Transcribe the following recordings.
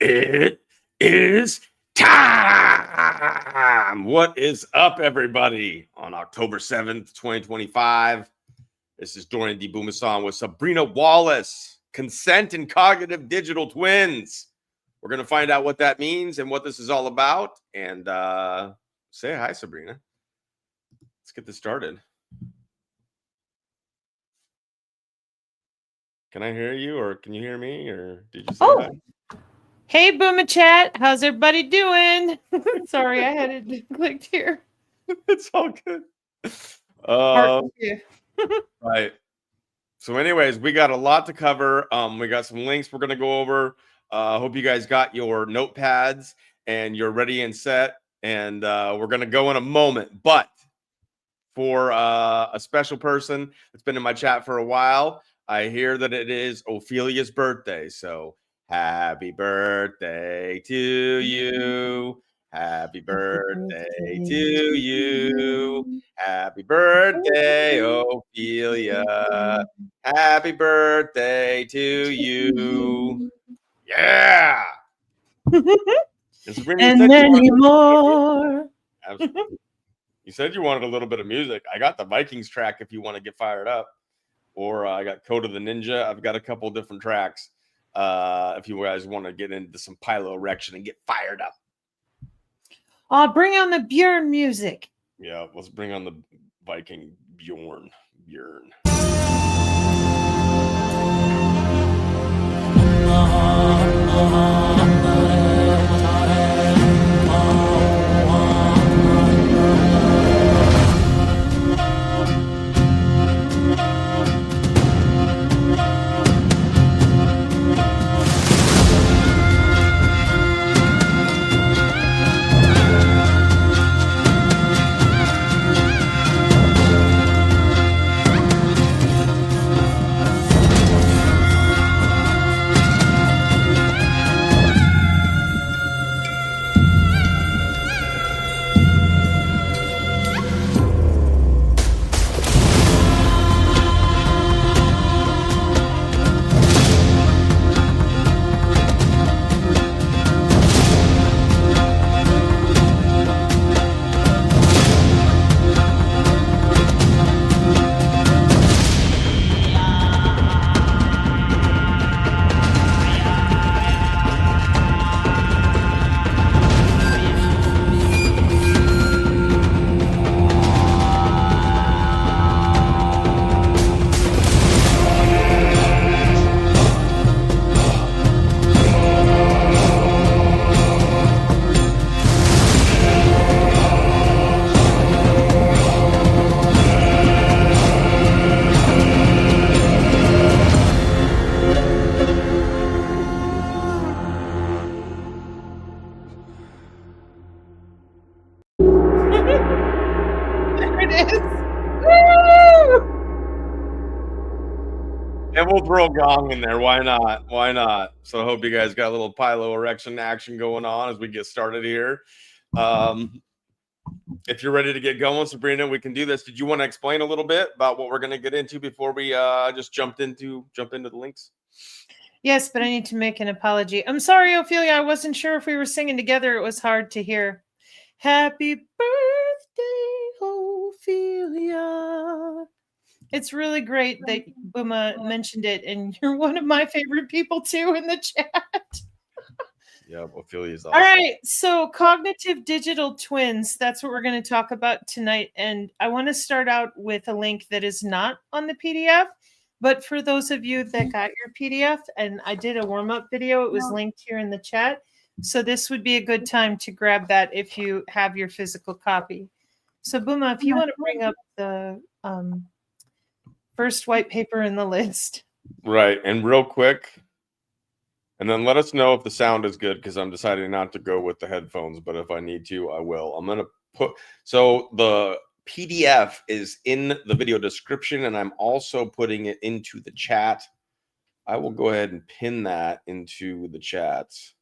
It is time. What is up, everybody? On October 7th, 2025, this is Dorian D. Booma with Sabrina Wallace, consent and cognitive digital twins. We're going to find out what that means and what this is all about. And say hi, Sabrina. Let's get this started. Can I hear you, or can you hear me, or did you say hi? Hey, Booma Chat. How's everybody doing? Sorry, I had it clicked here. It's all good. Right. So anyways, we got a lot to cover. We got some links we're going to go over. Hope you guys got your notepads and you're ready and set. And we're going to go in a moment. But for a special person that's been in my chat for a while, I hear that it is Ophelia's birthday. So happy birthday to you. Happy birthday to you. Happy birthday, Ophelia. Happy birthday to you. Yeah. And many more. Absolutely. You said you wanted a little bit of music. I got the Vikings track if you want to get fired up. Or I got Code of the Ninja. I've got a couple different tracks. If you guys want to get into some pylo erection and get fired up. Bring on the Bjorn music. Yeah, let's bring on the Viking Bjorn. And we'll throw a gong in there. Why not? So I hope you guys got a little pylo erection action going on as we get started here. If you're ready to get going, Sabrina, we can do this. Did you want to explain a little bit about what we're going to get into before we just jump into the links? Yes, but I need to make an apology. I'm sorry, Ophelia. I wasn't sure if we were singing together. It was hard to hear. Happy birthday, Ophelia. It's really great that Booma mentioned it, and you're one of my favorite people too in the chat. Yeah, Ophelia's awesome. All right, so cognitive digital twins, that's what we're going to talk about tonight. And I want to start out with a link that is not on the PDF, but for those of you that got your PDF, and I did a warm-up video, it was linked here in the chat. So this would be a good time to grab that if you have your physical copy. So Booma, if you want to bring up the first white paper in the list. Right, and real quick, and then let us know if the sound is good, because I'm deciding not to go with the headphones, but if I need to, I will. I'm going to put, so the PDF is in the video description, and I'm also putting it into the chat. I will go ahead and pin that into the chats.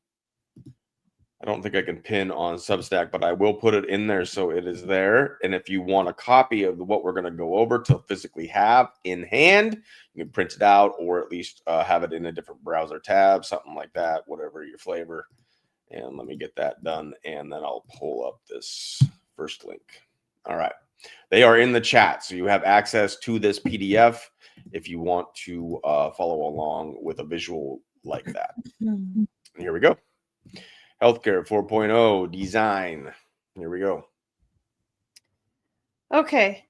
I don't think I can pin on Substack, but I will put it in there so it is there. And if you want a copy of what we're going to go over to physically have in hand, you can print it out or at least have it in a different browser tab, something like that, whatever your flavor. And let me get that done, and then I'll pull up this first link. All right. They are in the chat, so you have access to this PDF if you want to follow along with a visual like that. And here we go. Healthcare 4.0 design. Here we go. Okay.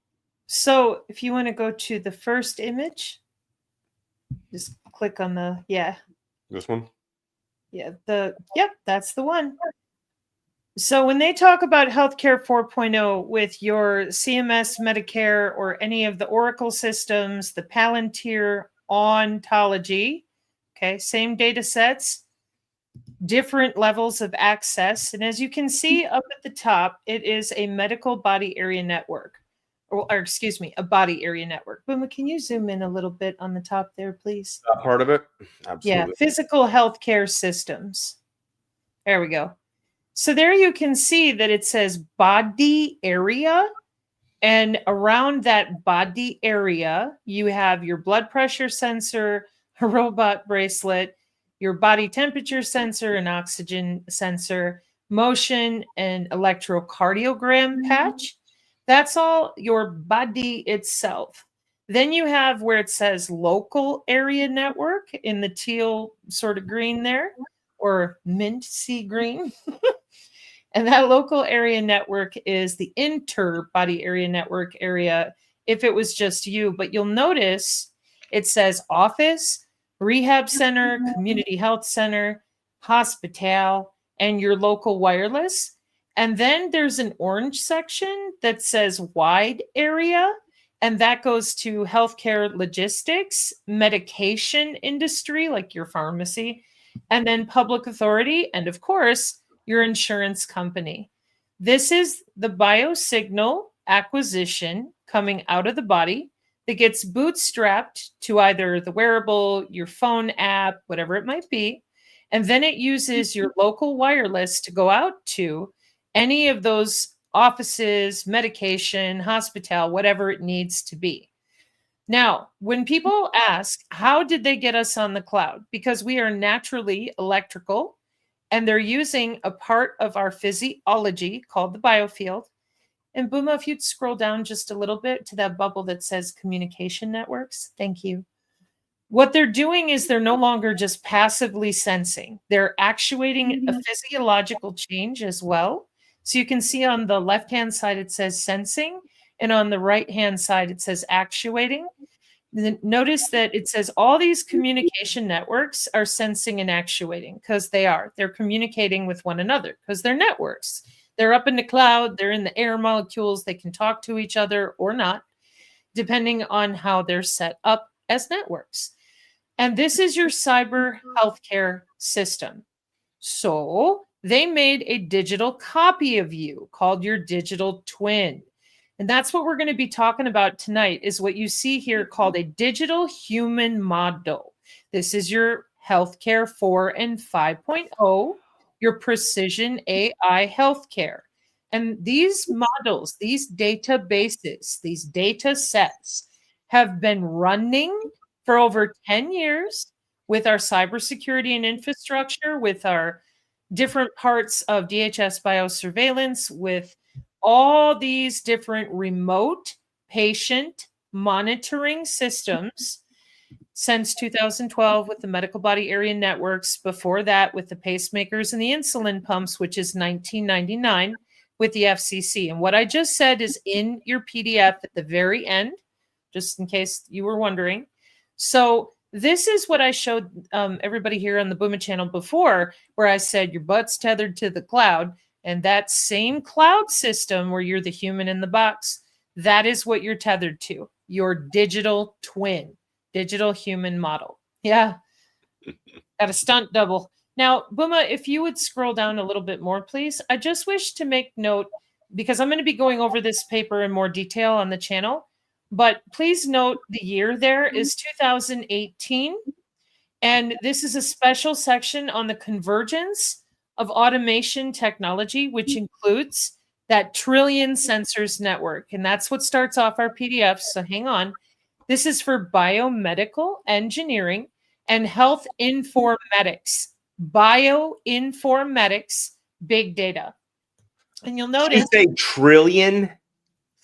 So if you want to go to the first image, just click on the, This one? Yep, that's the one. So when they talk about Healthcare 4.0 with your CMS, Medicare, or any of the Oracle systems, the Palantir ontology, okay, same data sets, different levels of access. And as you can see up at the top, it is a medical body area network, or excuse me, a body area network. Booma, can you zoom in a little bit on the top there, please? That part of it? Absolutely. Yeah, physical healthcare systems. There we go. So there you can see that it says body area. And around that body area, you have your blood pressure sensor, a robot bracelet, your body temperature sensor, an oxygen sensor, motion, and electrocardiogram patch. That's all your body itself. Then you have where it says local area network in the teal sort of green there, or mint sea green. And that local area network is the inter-body area network area if it was just you. But you'll notice it says office, rehab center, community health center, hospital, and your local wireless. And then there's an orange section that says wide area. And that goes to healthcare logistics, medication industry, like your pharmacy, and then public authority. And of course, your insurance company. This is the biosignal acquisition coming out of the body that gets bootstrapped to either the wearable, your phone app, whatever it might be. And then it uses your local wireless to go out to any of those offices, medication, hospital, whatever it needs to be. Now, when people ask, how did they get us on the cloud? Because we are naturally electrical, and they're using a part of our physiology called the biofield. And Booma, if you'd scroll down just a little bit to that bubble that says communication networks. Thank you. What they're doing is they're no longer just passively sensing. They're actuating a physiological change as well. So you can see on the left-hand side, it says sensing. And on the right-hand side, it says actuating. Notice that it says all these communication networks are sensing and actuating because they're communicating with one another because they're networks. They're up in the cloud, they're in the air molecules, they can talk to each other or not, depending on how they're set up as networks. And this is your cyber healthcare system. So they made a digital copy of you called your digital twin. And that's what we're going to be talking about tonight is what you see here called a digital human model. This is your healthcare 4 and 5.0, your precision AI healthcare. And these models, these databases, these data sets have been running for over 10 years with our cybersecurity and infrastructure, with our different parts of DHS biosurveillance, with all these different remote patient monitoring systems since 2012 with the medical body area networks, before that with the pacemakers and the insulin pumps, which is 1999 with the FCC. And what I just said is in your PDF at the very end, just in case you were wondering. So this is what I showed everybody here on the Booma channel before, where I said your butt's tethered to the cloud. And that same cloud system where you're the human in the box, that is what you're tethered to, your digital twin, digital human model. Yeah, got a stunt double. Now, Booma, if you would scroll down a little bit more, please. I just wish to make note, because I'm going to be going over this paper in more detail on the channel, but please note the year there is 2018. And this is a special section on the convergence of automation technology, which includes that trillion sensors network. And that's what starts off our PDF. So hang on. This is for biomedical engineering and health informatics. Bioinformatics, big data. And you'll Did notice. you say trillion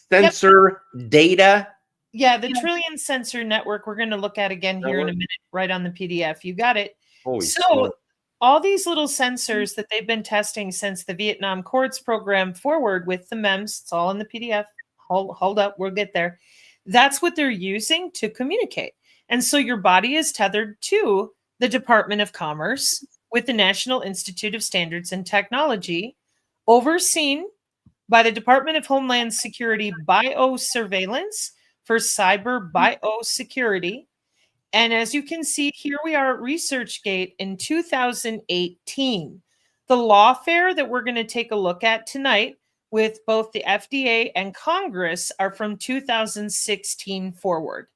sensor data? Yeah, the trillion sensor network we're going to look at again here in a minute, right on the PDF. You got it. Holy So smokes. all these little sensors that they've been testing since the Vietnam Accords program forward with the MEMS, it's all in the PDF. Hold up, we'll get there. That's what they're using to communicate. And so your body is tethered to the Department of Commerce with the National Institute of Standards and Technology, overseen by the Department of Homeland Security biosurveillance for cyber biosecurity. And as you can see, here we are at ResearchGate in 2018. The lawfare that we're going to take a look at tonight with both the FDA and Congress are from 2016 forward.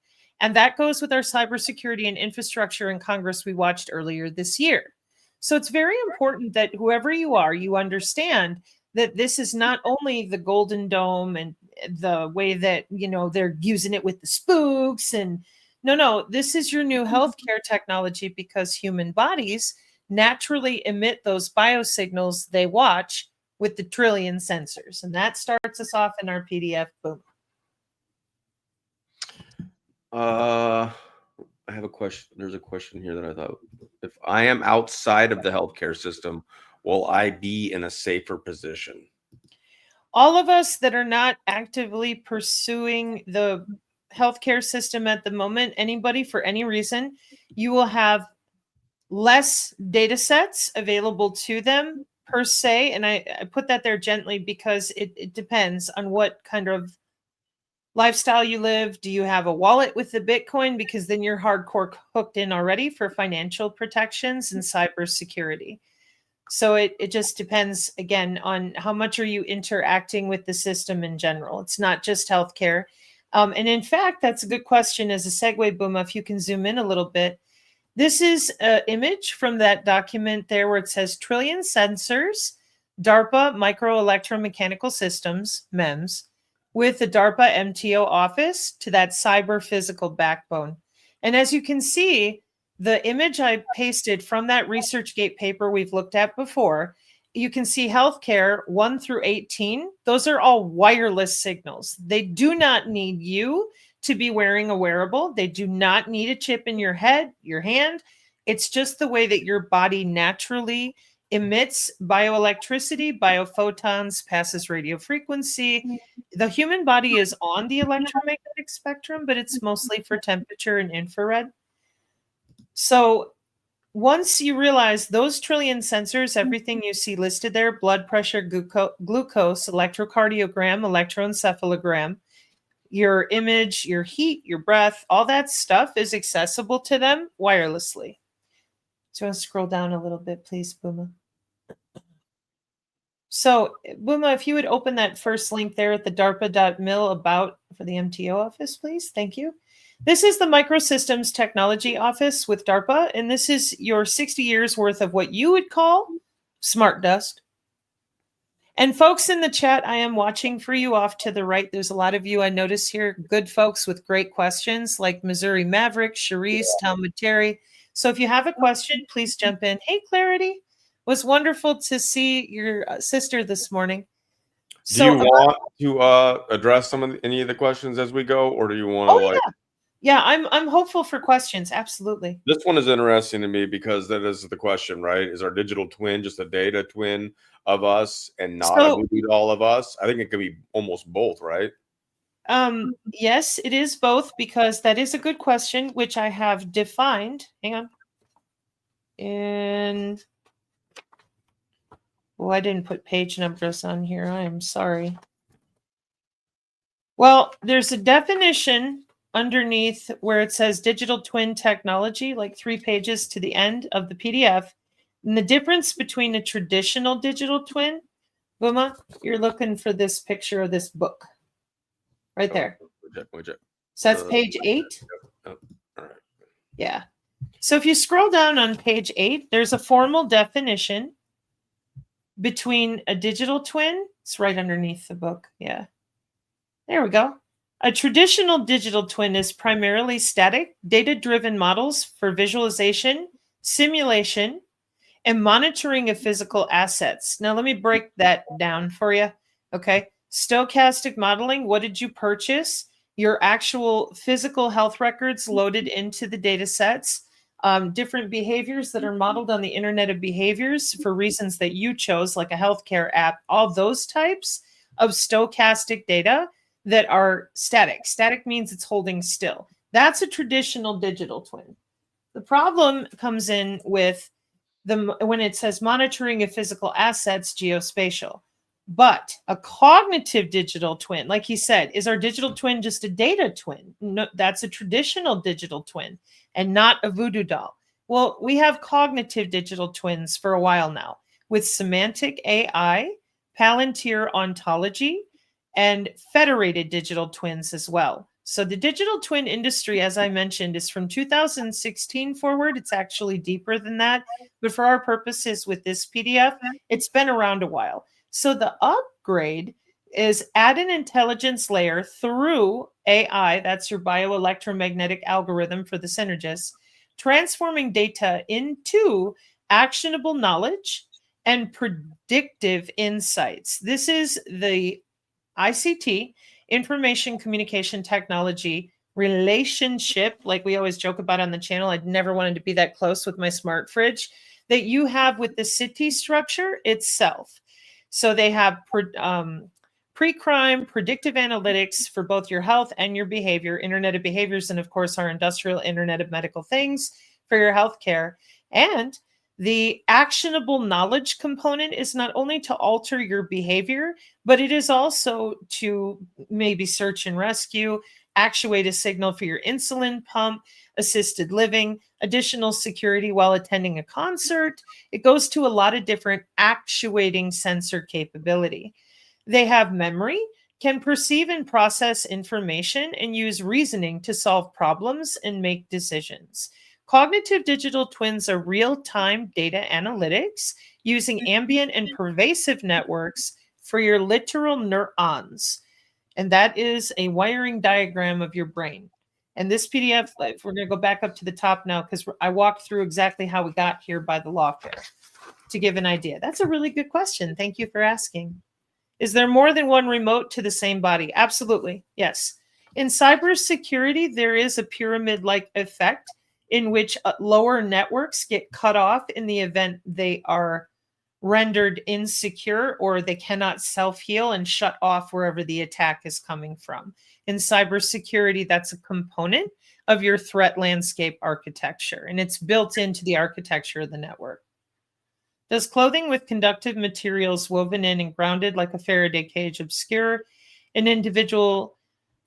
And that goes with our cybersecurity and infrastructure in Congress we watched earlier this year. So it's very important that whoever you are, you understand that this is not only the Golden Dome and the way that, they're using it with the spooks and no, this is your new healthcare technology because human bodies naturally emit those biosignals they watch with the trillion sensors. And that starts us off in our PDF. Boom. I have a question. There's a question here that I thought, if I am outside of the healthcare system, will I be in a safer position? All of us that are not actively pursuing the healthcare system at the moment, anybody for any reason, you will have less data sets available to them per se. And I put that there gently because it depends on what kind of lifestyle you live. Do you have a wallet with the Bitcoin? Because then you're hardcore hooked in already for financial protections and cybersecurity. So it just depends, again, on how much are you interacting with the system in general. It's not just healthcare. And in fact, that's a good question as a segue, Booma, if you can zoom in a little bit. This is an image from that document there where it says trillion sensors, DARPA microelectromechanical systems, MEMS, with the DARPA MTO office to that cyber physical backbone. And as you can see, the image I pasted from that ResearchGate paper we've looked at before, you can see healthcare 1 through 18. Those are all wireless signals. They do not need you to be wearing a wearable. They do not need a chip in your head, your hand. It's just the way that your body naturally emits bioelectricity, biophotons, passes radio frequency. The human body is on the electromagnetic spectrum, but it's mostly for temperature and infrared. So once you realize those trillion sensors, everything you see listed there, blood pressure, glucose, electrocardiogram, electroencephalogram, your image, your heat, your breath, all that stuff is accessible to them wirelessly. So you want to scroll down a little bit, please, Booma. So Booma, if you would open that first link there at the DARPA.mil about for the MTO office, please. Thank you. This is the Microsystems Technology Office with DARPA, and this is your 60 years worth of what you would call smart dust. And folks in the chat, I am watching for you off to the right. There's a lot of you I notice here, good folks with great questions like Missouri Maverick, Cherise, Tom Terry. So if you have a question, please jump in. Hey, Clarity. Was wonderful to see your sister this morning. Do you want to address any of the questions as we go, or do you want to Yeah, I'm hopeful for questions. Absolutely. This one is interesting to me because that is the question, right? Is our digital twin just a data twin of us and not a movie doll of us? I think it could be almost both, right? Yes, it is both because that is a good question, which I have defined. Hang on. And I didn't put page numbers on here. I am sorry. Well, there's a definition underneath where it says digital twin technology, like 3 pages to the end of the PDF. And the difference between a traditional digital twin, Booma, you're looking for this picture of this book right there. So that's page 8. All right. Yeah. So if you scroll down on page 8, there's a formal definition between a digital twin. It's right underneath the book. Yeah. There we go. A traditional digital twin is primarily static, data-driven models for visualization, simulation, and monitoring of physical assets. Now, let me break that down for you. Okay. Stochastic modeling, what did you purchase? Your actual physical health records loaded into the data sets. Different behaviors that are modeled on the Internet of Behaviors for reasons that you chose, like a healthcare app, all those types of stochastic data that are static. Static means it's holding still. That's a traditional digital twin. The problem comes in with when it says monitoring of physical assets, geospatial. But a cognitive digital twin, like he said, is our digital twin just a data twin? No, that's a traditional digital twin and not a voodoo doll. Well, we have cognitive digital twins for a while now with semantic AI, Palantir ontology, and federated digital twins as well. So the digital twin industry, as I mentioned, is from 2016 forward. It's actually deeper than that. But for our purposes with this PDF, it's been around a while. So the upgrade is add an intelligence layer through AI, that's your bioelectromagnetic algorithm for the synergists, transforming data into actionable knowledge and predictive insights. This is the ICT, information communication technology relationship, like we always joke about on the channel. I'd never wanted to be that close with my smart fridge, that you have with the city structure itself. So they have pre-crime, predictive analytics for both your health and your behavior, Internet of Behaviors, and of course our industrial Internet of Medical Things for your healthcare. And the actionable knowledge component is not only to alter your behavior, but it is also to maybe search and rescue, actuate a signal for your insulin pump, assisted living, additional security while attending a concert. It goes to a lot of different actuating sensor capability. They have memory, can perceive and process information, and use reasoning to solve problems and make decisions. Cognitive digital twins are real-time data analytics using ambient and pervasive networks for your literal neurons. And that is a wiring diagram of your brain. And this PDF, if we're going to go back up to the top now, because I walked through exactly how we got here by the lock there to give an idea. That's a really good question. Thank you for asking. Is there more than one remote to the same body? Absolutely. Yes. In cybersecurity, there is a pyramid-like effect in which lower networks get cut off in the event they are rendered insecure or they cannot self-heal and shut off wherever the attack is coming from. In cybersecurity, that's a component of your threat landscape architecture, and it's built into the architecture of the network. Does clothing with conductive materials woven in and grounded like a Faraday cage obscure an individual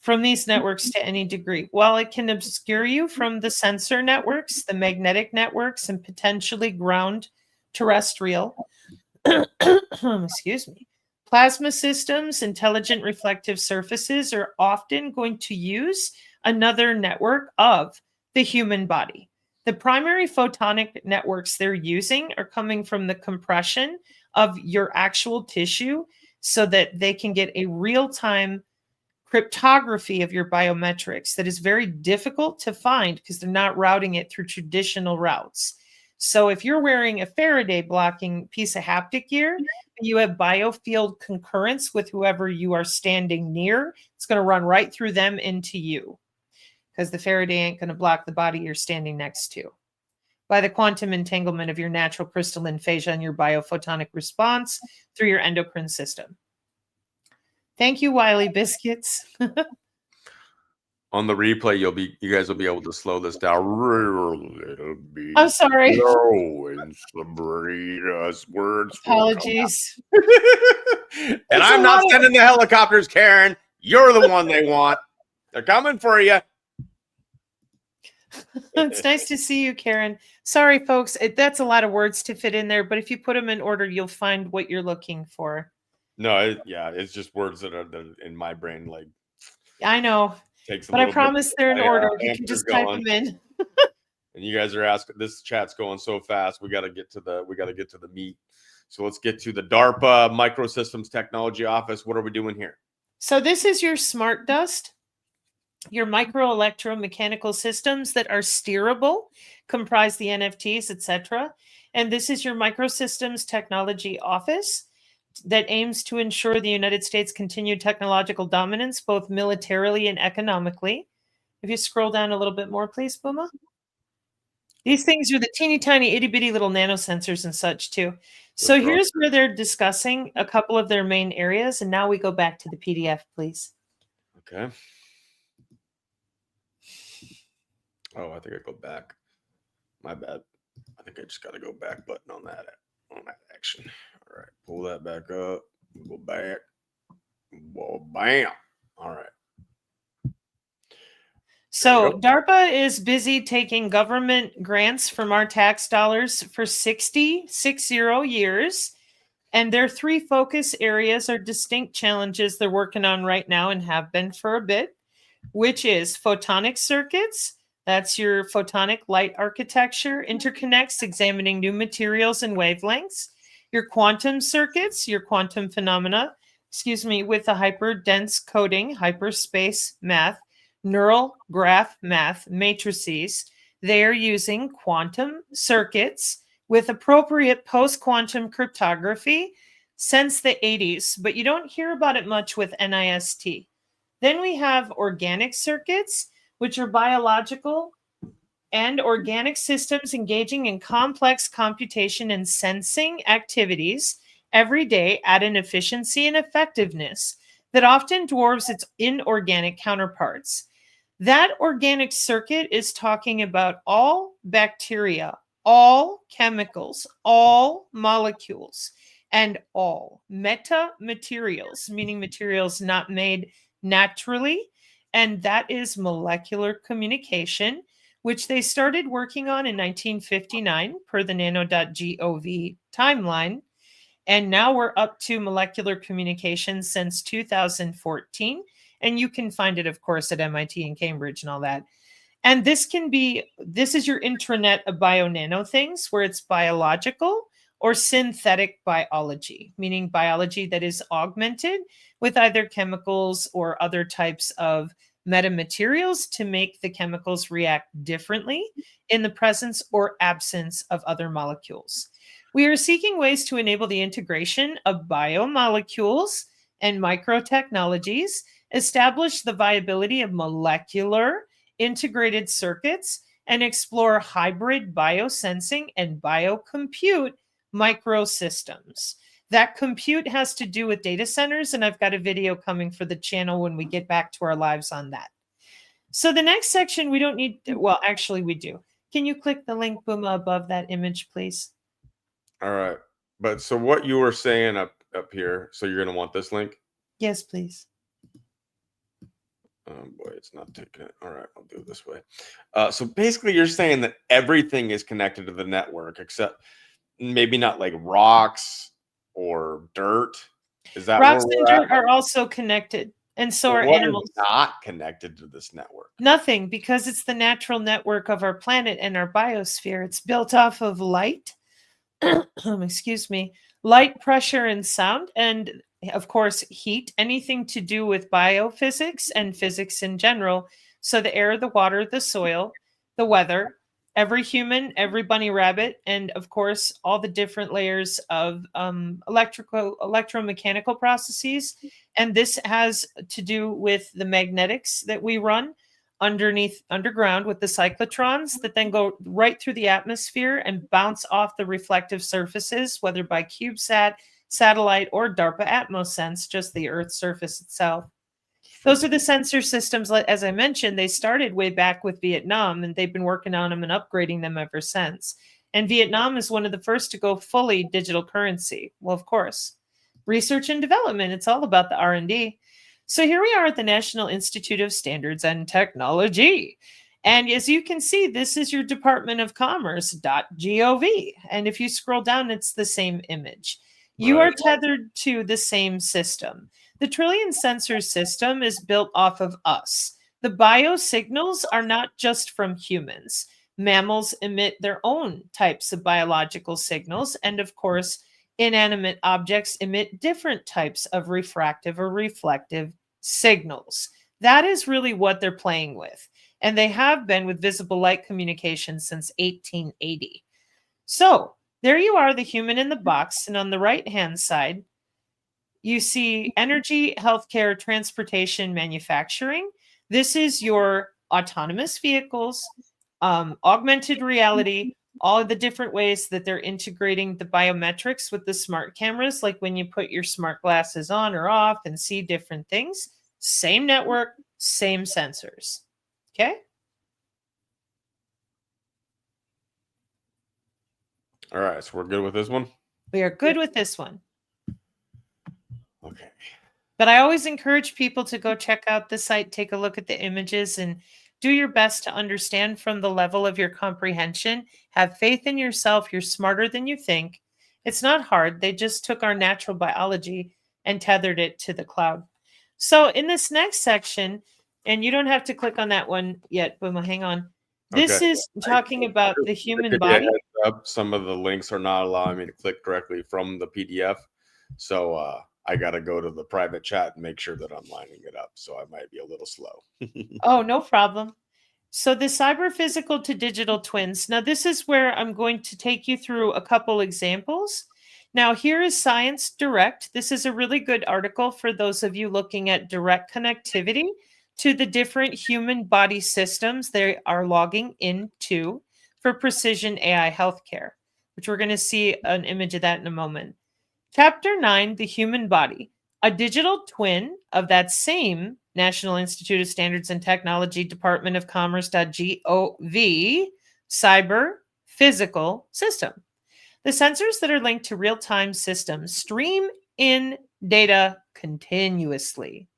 from these networks to any degree? While it can obscure you from the sensor networks, the magnetic networks, and potentially ground terrestrial, excuse me, plasma systems, intelligent reflective surfaces are often going to use another network of the human body. The primary photonic networks they're using are coming from the compression of your actual tissue so that they can get a real-time cryptography of your biometrics that is very difficult to find because they're not routing it through traditional routes. So if you're wearing a Faraday blocking piece of haptic gear, you have biofield concurrence with whoever you are standing near, it's going to run right through them into you because the Faraday ain't going to block the body you're standing next to. By the quantum entanglement of your natural crystalline fascia and your biophotonic response through your endocrine system. Thank you, Wiley Biscuits. On the replay, you guys will be able to slow this down real little bit. I'm sorry. And Sabrina's words. Apologies. And I'm not sending the helicopters, Karen. You're the one they want. They're coming for you. It's nice to see you, Karen. Sorry, folks. That's a lot of words to fit in there, but if you put them in order, you'll find what you're looking for. No, it's just words that are in my brain. Like, I know, but I promise they're in order. You can just type them in. And you guys are asking. This chat's going so fast. We got to get to the meat. So let's get to the DARPA Microsystems Technology Office. What are we doing here? So this is your smart dust, your micro electromechanical systems that are steerable, comprise the NFTs, etc. And this is your Microsystems Technology Office that aims to ensure the United States' continued technological dominance, both militarily and economically. If you scroll down a little bit more, please, Booma. These things are the teeny tiny itty bitty little nanosensors and such too. So here's where they're discussing a couple of their main areas. And now we go back to the PDF, please. Okay. Oh, I think I go back. My bad. I think I just got to go back button on that action. All right. Pull that back up. Go back. Whoa, bam. All right. So DARPA is busy taking government grants from our tax dollars for 60 years. And their three focus areas are distinct challenges they're working on right now and have been for a bit, which is photonic circuits. That's your photonic light architecture, interconnects, examining new materials and wavelengths. Your quantum circuits, your quantum phenomena, with a hyperdense coding, hyperspace math, neural graph math matrices. They are using quantum circuits with appropriate post-quantum cryptography since the 80s, but you don't hear about it much with NIST. Then we have organic circuits, which are biological and organic systems engaging in complex computation and sensing activities every day at an efficiency and effectiveness that often dwarfs its inorganic counterparts. That organic circuit is talking about all bacteria, all chemicals, all molecules, and all metamaterials, meaning materials not made naturally. And that is molecular communication, which they started working on in 1959 per the nano.gov timeline. And now we're up to molecular communication since 2014. And you can find it, of course, at MIT and Cambridge and all that. And this is your intranet of bio-nano things, where it's biological or synthetic biology, meaning biology that is augmented with either chemicals or other types of metamaterials to make the chemicals react differently in the presence or absence of other molecules. We are seeking ways to enable the integration of biomolecules and microtechnologies, establish the viability of molecular integrated circuits, and explore hybrid biosensing and biocompute microsystems. That compute has to do with data centers, and I've got a video coming for the channel when we get back to our lives on that. So the next section, we don't need, well, actually we do. Can you click the link, Booma, above that image, please? All right. But so what you were saying up here, so you're going to want this link? Yes, please. Oh boy, it's not taking it. All right, I'll do it this way. So basically, you're saying that everything is connected to the network, except maybe not like rocks or dirt. Is that rocks where and we're dirt at? are also connected, and so are What animals. is not connected to this network? Nothing, because it's the natural network of our planet and our biosphere. It's built off of light, excuse me, light, pressure, and sound, and of course, heat, anything to do with biophysics and physics in general. So the air, the water, the soil, the weather, every human, every bunny rabbit, and of course, all the different layers of electromechanical processes. And this has to do with the magnetics that we run underground with the cyclotrons that then go right through the atmosphere and bounce off the reflective surfaces, whether by CubeSat, satellite, or DARPA Atmosense, just the Earth's surface itself. Those are the sensor systems, as I mentioned, they started way back with Vietnam, and they've been working on them and upgrading them ever since. And Vietnam is one of the first to go fully digital currency. Well, of course, research and development, it's all about the R&D. So here we are at the National Institute of Standards and Technology. And as you can see, this is your Department of Commerce.gov. And if you scroll down, it's the same image. You are tethered to the same system. The trillion sensor system is built off of us. The biosignals are not just from humans. Mammals emit their own types of biological signals. And of course, inanimate objects emit different types of refractive or reflective signals. That is really what they're playing with. And they have been with visible light communication since 1880. So there you are, the human in the box. And on the right-hand side, you see energy, healthcare, transportation, manufacturing. This is your autonomous vehicles, augmented reality, all of the different ways that they're integrating the biometrics with the smart cameras, like when you put your smart glasses on or off and see different things. Same network, same sensors. Okay? All right, so we're good with this one? We are good with this one. Okay. But I always encourage people to go check out the site, take a look at the images, and do your best to understand from the level of your comprehension. Have faith in yourself. You're smarter than you think. It's not hard. They just took our natural biology and tethered it to the cloud. So in this next section, and you don't have to click on that one yet, but hang on. This Okay. is talking about the To human give you a body. heads up, some of the links are not allowing me to click directly from the PDF. So I got to go to the private chat and make sure that I'm lining it up. So I might be a little slow. Oh, no problem. So the cyber physical to digital twins. Now, this is where I'm going to take you through a couple examples. Now, here is Science Direct. This is a really good article for those of you looking at direct connectivity to the different human body systems they are logging into for precision AI healthcare, which we're going to see an image of that in a moment. Chapter 9, The Human Body, a digital twin of that same National Institute of Standards and Technology, Department of Commerce.gov, cyber physical system. The sensors that are linked to real-time systems stream in data continuously.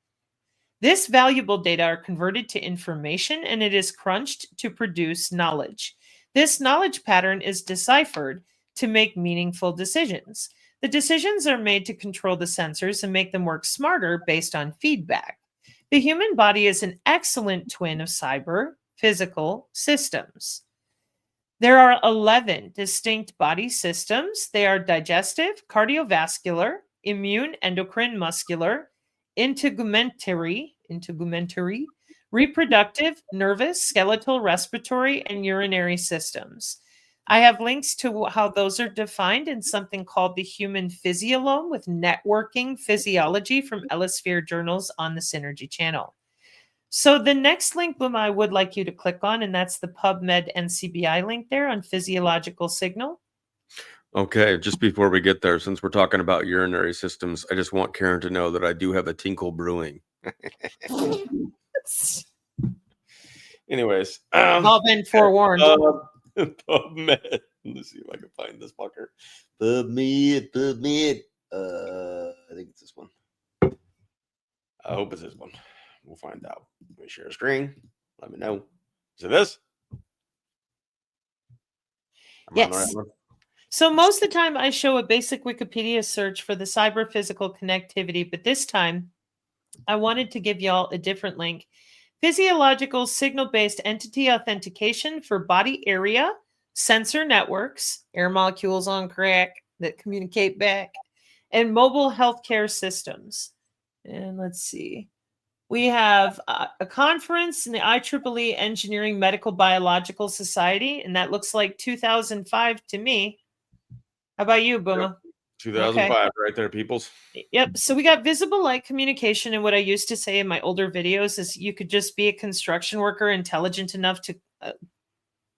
This valuable data are converted to information and it is crunched to produce knowledge. This knowledge pattern is deciphered to make meaningful decisions. The decisions are made to control the sensors and make them work smarter based on feedback. The human body is an excellent twin of cyber physical systems. There are 11 distinct body systems. They are digestive, cardiovascular, immune, endocrine, muscular, integumentary, reproductive, nervous, skeletal, respiratory, and urinary systems. I have links to how those are defined in something called the Human Physiolome with Networking Physiology from Ellisphere Journals on the Synergy channel. So the next link, Booma, I would like you to click on, and that's the PubMed NCBI link there on physiological signal. Okay, just before we get there, since we're talking about urinary systems, I just want Karen to know that I do have a tinkle brewing. Anyways, All been forewarned. PubMed. Let's see if I can find this fucker. PubMed. I think it's this one. I hope it's this one. We'll find out. Let me share a screen. Let me know. Is it this? Yes. So most of the time I show a basic Wikipedia search for the cyber physical connectivity, but this time I wanted to give y'all a different link. Physiological signal-based entity authentication for body area, sensor networks, air molecules on crack that communicate back, and mobile healthcare systems. And let's see. We have a conference in the IEEE Engineering Medical Biological Society, and that looks like 2005 to me. How about you, Booma? 2005, right there, peoples. Yep. So we got visible light communication. And what I used to say in my older videos is you could just be a construction worker intelligent enough to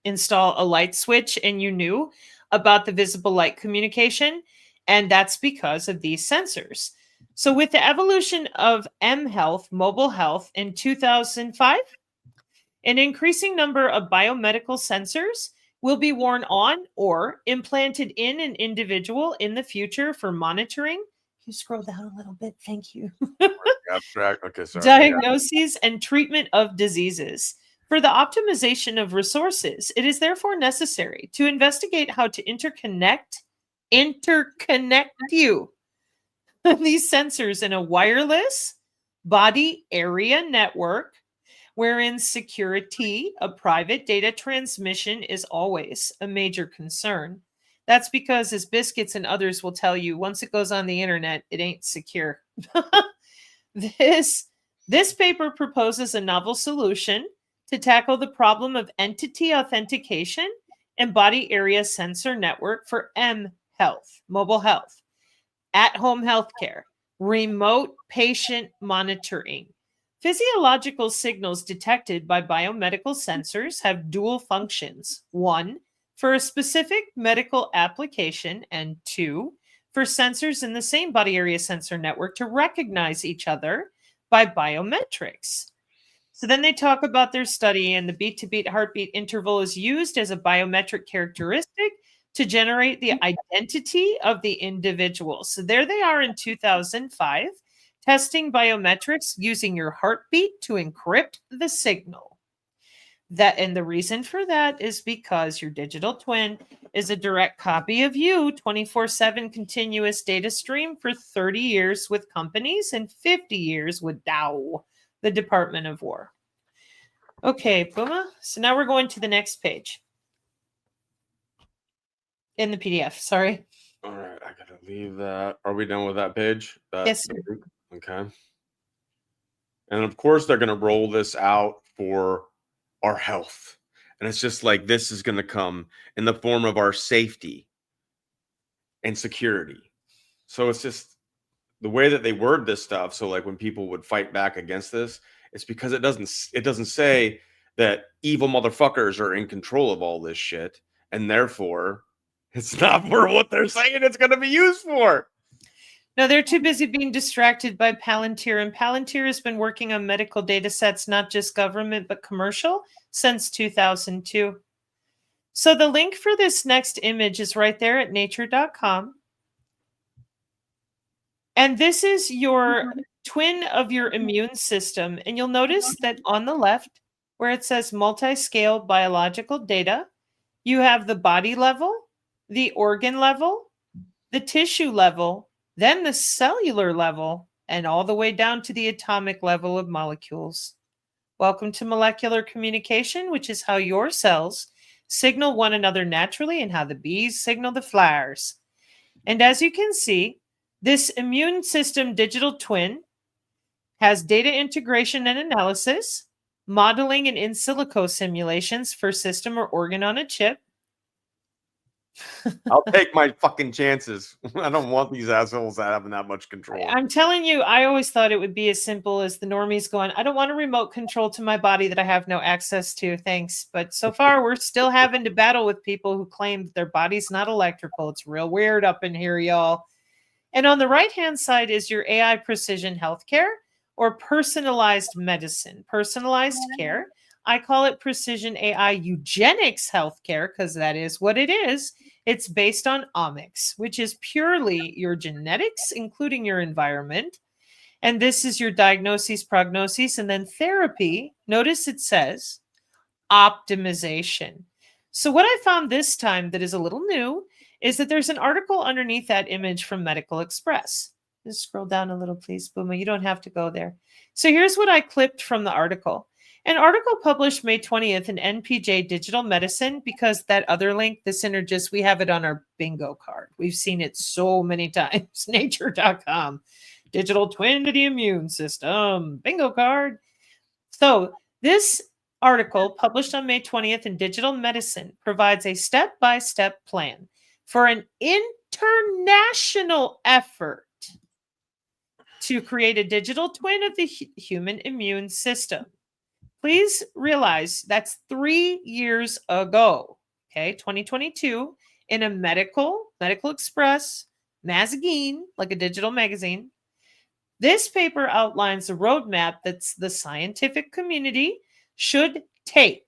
install a light switch and you knew about the visible light communication. And that's because of these sensors. So with the evolution of mHealth, mobile health in 2005, an increasing number of biomedical sensors will be worn on or implanted in an individual in the future for monitoring. You scroll down a little bit. Thank you. Abstract. Okay, sorry. Diagnoses and treatment of diseases. For the optimization of resources, it is therefore necessary to investigate how to interconnect you these sensors in a wireless body area network wherein security of private data transmission is always a major concern. That's because, as Biscuits and others will tell you, once it goes on the internet, it ain't secure. This paper proposes a novel solution to tackle the problem of entity authentication and body area sensor network for health, mobile health, at-home healthcare, remote patient monitoring. Physiological signals detected by biomedical sensors have dual functions. One, for a specific medical application, and two, for sensors in the same body area sensor network to recognize each other by biometrics. So then they talk about their study, and the beat to beat heartbeat interval is used as a biometric characteristic to generate the identity of the individual. So there they are in 2005, testing biometrics using your heartbeat to encrypt the signal. And the reason for that is because your digital twin is a direct copy of you, 24/7 continuous data stream for 30 years with companies and 50 years with Dow, the Department of War. Okay, Booma. So now we're going to the next page in the PDF. Sorry. All right, I gotta leave that. Are we done with that page? Yes, sir. Okay. And of course, they're gonna roll this out for our health, and it's just like this is gonna come in the form of our safety and security. So it's just the way that they word this stuff. So like when people would fight back against this, it's because it doesn't say that evil motherfuckers are in control of all this shit, and therefore it's not for what they're saying it's going to be used for. No, they're too busy being distracted by Palantir, and Palantir has been working on medical data sets, not just government, but commercial, since 2002. So the link for this next image is right there at nature.com. And this is your twin of your immune system. And you'll notice that on the left, where it says multi-scale biological data, you have the body level, the organ level, the tissue level, then the cellular level, and all the way down to the atomic level of molecules. Welcome to molecular communication, which is how your cells signal one another naturally and how the bees signal the flowers. And as you can see, this immune system digital twin has data integration and analysis, modeling and in silico simulations for system or organ on a chip. I'll take my fucking chances. I don't want these assholes having that much control. I'm telling you, I always thought it would be as simple as the normies going, I don't want a remote control to my body that I have no access to, thanks. But so far, we're still having to battle with people who claim that their body's not electrical. It's real weird up in here, y'all. And on the right-hand side is your AI precision healthcare or personalized medicine, personalized care. I call it precision AI eugenics healthcare because that is what it is. It's based on omics, which is purely your genetics, including your environment. And this is your diagnosis, prognosis, and then therapy. Notice it says optimization. So what I found this time that is a little new is that there's an article underneath that image from Medical Express. Just scroll down a little, please, Booma. You don't have to go there. So here's what I clipped from the article. An article published May 20th in NPJ Digital Medicine, because that other link, the Synergist, we have it on our bingo card. We've seen it so many times. Nature.com. Digital twin to the immune system. Bingo card. So this article, published on May 20th in Digital Medicine, provides a step-by-step plan for an international effort to create a digital twin of the human immune system. Please realize that's 3 years ago, okay, 2022, in a Medical Express magazine, like a digital magazine. This paper outlines a roadmap that the scientific community should take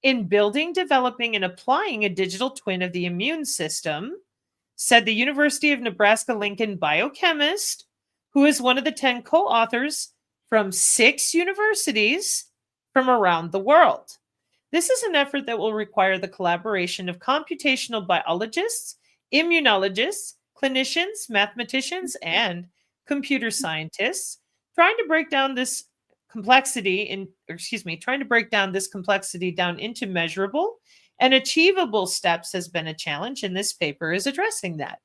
in building, developing, and applying a digital twin of the immune system, said the University of Nebraska-Lincoln biochemist, who is one of the 10 co-authors from 6 universities from around the world. This is an effort that will require the collaboration of computational biologists, immunologists, clinicians, mathematicians, and computer scientists, trying to break down this complexity down into measurable And achievable steps has been a challenge, and this paper is addressing that.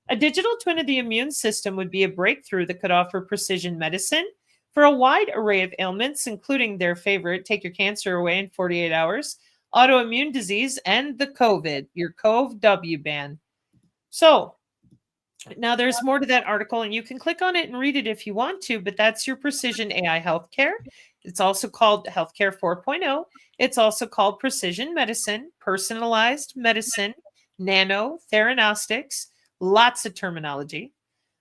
A digital twin of the immune system would be a breakthrough that could offer precision medicine for a wide array of ailments, including their favorite, take your cancer away in 48 hours, autoimmune disease, and the COVID, your CoV-W ban. So now there's more to that article, and you can click on it and read it if you want to, but that's your precision AI healthcare. It's also called Healthcare 4.0. It's also called precision medicine, personalized medicine, nano, theranostics, lots of terminology.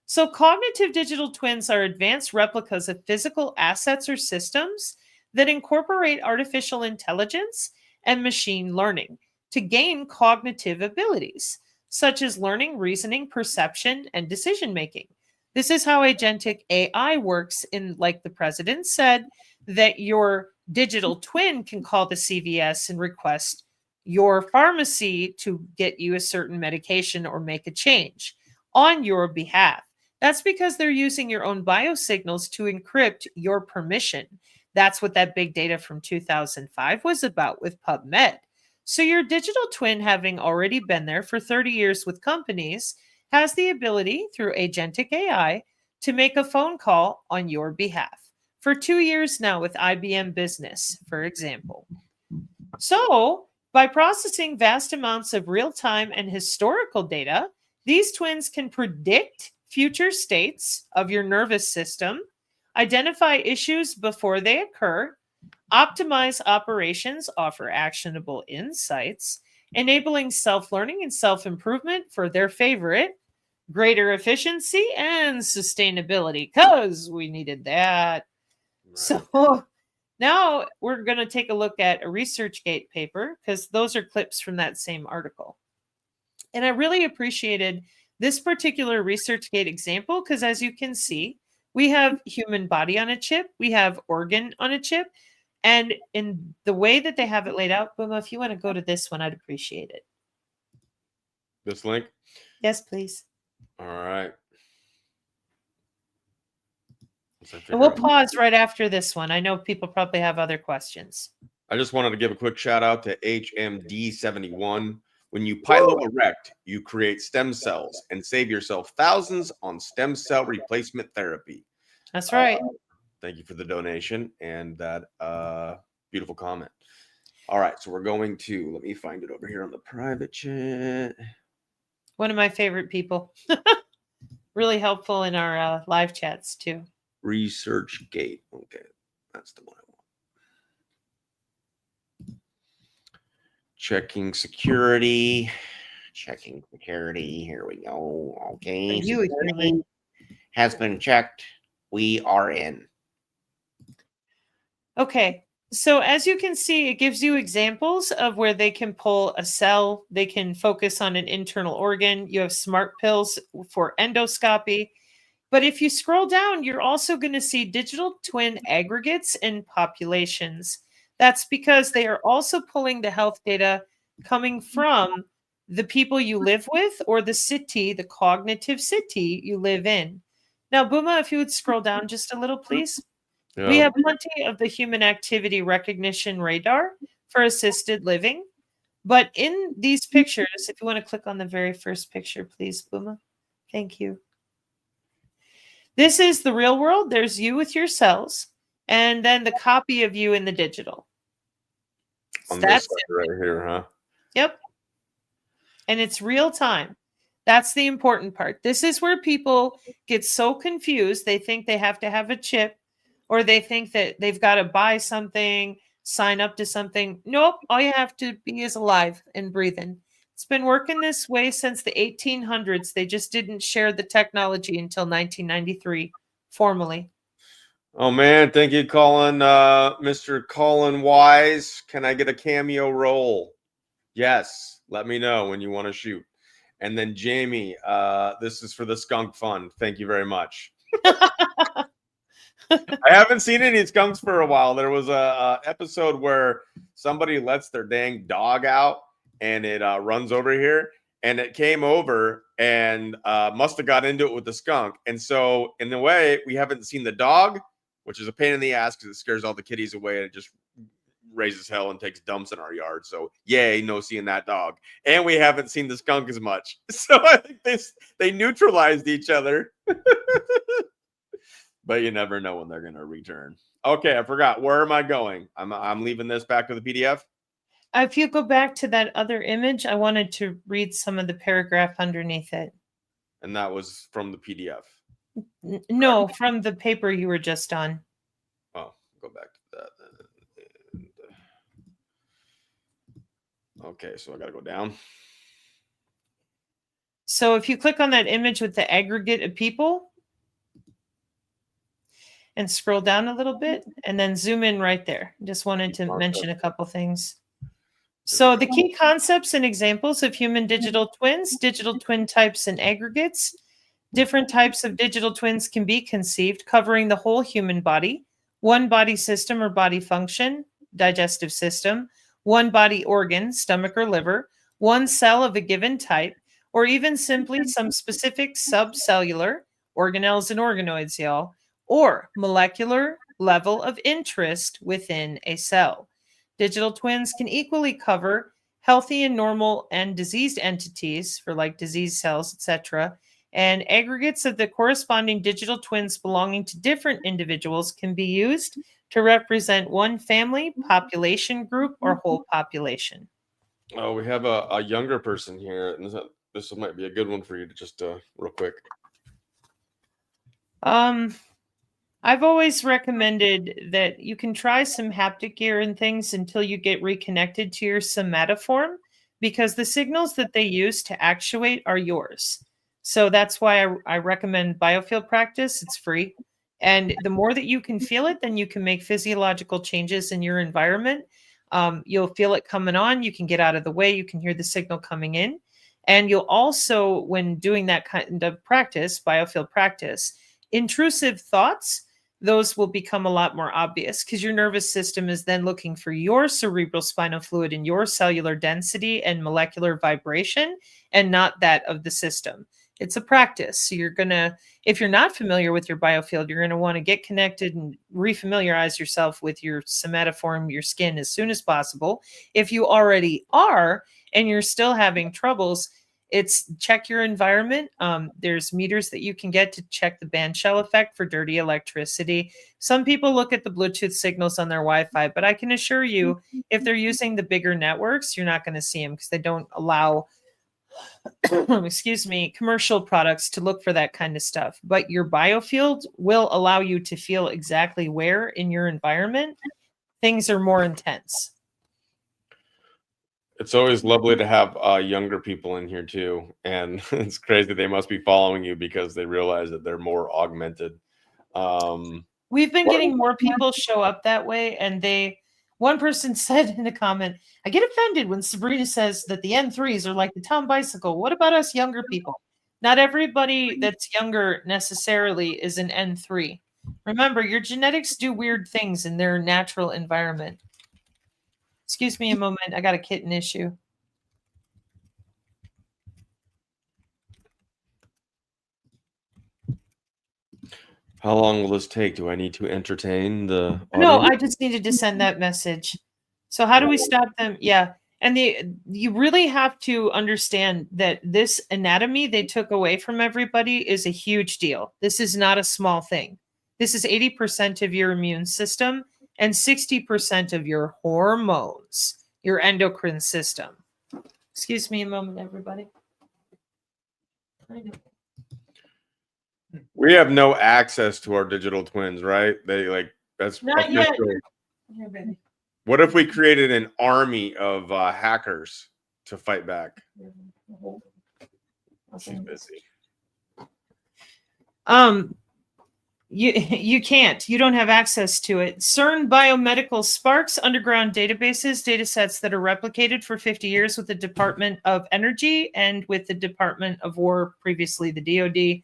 So, cognitive digital twins are advanced replicas of physical assets or systems that incorporate artificial intelligence and machine learning to gain cognitive abilities, such as learning, reasoning, perception, and decision making. This is how agentic AI works, in, like the president said, that your digital twin can call the CVS and request your pharmacy to get you a certain medication or make a change on your behalf. That's because they're using your own biosignals to encrypt your permission. That's what that big data from 2005 was about with PubMed. So your digital twin, having already been there for 30 years with companies, has the ability through agentic AI to make a phone call on your behalf. For 2 years now with IBM Business, for example. So, by processing vast amounts of real-time and historical data, these twins can predict future states of your nervous system, identify issues before they occur, optimize operations, offer actionable insights, enabling self-learning and self-improvement for their favorite, greater efficiency and sustainability, because we needed that. Right. So now we're going to take a look at a ResearchGate paper, because those are clips from that same article. And I really appreciated this particular ResearchGate example because, as you can see, we have human body on a chip, we have organ on a chip, and in the way that they have it laid out, Booma, if you want to go to this one, I'd appreciate it. This link? Yes, please. All right. And we'll pause right after this one. I know people probably have other questions. I just wanted to give a quick shout out to HMD71. When you piloerect, you create stem cells and save yourself thousands on stem cell replacement therapy. That's right. Thank you for the donation and that beautiful comment. All right, so we're going to, let me find it over here on the private chat. One of my favorite people. Really helpful in our live chats too. ResearchGate. Okay, that's the one I want. Checking security. Checking security. Here we go. Okay. Security has been checked. We are in. Okay. So as you can see, it gives you examples of where they can pull a cell. They can focus on an internal organ. You have smart pills for endoscopy. But if you scroll down, you're also going to see digital twin aggregates and populations. That's because they are also pulling the health data coming from the people you live with or the city, the cognitive city you live in. Now, Booma, if you would scroll down just a little, please. Yeah. We have plenty of the human activity recognition radar for assisted living. But in these pictures, if you want to click on the very first picture, please, Booma. Thank you. This is the real world. There's you with your cells, and then the copy of you in the digital. On this side right here, huh? Yep. And it's real time. That's the important part. This is where people get so confused. They think they have to have a chip, or they think that they've got to buy something, sign up to something. Nope. All you have to be is alive and breathing. It's been working this way since the 1800s. They just didn't share the technology until 1993 formally. Oh, man. Thank you, Colin. Mr. Colin Wise, can I get a cameo role? Yes. Let me know when you want to shoot. And then Jamie, this is for the Skunk Fund. Thank you very much. I haven't seen any skunks for a while. There was a episode where somebody lets their dang dog out and it runs over here, and it came over and must have got into it with the skunk. And so in a way, we haven't seen the dog, which is a pain in the ass because it scares all the kitties away and it just raises hell and takes dumps in our yard. So yay, no seeing that dog. And we haven't seen the skunk as much. So I think they neutralized each other. But you never know when they're going to return. Okay, I forgot. Where am I going? I'm leaving this back to the PDF. If you go back to that other image, I wanted to read some of the paragraph underneath it. And that was from the PDF. No, from the paper you were just on. Oh, go back to that. Okay, so I got to go down. So if you click on that image with the aggregate of people and scroll down a little bit and then zoom in right there. Just wanted to mention a couple things. So the key concepts and examples of human digital twins, digital twin types and aggregates. Different types of digital twins can be conceived, covering the whole human body, one body system or body function, digestive system, one body organ, stomach or liver, one cell of a given type, or even simply some specific subcellular organelles and organoids, y'all, or molecular level of interest within a cell. Digital twins can equally cover healthy and normal and diseased entities for like disease cells, etc. And aggregates of the corresponding digital twins belonging to different individuals can be used to represent one family, population group, or whole population. Oh, we have a younger person here. And this might be a good one for you to just real quick. I've always recommended that you can try some haptic gear and things until you get reconnected to your somatoform, because the signals that they use to actuate are yours. So that's why I recommend biofield practice. It's free. And the more that you can feel it, then you can make physiological changes in your environment. You'll feel it coming on. You can get out of the way. You can hear the signal coming in. And you'll also, when doing that kind of practice, biofield practice, intrusive thoughts, those will become a lot more obvious because your nervous system is then looking for your cerebral spinal fluid and your cellular density and molecular vibration and not that of the system. It's a practice. So you're going to, if you're not familiar with your biofield, you're going to want to get connected and refamiliarize yourself with your somatoform, your skin, as soon as possible. If you already are and you're still having troubles, it's check your environment. There's meters that you can get to check the bandshell effect for dirty electricity. Some people look at the Bluetooth signals on their Wi-Fi, but I can assure you, if they're using the bigger networks, you're not going to see them because they don't allow excuse me, commercial products to look for that kind of stuff. But your biofield will allow you to feel exactly where in your environment things are more intense. It's always lovely to have younger people in here too. And it's crazy. They must be following you because they realize that they're more augmented. We've been getting more people show up that way. And one person said in a comment, I get offended when Sabrina says that the N3s are like the town bicycle. What about us younger people? Not everybody that's younger necessarily is an N3. Remember, your genetics do weird things in their natural environment. Excuse me a moment. I got a kitten issue. How long will this take? Do I need to entertain the audience? No, I just needed to send that message. So how do we stop them? Yeah. And you really have to understand that this anatomy they took away from everybody is a huge deal. This is not a small thing. This is 80% of your immune system and 60% of your hormones, your endocrine system. Excuse me a moment, everybody. I know. We have no access to our digital twins, right? That's Not yet. Here, baby. What if we created an army of hackers to fight back? She's busy. You can't. You don't have access to it. CERN Biomedical sparks underground databases, data sets that are replicated for 50 years with the Department of Energy and with the Department of War, previously the DoD.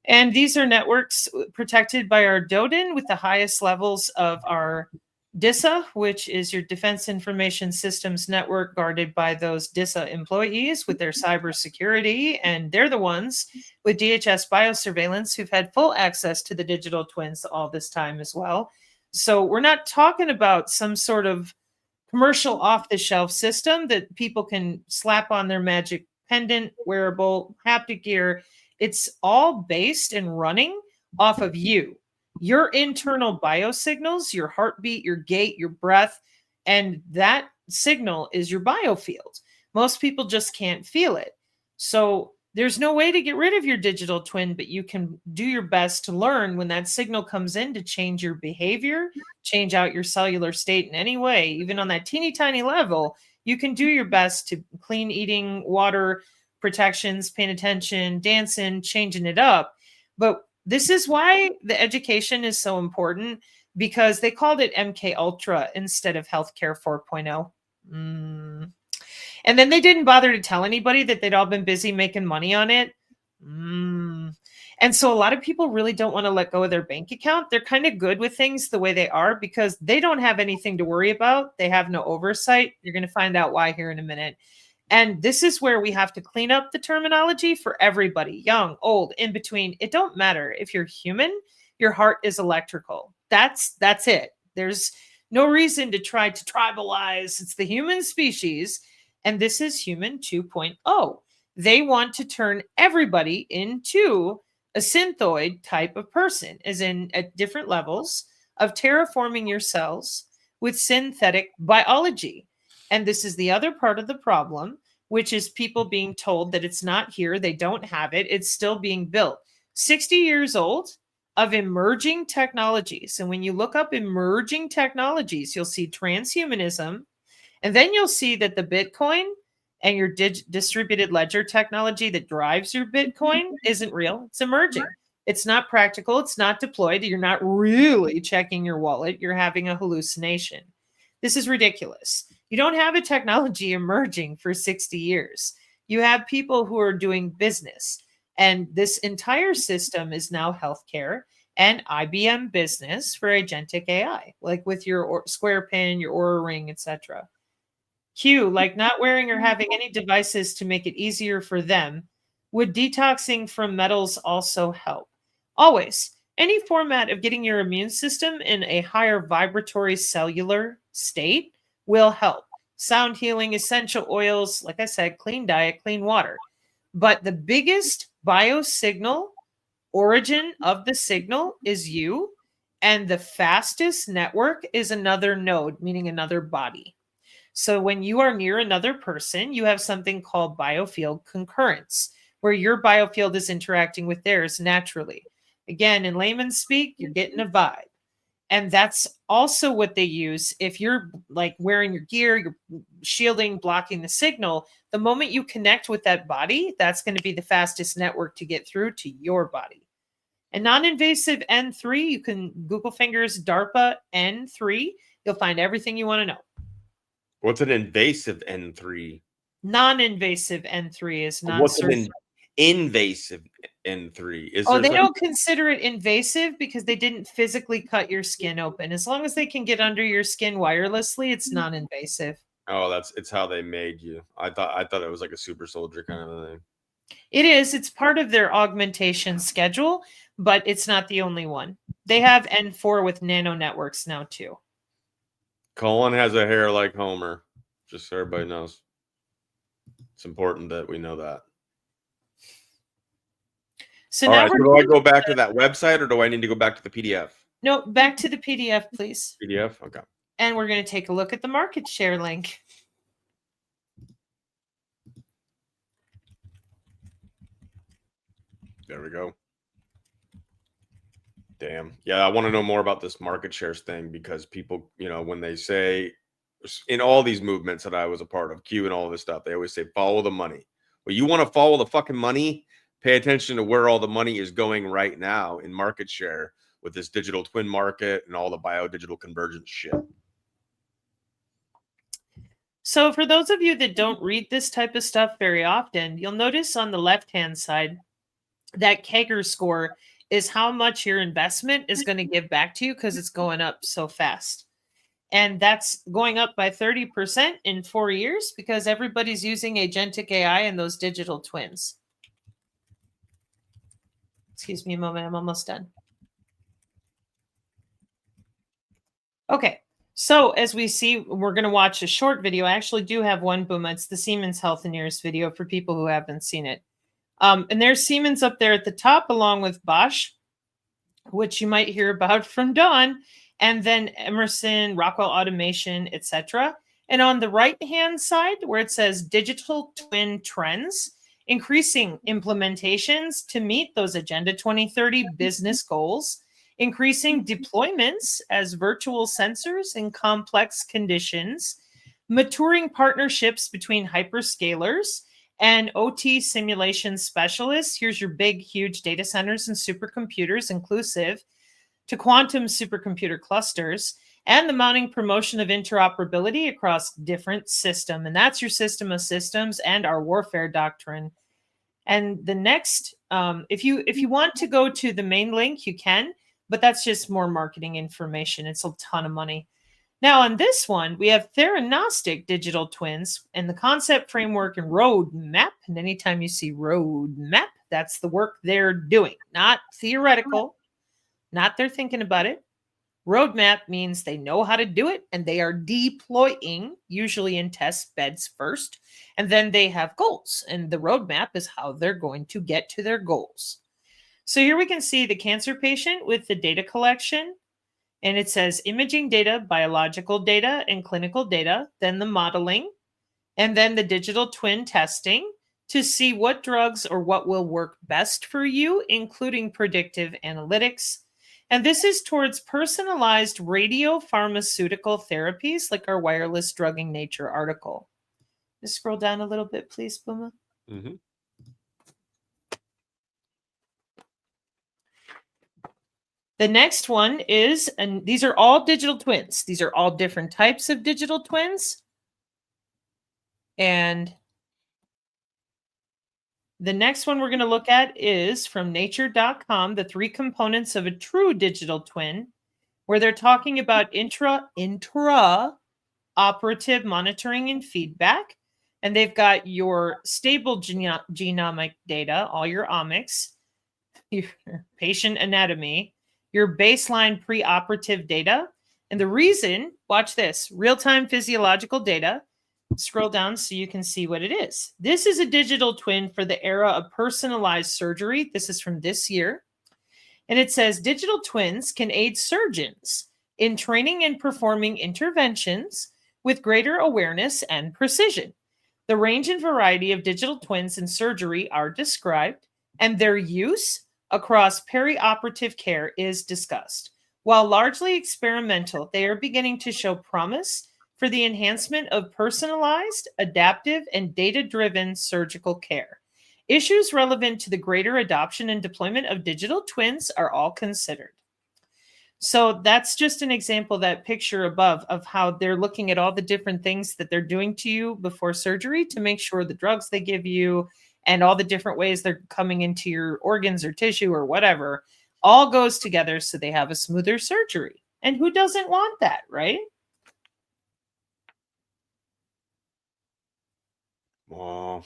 And these are networks protected by our DoDIN with the highest levels of our DISA, which is your Defense Information Systems Network, guarded by those DISA employees with their cybersecurity. And they're the ones with DHS biosurveillance who've had full access to the digital twins all this time as well. So we're not talking about some sort of commercial off-the-shelf system that people can slap on their magic pendant, wearable, haptic gear. It's all based and running off of you, your internal biosignals, your heartbeat, your gait, your breath, and that signal is your biofield. Most people just can't feel it. So there's no way to get rid of your digital twin, but you can do your best to learn when that signal comes in to change your behavior, change out your cellular state in any way, even on that teeny tiny level. You can do your best to clean eating, water, protections, paying attention, dancing, changing it up. But this is why the education is so important, because they called it MK Ultra instead of Healthcare 4.0. And then they didn't bother to tell anybody that they'd all been busy making money on it. And so a lot of people really don't want to let go of their bank account. They're kind of good with things the way they are because they don't have anything to worry about. They have no oversight. You're going to find out why here in a minute. And this is where we have to clean up the terminology for everybody, young, old, in between. It don't matter. If you're human, your heart is electrical. That's it. There's no reason to try to tribalize. It's the human species. And this is human 2.0. They want to turn everybody into a synthoid type of person, as in at different levels of terraforming your cells with synthetic biology. And this is the other part of the problem, which is people being told that it's not here, they don't have it, it's still being built. 60 years old of emerging technologies. And when you look up emerging technologies, you'll see transhumanism, and then you'll see that the Bitcoin and your distributed ledger technology that drives your Bitcoin isn't real. It's emerging. It's not practical. It's not deployed. You're not really checking your wallet. You're having a hallucination. This is ridiculous. You don't have a technology emerging for 60 years. You have people who are doing business. And this entire system is now healthcare and IBM business for agentic AI, like with your Square Pin, your Aura Ring, etc. Q, like not wearing or having any devices to make it easier for them. Would detoxing from metals also help? Always. Any format of getting your immune system in a higher vibratory cellular state will help. Sound healing, essential oils, like I said, clean diet, clean water. But the biggest biosignal origin of the signal is you, and the fastest network is another node, meaning another body. So when you are near another person, you have something called biofield concurrence, where your biofield is interacting with theirs naturally. Again, in layman's speak, you're getting a vibe. And that's also what they use. If you're like wearing your gear, you're shielding, blocking the signal, the moment you connect with that body, that's going to be the fastest network to get through to your body. And non-invasive N3, you can Google fingers DARPA N3. You'll find everything you want to know. What's an invasive N3? Non-invasive N3 is What's non-surgical. an invasive N3? They don't consider it invasive because they didn't physically cut your skin open. As long as they can get under your skin wirelessly, it's non-invasive. Oh, it's how they made you. I thought it was like a super soldier kind of a thing. It is. It's part of their augmentation schedule, but it's not the only one. They have N4 with nano networks now too. Colin has a hair like Homer. Just so everybody knows. It's important that we know that. So all now right, so do I go back to that website or do I need to go back to the PDF? No, back to the PDF, please. PDF? Okay. And we're going to take a look at the market share link. There we go. Damn. Yeah, I want to know more about this market shares thing because people, when they say in all these movements that I was a part of, Q and all this stuff, they always say follow the money. Well, you want to follow the fucking money? Pay attention to where all the money is going right now in market share with this digital twin market and all the bio-digital convergence shit. So for those of you that don't read this type of stuff very often, you'll notice on the left-hand side that CAGR score is how much your investment is going to give back to you because it's going up so fast. And that's going up by 30% in 4 years because everybody's using agentic AI and those digital twins. Excuse me a moment, I'm almost done. Okay. So as we see, we're going to watch a short video. I actually do have one, Booma. It's the Siemens Healthineers video for people who haven't seen it. And there's Siemens up there at the top, along with Bosch, which you might hear about from Dawn, and then Emerson, Rockwell Automation, etc. And on the right-hand side, where it says digital twin trends, increasing implementations to meet those Agenda 2030 business goals, increasing deployments as virtual sensors in complex conditions, maturing partnerships between hyperscalers and OT simulation specialists. Here's your big, huge data centers and supercomputers, inclusive to quantum supercomputer clusters, and the mounting promotion of interoperability across different systems. And that's your system of systems and our warfare doctrine. And the next, if you want to go to the main link, you can, but that's just more marketing information. It's a ton of money. Now, on this one, we have theranostic digital twins and the concept framework and roadmap. And anytime you see roadmap, that's the work they're doing, not theoretical, not they're thinking about it. Roadmap means they know how to do it and they are deploying, usually in test beds first. And then they have goals. And the roadmap is how they're going to get to their goals. So here we can see the cancer patient with the data collection. And it says imaging data, biological data, and clinical data, then the modeling, and then the digital twin testing to see what drugs or what will work best for you, including predictive analytics. And this is towards personalized radiopharmaceutical therapies, like our wireless drugging nature article. Just scroll down a little bit, please, Booma. Mm-hmm. The next one is, and these are all digital twins. These are all different types of digital twins. And the next one we're going to look at is from nature.com, the 3 components of a true digital twin, where they're talking about intra-operative monitoring and feedback. And they've got your stable genomic data, all your omics, your patient anatomy, your baseline preoperative data. And the reason, watch this, real-time physiological data. Scroll down so you can see what it is. This is a digital twin for the era of personalized surgery. This is from this year. And it says digital twins can aid surgeons in training and performing interventions with greater awareness and precision. The range and variety of digital twins in surgery are described, and their use across perioperative care is discussed. While largely experimental, they are beginning to show promise for the enhancement of personalized, adaptive, and data-driven surgical care. Issues relevant to the greater adoption and deployment of digital twins are all considered. So that's just an example, that picture above, of how they're looking at all the different things that they're doing to you before surgery to make sure the drugs they give you and all the different ways they're coming into your organs or tissue or whatever all goes together so they have a smoother surgery. And who doesn't want that, right? Well,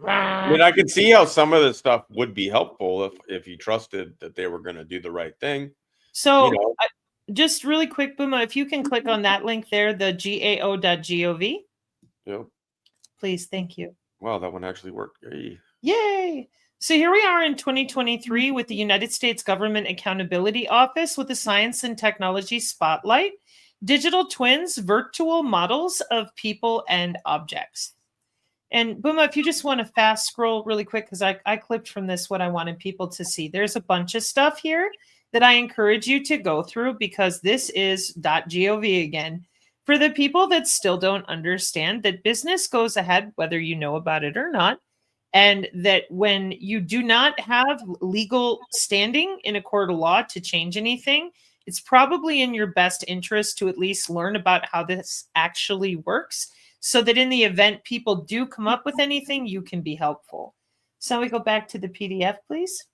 I mean, I could see how some of this stuff would be helpful if you trusted that they were going to do the right thing. So You know. just really quick, Booma, if you can click on that link there, the gao.gov. Yep. Please, thank you. Wow, that one actually worked. Yay. Yay! So here we are in 2023 with the United States Government Accountability Office with the Science and Technology Spotlight, digital twins, virtual models of people and objects. And Booma, if you just want to fast scroll really quick, because I clipped from this what I wanted people to see. There's a bunch of stuff here that I encourage you to go through, because this is .gov again. For the people that still don't understand that business goes ahead, whether you know about it or not, and that when you do not have legal standing in a court of law to change anything, it's probably in your best interest to at least learn about how this actually works, so that in the event people do come up with anything, you can be helpful. So we go back to the PDF, please.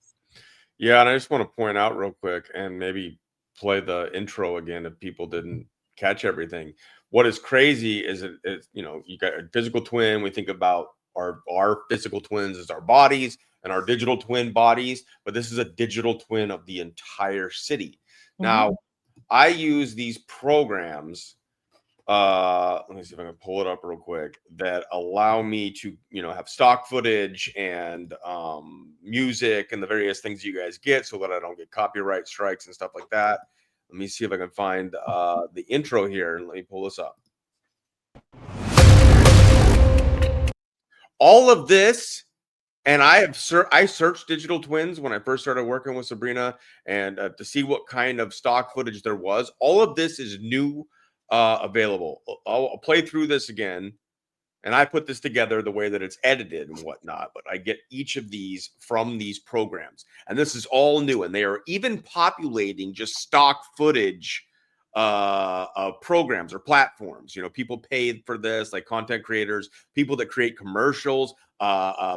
Yeah, and I just want to point out real quick and maybe play the intro again if people didn't catch everything. What is crazy is you got a physical twin. We think about our physical twins as our bodies and our digital twin bodies, but this is a digital twin of the entire city. Now, I use these programs. Let me see if I can pull it up real quick, that allow me to, have stock footage and music and the various things you guys get, so that I don't get copyright strikes and stuff like that. Let me see if I can find the intro here, and let me pull this up. All of this, and I searched digital twins when I first started working with Sabrina, and to see what kind of stock footage there was. All of this is new, available. I'll play through this again, and I put this together the way that it's edited and whatnot. But I get each of these from these programs, and this is all new. And they are even populating just stock footage of programs or platforms. People paid for this, like content creators, people that create commercials,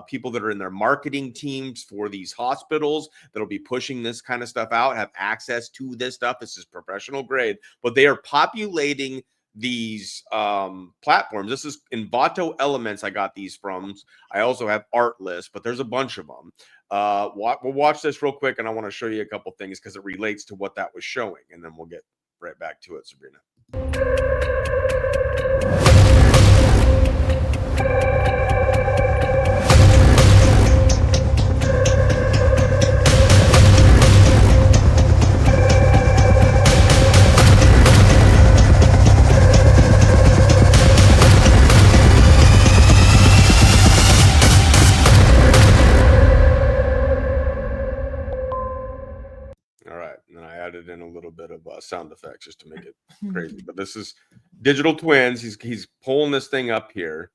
people that are in their marketing teams for these hospitals that'll be pushing this kind of stuff out, have access to this stuff. This is professional grade, but they are populating these platforms. This is Envato Elements. I got these from. I also have Artlist, but there's a bunch of them. We'll watch this real quick, and I want to show you a couple things because it relates to what that was showing, and then we'll get right back to it, Sabrina. All right, and then I added in a little bit of sound effects just to make it crazy. But this is digital twins. He's pulling this thing up here.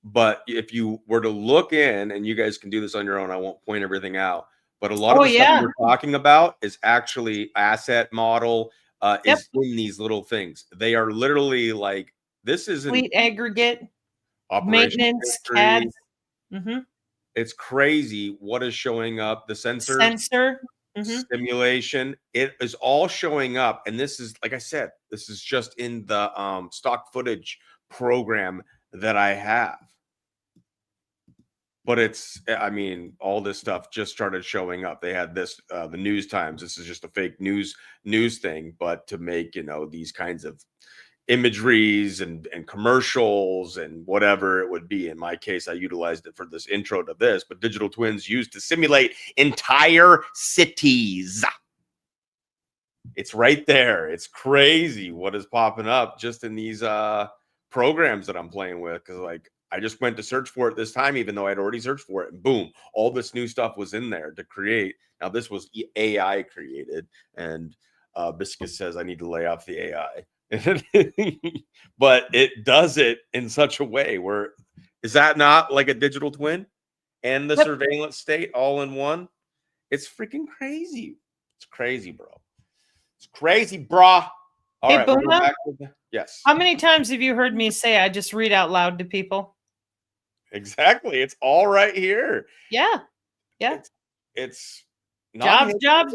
But if you were to look in, and you guys can do this on your own, I won't point everything out. But a lot of the stuff we're talking about is actually asset model, is in these little things. They are literally like, this isn't fleet aggregate, operation maintenance, history. CAD. It's crazy what is showing up. The sensor. Simulation, it is all showing up. And this is, like I said, this is just in the stock footage program that I have. But all this stuff just started showing up. They had this, the News Times. This is just a fake news thing, but to make, these kinds of imageries and commercials and whatever it would be. In my case, I utilized it for this intro to this, but digital twins used to simulate entire cities. It's right there. It's crazy what is popping up just in these programs that I'm playing with. Because I just went to search for it this time, even though I'd already searched for it, and boom, all this new stuff was in there to create. Now this was AI created, and Biscuit says I need to lay off the AI. But it does it in such a way where, is that not like a digital twin and the surveillance state all in one? It's freaking crazy. It's crazy, bro. It's crazy, brah. All right, we'll go back to yes. How many times have you heard me say I just read out loud to people? Exactly. It's all right here. Yeah. It's not jobs.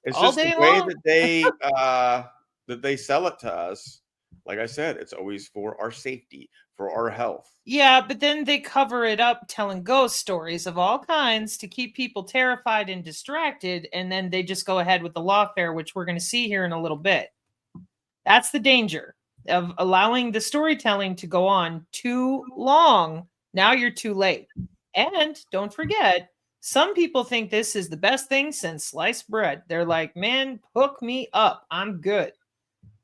It's all just day the way long. that they sell it to us. Like I said, it's always for our safety, for our health. Yeah, but then they cover it up telling ghost stories of all kinds to keep people terrified and distracted, and then they just go ahead with the lawfare, which we're going to see here in a little bit. That's the danger of allowing the storytelling to go on too long. Now you're too late. And don't forget, some people think this is the best thing since sliced bread. They're like, man, hook me up. I'm good.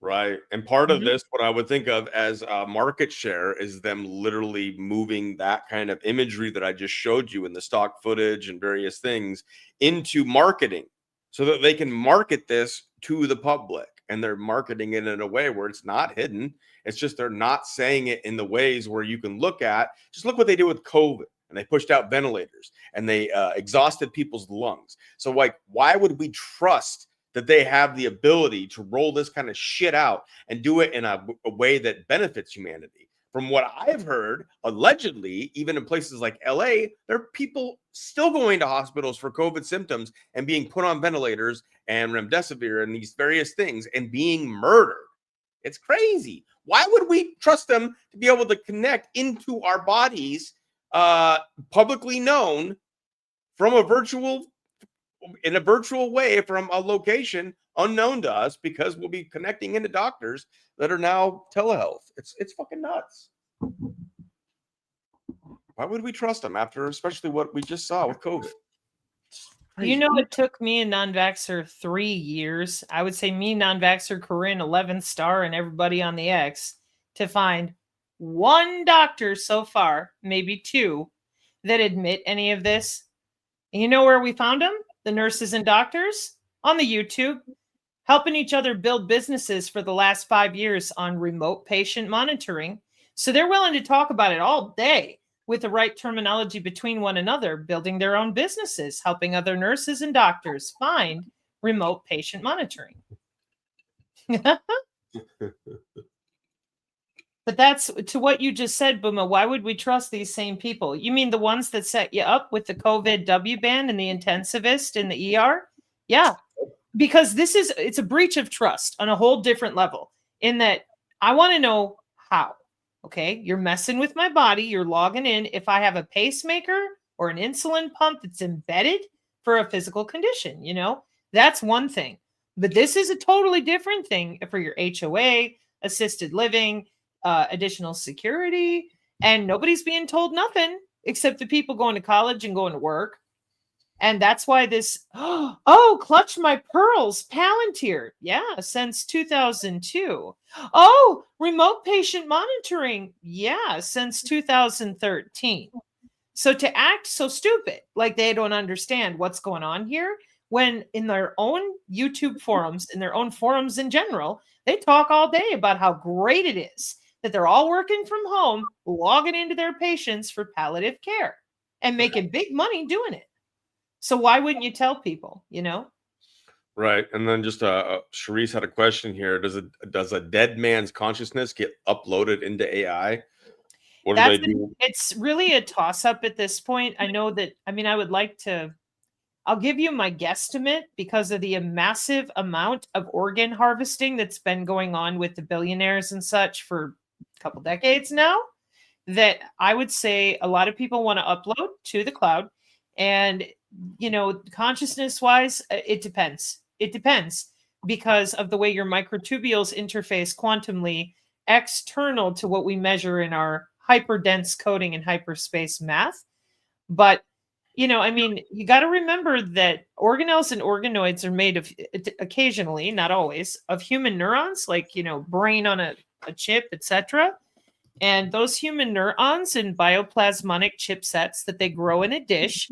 Right. And part of this, what I would think of as market share, is them literally moving that kind of imagery that I just showed you in the stock footage and various things into marketing, so that they can market this to the public. And they're marketing it in a way where it's not hidden. It's just they're not saying it in the ways where you can look what they did with COVID. And they pushed out ventilators, and they exhausted people's lungs. So why would we trust that they have the ability to roll this kind of shit out and do it in a way that benefits humanity? From what I've heard, allegedly, even in places like LA, there are people still going to hospitals for COVID symptoms and being put on ventilators and remdesivir and these various things and being murdered. It's crazy. Why would we trust them to be able to connect into our bodies, publicly known, from in a virtual way from a location unknown to us because we'll be connecting into doctors that are now telehealth. It's fucking nuts. Why would we trust them after, especially what we just saw with COVID? You know, it took me a non-vaxxer 3 years. I would say me, non-vaxxer, Corinne, 11th star, and everybody on the X to find one doctor so far, maybe two, that admit any of this. And you know where we found them? The nurses and doctors on the YouTube, helping each other build businesses for the last 5 years on remote patient monitoring. So they're willing to talk about it all day with the right terminology between one another, building their own businesses, helping other nurses and doctors find remote patient monitoring. But that's to what you just said, Booma. Why would we trust these same people? You mean the ones that set you up with the COVID W band and the intensivist in the ER? Yeah, because it's a breach of trust on a whole different level in that I want to know how. Okay, you're messing with my body. You're logging in. If I have a pacemaker or an insulin pump that's embedded for a physical condition, that's one thing. But this is a totally different thing for your HOA, assisted living, additional security, and nobody's being told nothing except the people going to college and going to work. And that's why this, clutch my pearls, Palantir. Yeah, since 2002. Oh, remote patient monitoring. Yeah, since 2013. So to act so stupid, like they don't understand what's going on here, when in their own YouTube forums, in their own forums in general, they talk all day about how great it is that they're all working from home, logging into their patients for palliative care and making big money doing it. So why wouldn't you tell people, Right. And then just Sharice had a question here. Does a dead man's consciousness get uploaded into AI? What do they do? It's really a toss-up at this point. I know that, I would like to, I'll give you my guesstimate because of the massive amount of organ harvesting that's been going on with the billionaires and such for a couple decades now, that I would say a lot of people want to upload to the cloud. And, consciousness wise, it depends. It depends because of the way your microtubules interface quantumly external to what we measure in our hyperdense coding and hyperspace math. But, you got to remember that organelles and organoids are made of occasionally, not always, of human neurons, like, brain on a chip, etc. And those human neurons and bioplasmonic chipsets that they grow in a dish,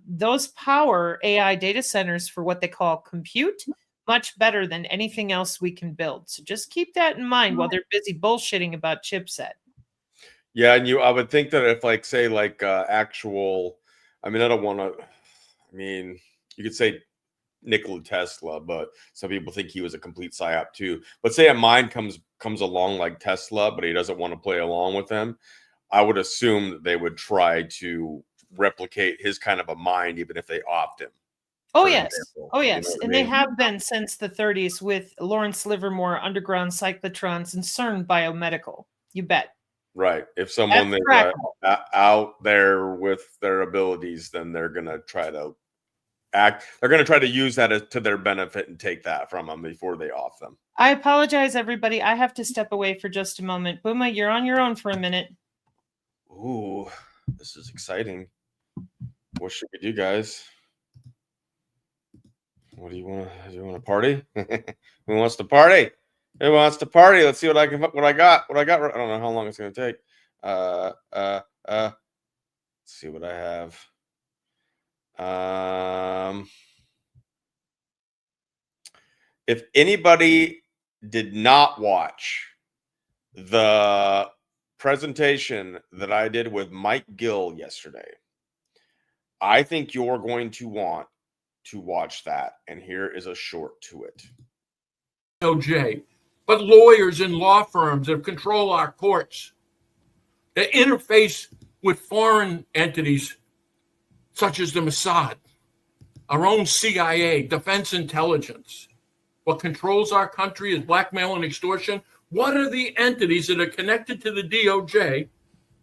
those power AI data centers for what they call compute much better than anything else we can build. So just keep that in mind while they're busy bullshitting about chipset. Yeah, and I would think that if actual, I don't want to, you could say Nikola Tesla, but some people think he was a complete psyop too. But say a mind comes along like Tesla, but he doesn't want to play along with them. I would assume that they would try to replicate his kind of a mind, even if they opt him. Oh yes, and they have been since the 30s with Lawrence Livermore, underground cyclotrons, and CERN Biomedical. You bet. Right. If someone is out there with their abilities, then they're gonna try to act. They're gonna try to use that to their benefit and take that from them before they off them. I apologize, everybody. I have to step away for just a moment. Booma, you're on your own for a minute. Ooh, this is exciting. What should we do, guys? What do you want to party? Who wants to party? Who wants to party? Let's see what I got. I don't know how long it's going to take. Let's see what I have. If anybody did not watch the presentation that I did with Mike Gill yesterday, I think you're going to want to watch that. And here is a short to it. DOJ, but lawyers and law firms that control our courts, that interface with foreign entities such as the Mossad, our own CIA, Defense Intelligence. What controls our country is blackmail and extortion. What are the entities that are connected to the DOJ?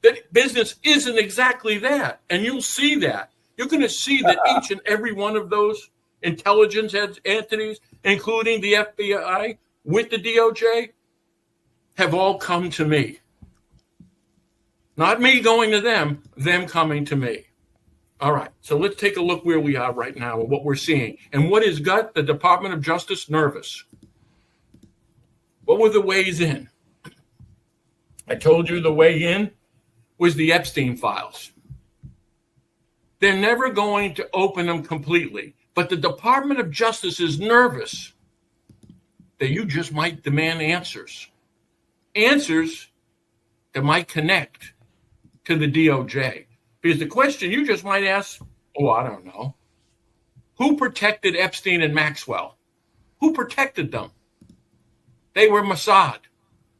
That business isn't exactly that. And you'll see that. You're going to see that each and every one of those intelligence entities including the FBI with the DOJ, have all come to me. Not me going to them coming to me. All right, so let's take a look where we are right now and what we're seeing. And what has got the Department of Justice nervous? What were the ways in? I told you the way in was the Epstein files. They're never going to open them completely, but the Department of Justice is nervous that you just might demand answers. Answers that might connect to the DOJ. Because the question you just might ask, oh, I don't know. Who protected Epstein and Maxwell? Who protected them? They were Mossad.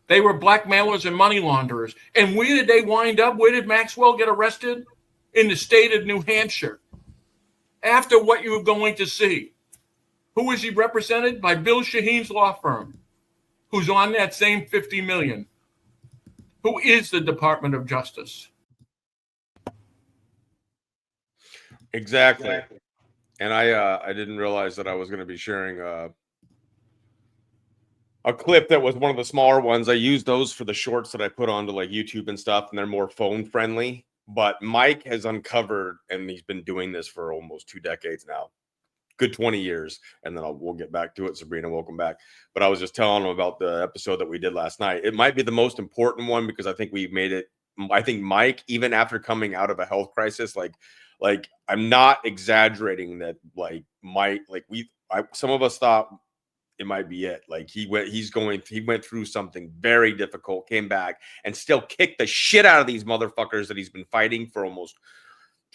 They were blackmailers and money launderers. And where did they wind up? Where did Maxwell get arrested? In the state of New Hampshire. After what you're going to see. Who is he represented? By Bill Shaheen's law firm, who's on that same $50 million. Who is the Department of Justice? Exactly. And I didn't realize that I was going to be sharing a clip that was one of the smaller ones. I use those for the shorts that I put onto like YouTube and stuff, and they're more phone friendly. But Mike has uncovered, and he's been doing this for almost 2 decades now, good 20 years. And then we'll get back to it. Sabrina, welcome back. But I was just telling him about the episode that we did last night. It might be the most important one because I think we made it. I think Mike, even after coming out of a health crisis, like I'm not exaggerating that, like Mike, some of us thought it might be it. Like he went through something very difficult, came back and still kicked the shit out of these motherfuckers that he's been fighting for almost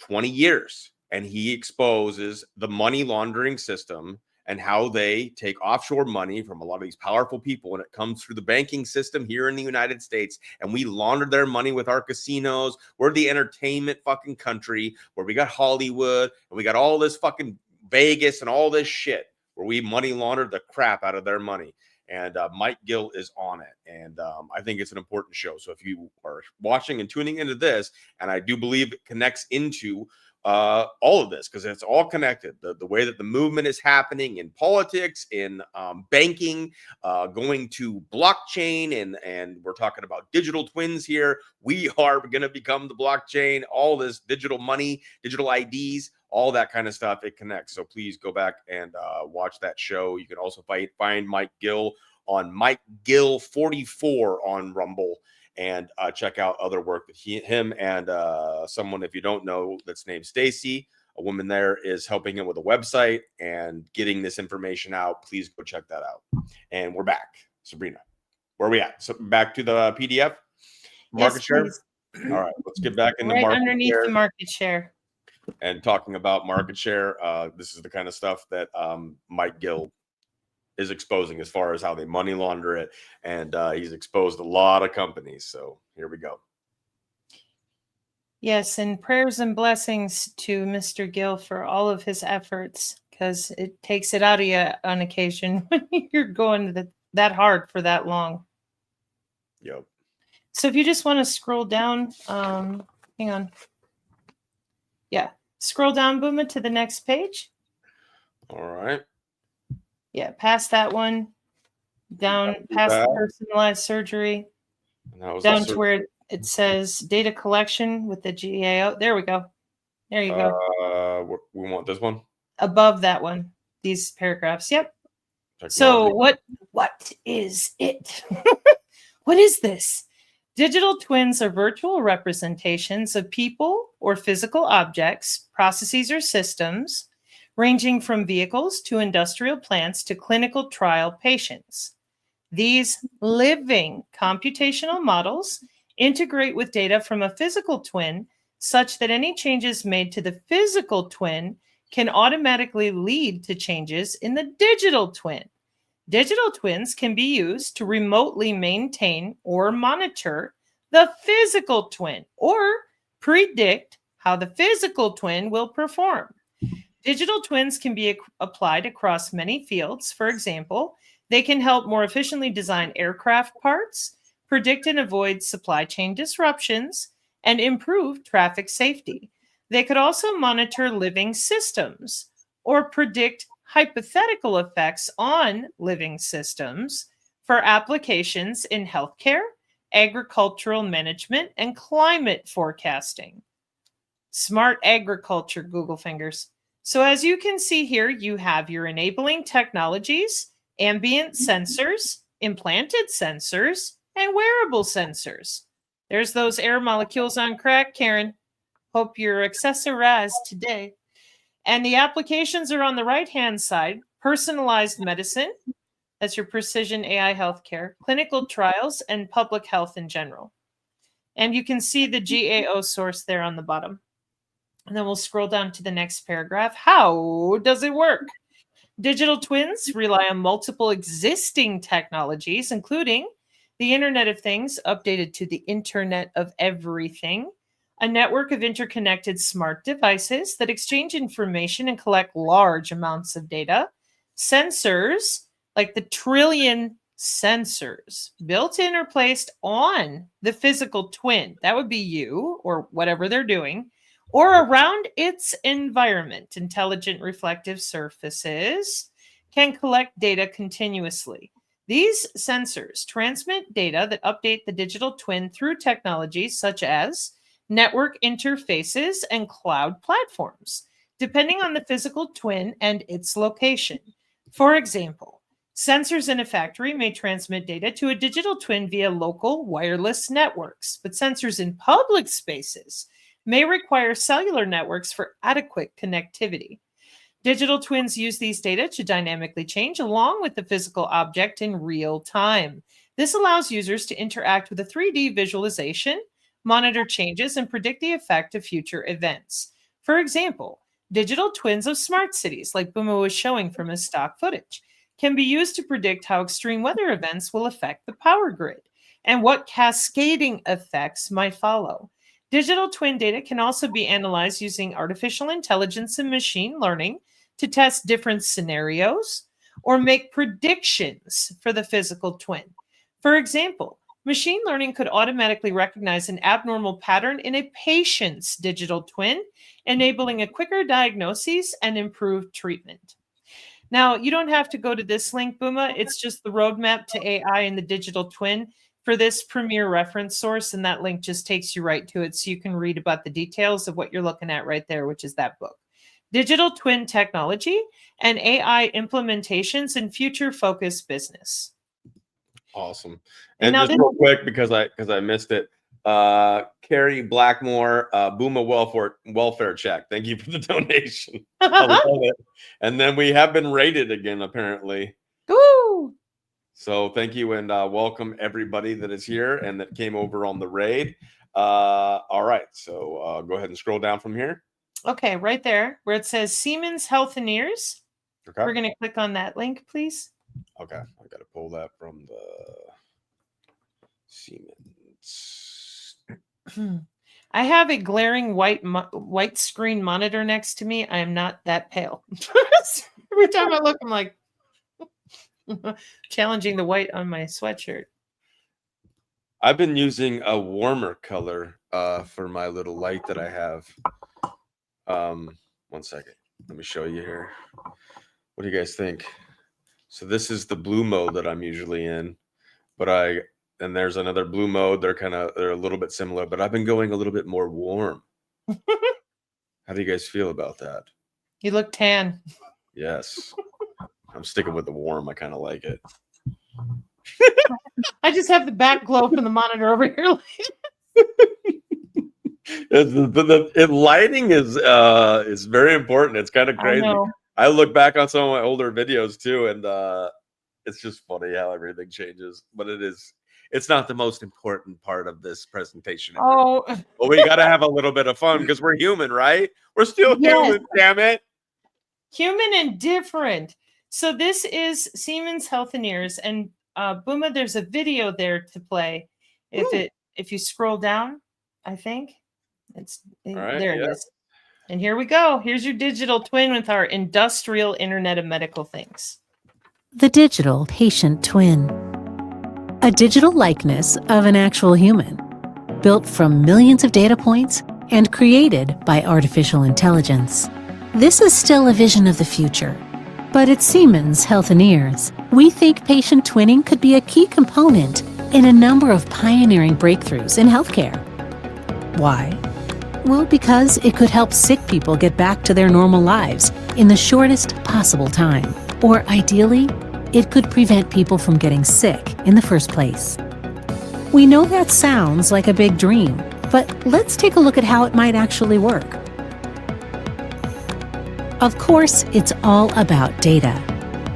20 years. And he exposes the money laundering system and how they take offshore money from a lot of these powerful people when it comes through the banking system here in the United States. And we launder their money with our casinos. We're the entertainment fucking country where we got Hollywood and we got all this fucking Vegas and all this shit where we money laundered the crap out of their money. And Mike Gill is on it. And I think it's an important show. So if you are watching and tuning into this, and I do believe it connects into all of this, because it's all connected. The way that the movement is happening in politics, in banking, going to blockchain, and we're talking about digital twins here. We are going to become the blockchain, all this digital money, digital IDs, all that kind of stuff. It connects. So please go back and watch that show. You can also find Mike Gill on Mike Gill 44 on Rumble. And check out other work that him and someone, if you don't know, that's named Stacy, a woman there, is helping him with a website and getting this information out. Please go check that out. And we're back. Sabrina, where are we at? So back to the PDF market share. Please. All right, let's get back into right market underneath share. the market share. And talking about market share, this is the kind of stuff that Mike Gill is exposing as far as how they money launder it. And he's exposed a lot of companies. So here we go. Yes, and prayers and blessings to Mr. Gill for all of his efforts, because it takes it out of you on occasion when you're going that hard for that long. Yep. So if you just want to scroll down, hang on. Yeah, scroll down, Booma, to the next page. All right. Yeah, past that one, down past the personalized surgery, down to where it says data collection with the GAO. There we go. There you go. We want this one? Above that one, these paragraphs. Yep. Technology. So what is it? What is this? Digital twins are virtual representations of people or physical objects, processes, or systems, ranging from vehicles to industrial plants to clinical trial patients. These living computational models integrate with data from a physical twin such that any changes made to the physical twin can automatically lead to changes in the digital twin. Digital twins can be used to remotely maintain or monitor the physical twin or predict how the physical twin will perform. Digital twins can be applied across many fields. For example, they can help more efficiently design aircraft parts, predict and avoid supply chain disruptions, and improve traffic safety. They could also monitor living systems or predict hypothetical effects on living systems for applications in healthcare, agricultural management, and climate forecasting. Smart agriculture, Google fingers. So as you can see here, you have your enabling technologies, ambient sensors, implanted sensors, and wearable sensors. There's those air molecules on crack, Karen. Hope you're accessorized today. And the applications are on the right-hand side. Personalized medicine, that's your precision AI healthcare, clinical trials, and public health in general. And you can see the GAO source there on the bottom. And then we'll scroll down to the next paragraph. How does it work? Digital twins rely on multiple existing technologies, including the Internet of Things, updated to the Internet of Everything, a network of interconnected smart devices that exchange information and collect large amounts of data, sensors, like the trillion sensors built in or placed on the physical twin, that would be you or whatever they're doing, or around its environment. Intelligent reflective surfaces can collect data continuously. These sensors transmit data that update the digital twin through technologies such as network interfaces and cloud platforms, depending on the physical twin and its location. For example, sensors in a factory may transmit data to a digital twin via local wireless networks, but sensors in public spaces may require cellular networks for adequate connectivity. Digital twins use these data to dynamically change along with the physical object in real time. This allows users to interact with a 3D visualization, monitor changes, and predict the effect of future events. For example, digital twins of smart cities, like Booma was showing from his stock footage, can be used to predict how extreme weather events will affect the power grid and what cascading effects might follow. Digital twin data can also be analyzed using artificial intelligence and machine learning to test different scenarios or make predictions for the physical twin. For example, machine learning could automatically recognize an abnormal pattern in a patient's digital twin, enabling a quicker diagnosis and improved treatment. Now, you don't have to go to this link, Booma. It's just the roadmap to AI and the digital twin for this premier reference source, and that link just takes you right to it so you can read about the details of what you're looking at right there, which is that book. Digital Twin Technology and AI Implementations in Future-Focused Business. Awesome. And just real quick, because I missed it, Carrie Blackmore, Booma welfare check. Thank you for the donation. I love it. And then we have been rated again, apparently. Woo! So thank you, and welcome everybody that is here and that came over on the raid. All right, so go ahead and scroll down from here. Okay, right there where it says Siemens Health and Ears. Okay. We're going to click on that link, please. Okay, I got to pull that from the Siemens. I have a glaring white screen monitor next to me. I am not that pale. Every time I look, I'm like challenging the white on my sweatshirt. I've been using a warmer color for my little light that I have. 1 second. Let me show you here. What do you guys think? So this is the blue mode that I'm usually in, and there's another blue mode. They're a little bit similar, but I've been going a little bit more warm. How do you guys feel about that? You look tan. Yes. I'm sticking with the warm. I kind of like it. I just have the back glow from the monitor over here. The lighting is very important. It's kind of crazy. I look back on some of my older videos too, and it's just funny how everything changes. But it's not the most important part of this presentation. Oh, but we got to have a little bit of fun because we're human, right? We're still human, damn it. Human and different. So this is Siemens Health and Ears, and Booma, there's a video there to play. If you scroll down, I think there it is. And here we go. Here's your digital twin with our industrial Internet of Medical Things. The digital patient twin. A digital likeness of an actual human, built from millions of data points and created by artificial intelligence. This is still a vision of the future, But at Siemens Healthineers, we think patient twinning could be a key component in a number of pioneering breakthroughs in healthcare. Why? Well, because it could help sick people get back to their normal lives in the shortest possible time. Or ideally, it could prevent people from getting sick in the first place. We know that sounds like a big dream, but let's take a look at how it might actually work. Of course, it's all about data.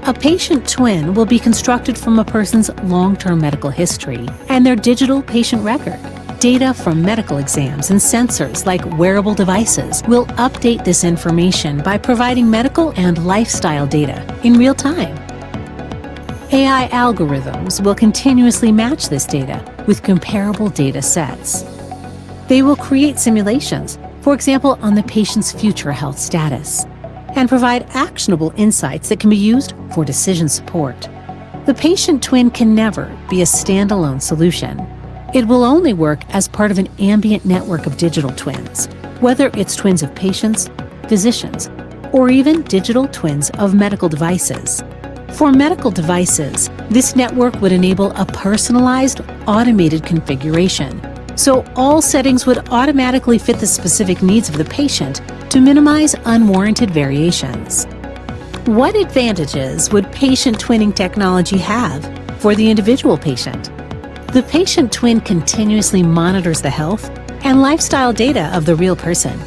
A patient twin will be constructed from a person's long-term medical history and their digital patient record. Data from medical exams and sensors like wearable devices will update this information by providing medical and lifestyle data in real time. AI algorithms will continuously match this data with comparable data sets. They will create simulations, for example, on the patient's future health status, and provide actionable insights that can be used for decision support. The patient twin can never be a standalone solution. It will only work as part of an ambient network of digital twins, whether it's twins of patients, physicians, or even digital twins of medical devices. For medical devices, this network would enable a personalized, automated configuration, so all settings would automatically fit the specific needs of the patient to minimize unwarranted variations. What advantages would patient twinning technology have for the individual patient? The patient twin continuously monitors the health and lifestyle data of the real person.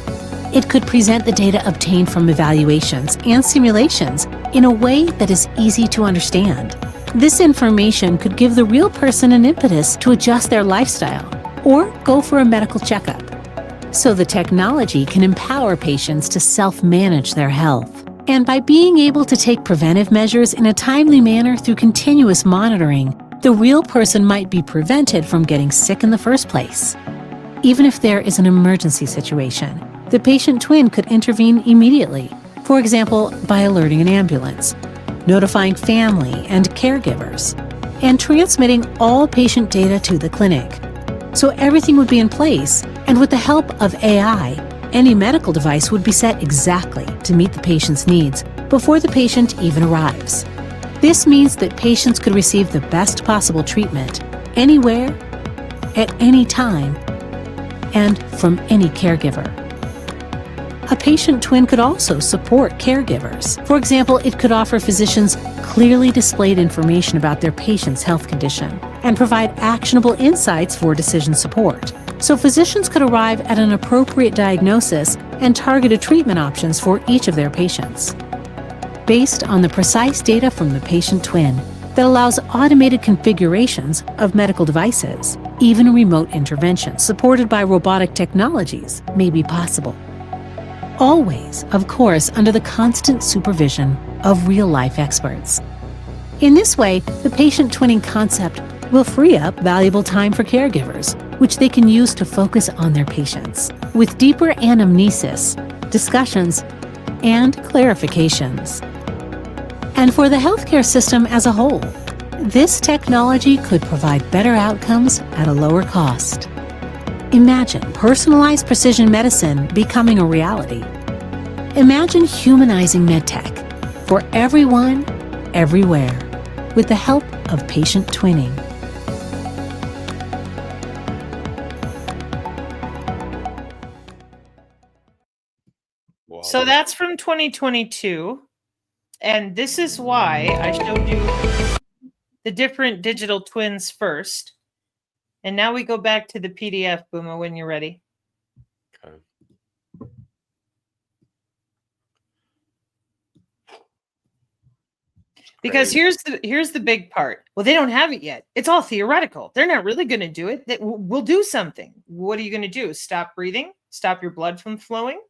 It could present the data obtained from evaluations and simulations in a way that is easy to understand. This information could give the real person an impetus to adjust their lifestyle or go for a medical checkup. So the technology can empower patients to self-manage their health. And by being able to take preventive measures in a timely manner through continuous monitoring, the real person might be prevented from getting sick in the first place. Even if there is an emergency situation, the patient twin could intervene immediately, for example, by alerting an ambulance, notifying family and caregivers, and transmitting all patient data to the clinic. So everything would be in place, and with the help of AI, any medical device would be set exactly to meet the patient's needs before the patient even arrives. This means that patients could receive the best possible treatment anywhere, at any time, and from any caregiver. A patient twin could also support caregivers. For example, it could offer physicians clearly displayed information about their patient's health condition and provide actionable insights for decision support. So physicians could arrive at an appropriate diagnosis and targeted treatment options for each of their patients. Based on the precise data from the patient twin that allows automated configurations of medical devices, even remote intervention supported by robotic technologies may be possible. Always, of course, under the constant supervision of real-life experts. In this way, the patient twinning concept will free up valuable time for caregivers, which they can use to focus on their patients, with deeper anamnesis, discussions, and clarifications. And for the healthcare system as a whole, this technology could provide better outcomes at a lower cost. Imagine personalized precision medicine becoming a reality. Imagine humanizing medtech for everyone, everywhere, with the help of patient twinning. Wow. So that's from 2022. And this is why I showed you the different digital twins first. And now we go back to the PDF, Booma, when you're ready. Okay. Because Great. here's the big part. Well, they don't have it yet. It's all theoretical. They're not really going to do it. We'll do something. What are you going to do? Stop breathing? Stop your blood from flowing?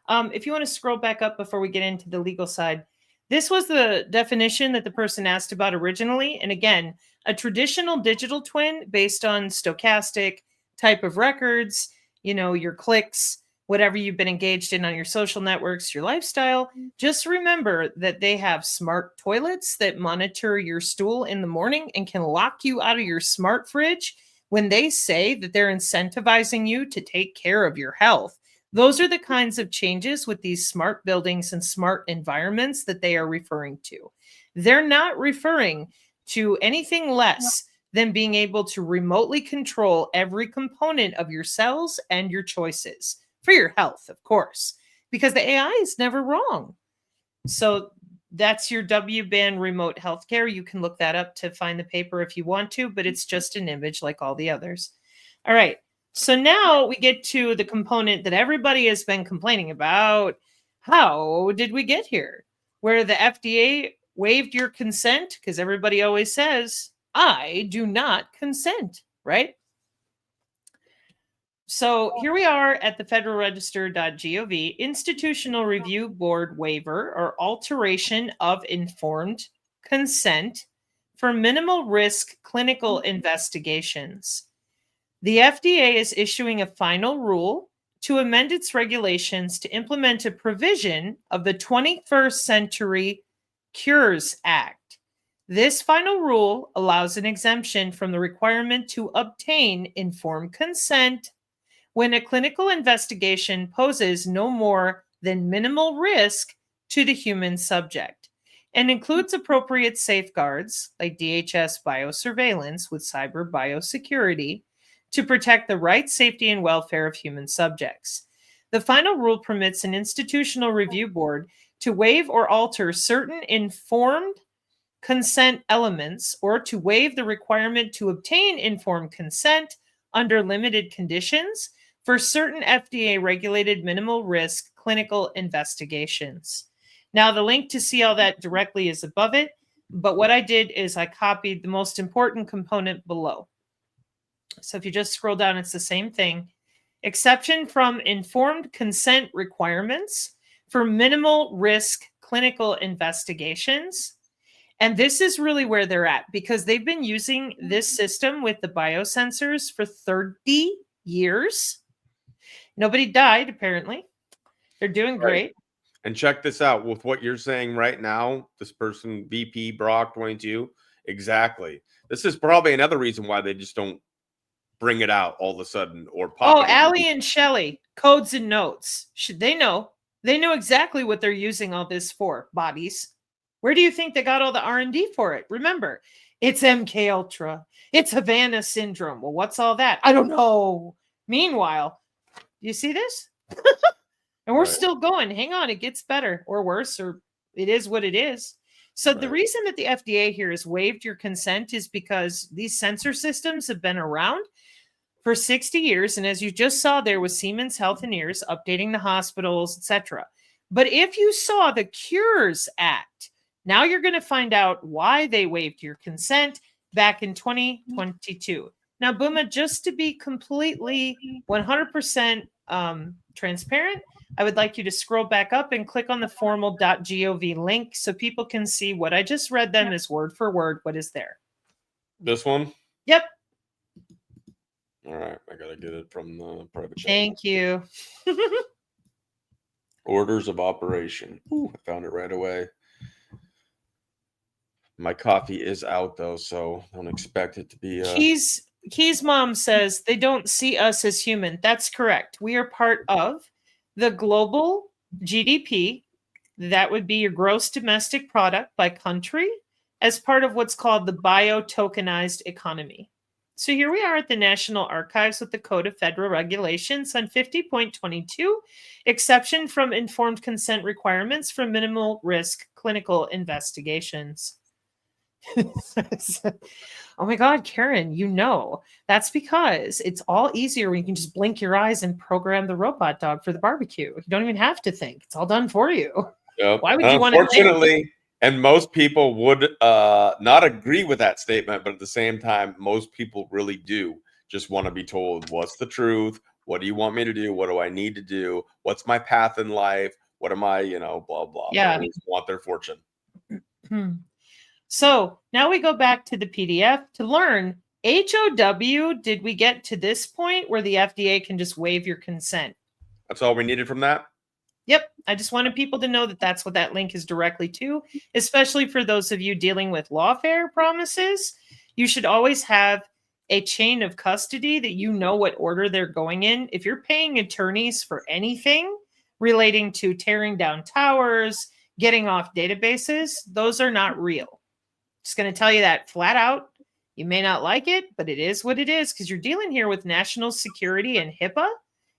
If you want to scroll back up before we get into the legal side, this was the definition that the person asked about originally. And again, a traditional digital twin based on stochastic type of records, your clicks, whatever you've been engaged in on your social networks, your lifestyle. Just remember that they have smart toilets that monitor your stool in the morning and can lock you out of your smart fridge when they say that they're incentivizing you to take care of your health. Those are the kinds of changes with these smart buildings and smart environments that they are referring to. They're not referring to anything less than being able to remotely control every component of your cells and your choices for your health, of course, because the AI is never wrong. So that's your W-band remote healthcare. You can look that up to find the paper if you want to, but it's just an image like all the others. All right. So now we get to the component that everybody has been complaining about. How did we get here? Where the FDA waived your consent, because everybody always says, I do not consent, right? So here we are at the federalregister.gov, Institutional Review Board waiver or alteration of informed consent for minimal risk clinical investigations. The FDA is issuing a final rule to amend its regulations to implement a provision of the 21st Century Cures Act. This final rule allows an exemption from the requirement to obtain informed consent when a clinical investigation poses no more than minimal risk to the human subject and includes appropriate safeguards like DHS biosurveillance with cyber biosecurity to protect the rights, safety, and welfare of human subjects. The final rule permits an institutional review board to waive or alter certain informed consent elements or to waive the requirement to obtain informed consent under limited conditions for certain FDA-regulated minimal risk clinical investigations. Now, the link to see all that directly is above it, but what I did is I copied the most important component below. So if you just scroll down, it's the same thing. Exception from informed consent requirements for minimal risk clinical investigations. And this is really where they're at because they've been using this system with the biosensors for 30 years. Nobody died, apparently. They're doing great. And check this out. With what you're saying right now, this person, VP Brock 22, exactly. This is probably another reason why they just don't bring it out all of a sudden or pop. Oh, Allie and Shelley, codes and notes. Should they know? They know exactly what they're using all this for, bodies. Where do you think they got all the R&D for it? Remember, it's MK Ultra. It's Havana syndrome. Well, what's all that? I don't know. Meanwhile, you see this? And we're still going. Hang on, it gets better or worse, or it is what it is. So the reason that the FDA here has waived your consent is because these sensor systems have been around for 60 years. And as you just saw there with Siemens Health and Ears updating the hospitals, etc. But if you saw the Cures Act, now you're going to find out why they waived your consent back in 2022. Now, Booma, just to be completely 100% transparent, I would like you to scroll back up and click on the formal.gov link so people can see what I just read them as word for word. What is there? This one? Yep. All right. I got to get it from the private chat. Thank you. Orders of operation. Ooh, I found it right away. My coffee is out, though, so don't expect it to be... Key's mom says they don't see us as human. That's correct. We are part of the global GDP. That would be your gross domestic product by country as part of what's called the bio-tokenized economy. So here we are at the National Archives with the Code of Federal Regulations on 50.22, exception from informed consent requirements for minimal risk clinical investigations. Oh my God, Karen, you know, that's because it's all easier when you can just blink your eyes and program the robot dog for the barbecue. You don't even have to think. It's all done for you. Yep. Why would you want to think? Unfortunately, and most people would not agree with that statement, but at the same time, most people really do just want to be told what's the truth. What do you want me to do? What do I need to do? What's my path in life? What am I, blah, blah. Yeah. They just want their fortune. So now we go back to the PDF to learn HOW. Did we get to this point where the FDA can just waive your consent? That's all we needed from that? Yep. I just wanted people to know that that's what that link is directly to, especially for those of you dealing with lawfare promises. You should always have a chain of custody that you know what order they're going in. If you're paying attorneys for anything relating to tearing down towers, getting off databases, those are not real. Just going to tell you that flat out. You may not like it, but it is what it is because you're dealing here with national security and HIPAA.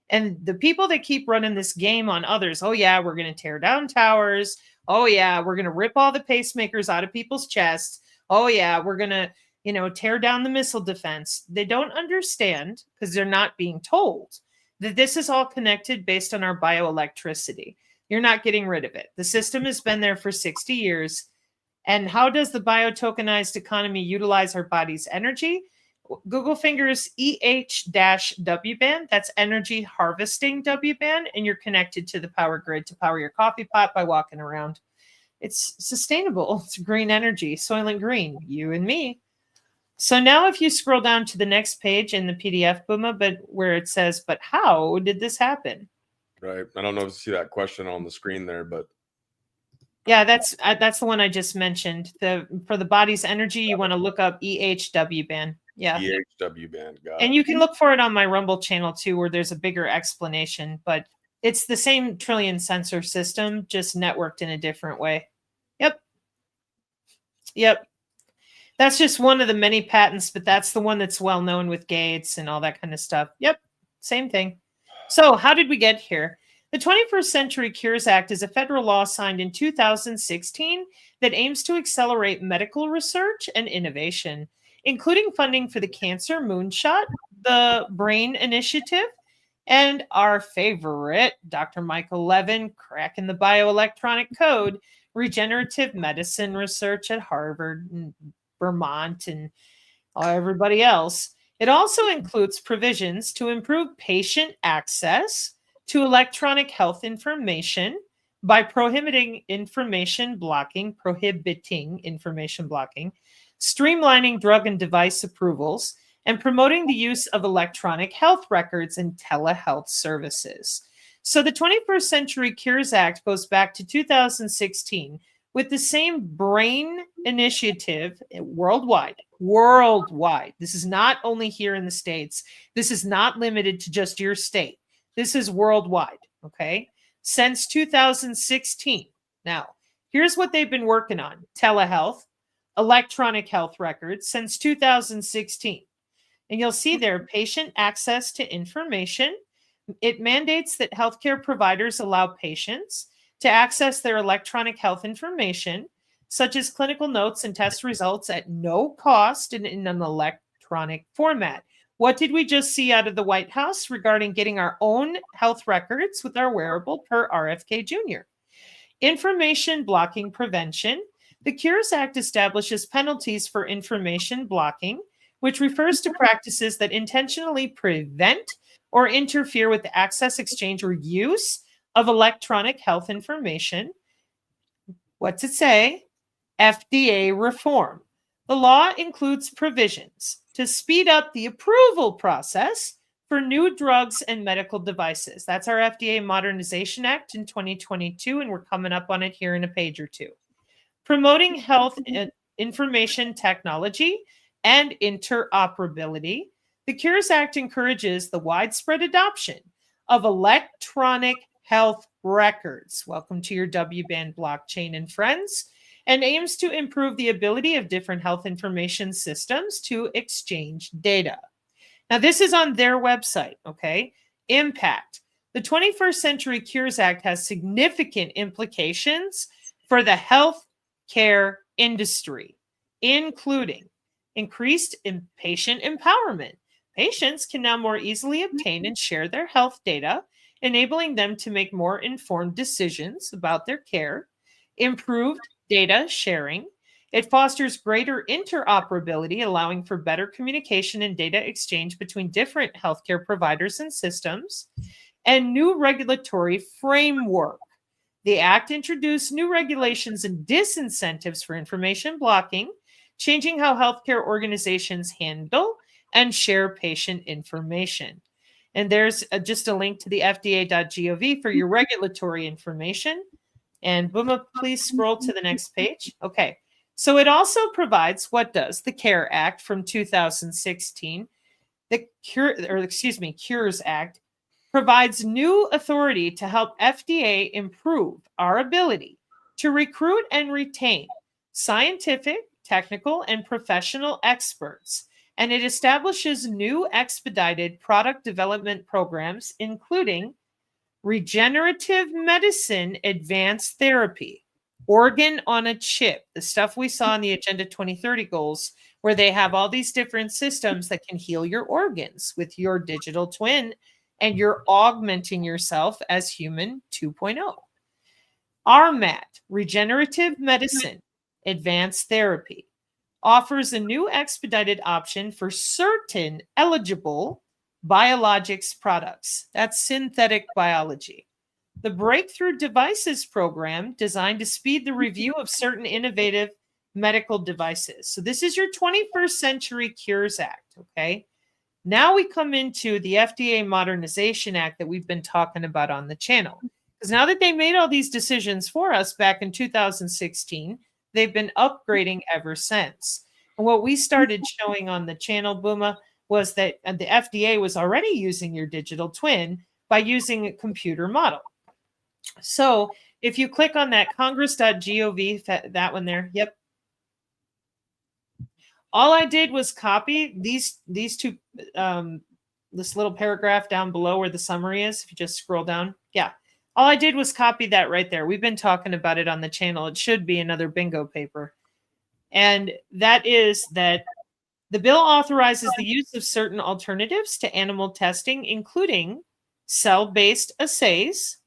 And the people that keep running this game on others, oh, yeah, we're going to tear down towers. Oh, yeah, we're going to rip all the pacemakers out of people's chests. Oh, yeah, we're going to, tear down the missile defense. They don't understand because they're not being told that this is all connected based on our bioelectricity. You're not getting rid of it. The system has been there for 60 years. And how does the biotokenized economy utilize our body's energy? Google fingers EH-W band. That's energy harvesting W band. And you're connected to the power grid to power your coffee pot by walking around. It's sustainable. It's green energy, Soylent Green, you and me. So now if you scroll down to the next page in the PDF, Booma, but where it says, but how did this happen? Right. I don't know if you see that question on the screen there, but yeah, that's the one I just mentioned. For the body's energy, you want to look up EHW band. Yeah. EHW band. Got and it. you can look for it on my Rumble channel too, where there's a bigger explanation, but it's the same trillion sensor system, just networked in a different way. Yep. That's just one of the many patents, but that's the one that's well known with Gates and all that kind of stuff. Yep. Same thing. So how did we get here? The 21st Century Cures Act is a federal law signed in 2016 that aims to accelerate medical research and innovation, including funding for the Cancer Moonshot, the Brain Initiative, and our favorite, Dr. Michael Levin, cracking the bioelectronic code, regenerative medicine research at Harvard and Vermont and everybody else. It also includes provisions to improve patient access to electronic health information by prohibiting information blocking, streamlining drug and device approvals, and promoting the use of electronic health records and telehealth services. So the 21st Century Cures Act goes back to 2016 with the same brain initiative worldwide. This is not only here in the States. This is not limited to just your state. This is worldwide, okay? Since 2016. Now, here's what they've been working on. Telehealth, electronic health records since 2016. And you'll see there patient access to information. It mandates that healthcare providers allow patients to access their electronic health information, such as clinical notes and test results at no cost and in an electronic format. What did we just see out of the White House regarding getting our own health records with our wearable per RFK Jr.? Information blocking prevention. The Cures Act establishes penalties for information blocking, which refers to practices that intentionally prevent or interfere with the access, exchange, or use of electronic health information. What's it say? FDA reform. The law includes provisions to speed up the approval process for new drugs and medical devices. That's our FDA Modernization Act in 2022, and we're coming up on it here in a page or two. Promoting health information technology and interoperability. The Cures Act encourages the widespread adoption of electronic health records. Welcome to your W-band blockchain and friends. And aims to improve the ability of different health information systems to exchange data. Now, this is on their website, okay? Impact. The 21st Century Cures Act has significant implications for the healthcare industry, including increased patient empowerment. Patients can now more easily obtain and share their health data, enabling them to make more informed decisions about their care. Improved data sharing. It fosters greater interoperability, allowing for better communication and data exchange between different healthcare providers and systems. And new regulatory framework. The Act introduced new regulations and disincentives for information blocking, changing how healthcare organizations handle and share patient information. And there's just a link to the fda.gov for your regulatory information. And Booma, please scroll to the next page. Okay, So it also provides, what does the CARE Act from 2016, the Cures Act, provides new authority to help FDA improve our ability to recruit and retain scientific, technical, and professional experts. And it establishes new expedited product development programs, including regenerative medicine advanced therapy, organ on a chip, the stuff we saw in the Agenda 2030 goals, where they have all these different systems that can heal your organs with your digital twin, and you're augmenting yourself as human 2.0. RMAT, regenerative medicine advanced therapy, offers a new expedited option for certain eligible biologics products. That's synthetic biology. The Breakthrough Devices Program, designed to speed the review of certain innovative medical devices. So this is your 21st Century Cures Act, okay? Now we come into the FDA Modernization Act that we've been talking about on the channel. Because now that they made all these decisions for us back in 2016, they've been upgrading ever since. And what we started showing on the channel, Booma, was that the FDA was already using your digital twin by using a computer model. So if you click on that congress.gov, that one there, yep. All I did was copy these two, this little paragraph down below where the summary is. If you just scroll down, yeah. All I did was copy that right there. We've been talking about it on the channel. It should be another bingo paper. And that is that the bill authorizes the use of certain alternatives to animal testing, including cell-based assays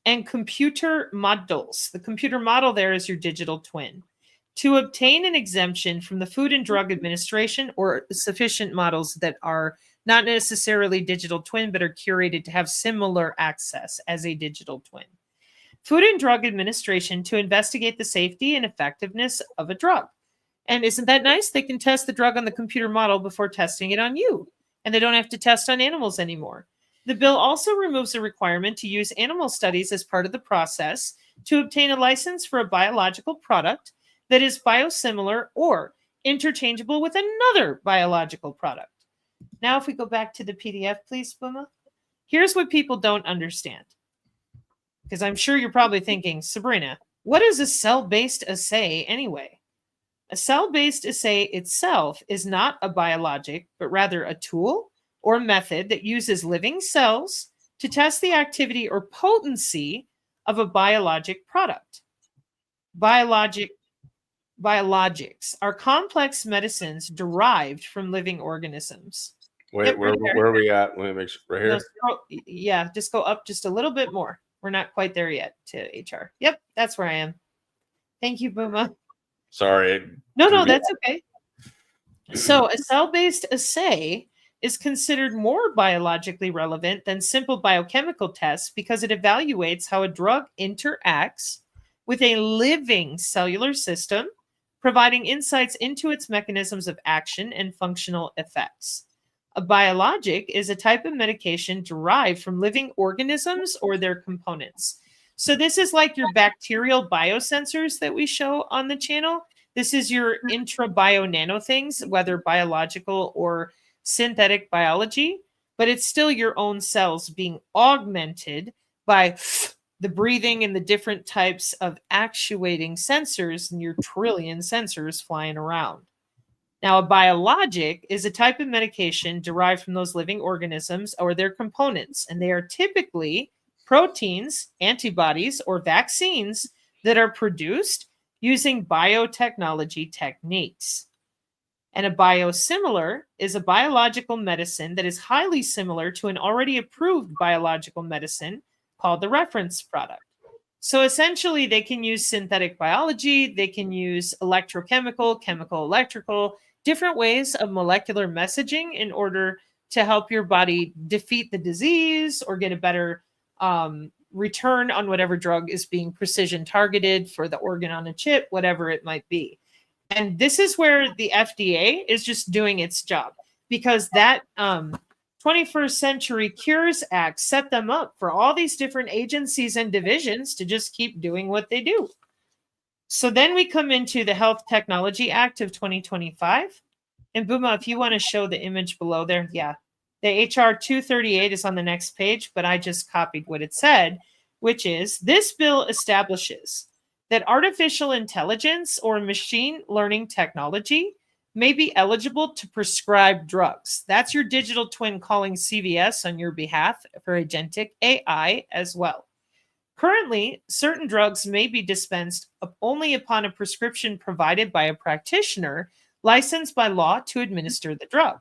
and computer models. The computer model there is your digital twin. To obtain an exemption from the Food and Drug Administration, or sufficient models that are not necessarily digital twin, but are curated to have similar access as a digital twin. Food and Drug Administration to investigate the safety and effectiveness of a drug. And isn't that nice? They can test the drug on the computer model before testing it on you, and they don't have to test on animals anymore. The bill also removes a requirement to use animal studies as part of the process to obtain a license for a biological product that is biosimilar or interchangeable with another biological product. Now, if we go back to the PDF, please, Booma. Here's what people don't understand. Because I'm sure you're probably thinking, Sabrina, what is a cell-based assay anyway? A cell-based assay itself is not a biologic, but rather a tool or method that uses living cells to test the activity or potency of a biologic product. Biologics are complex medicines derived from living organisms. Wait, Yep, where are we at? Let me make sure. Right here? No, yeah, just go up just a little bit more. We're not quite there yet to HR. Yep, that's where I am. Thank you, Booma. Sorry. No, that's okay. So a cell-based assay is considered more biologically relevant than simple biochemical tests because it evaluates how a drug interacts with a living cellular system, providing insights into its mechanisms of action and functional effects. A biologic is a type of medication derived from living organisms or their components. So this is like your bacterial biosensors that we show on the channel. This is your intrabio nano things, whether biological or synthetic biology, but it's still your own cells being augmented by the breathing and the different types of actuating sensors and your trillion sensors flying around. Now, a biologic is a type of medication derived from those living organisms or their components, and they are typically proteins, antibodies, or vaccines that are produced using biotechnology techniques. And a biosimilar is a biological medicine that is highly similar to an already approved biological medicine called the reference product. So essentially, they can use synthetic biology, they can use electrochemical, chemical, electrical, different ways of molecular messaging in order to help your body defeat the disease or get a better return on whatever drug is being precision targeted for the organ on a chip, whatever it might be. And this is where the FDA is just doing its job, because that 21st Century Cures Act set them up for all these different agencies and divisions to just keep doing what they do. So then we come into the Health Technology Act of 2025. And Booma, if you want to show the image below there, yeah. The HR 238 is on the next page, but I just copied what it said, which is this bill establishes that artificial intelligence or machine learning technology may be eligible to prescribe drugs. That's your digital twin calling CVS on your behalf for agentic AI as well. Currently, certain drugs may be dispensed only upon a prescription provided by a practitioner licensed by law to administer the drug.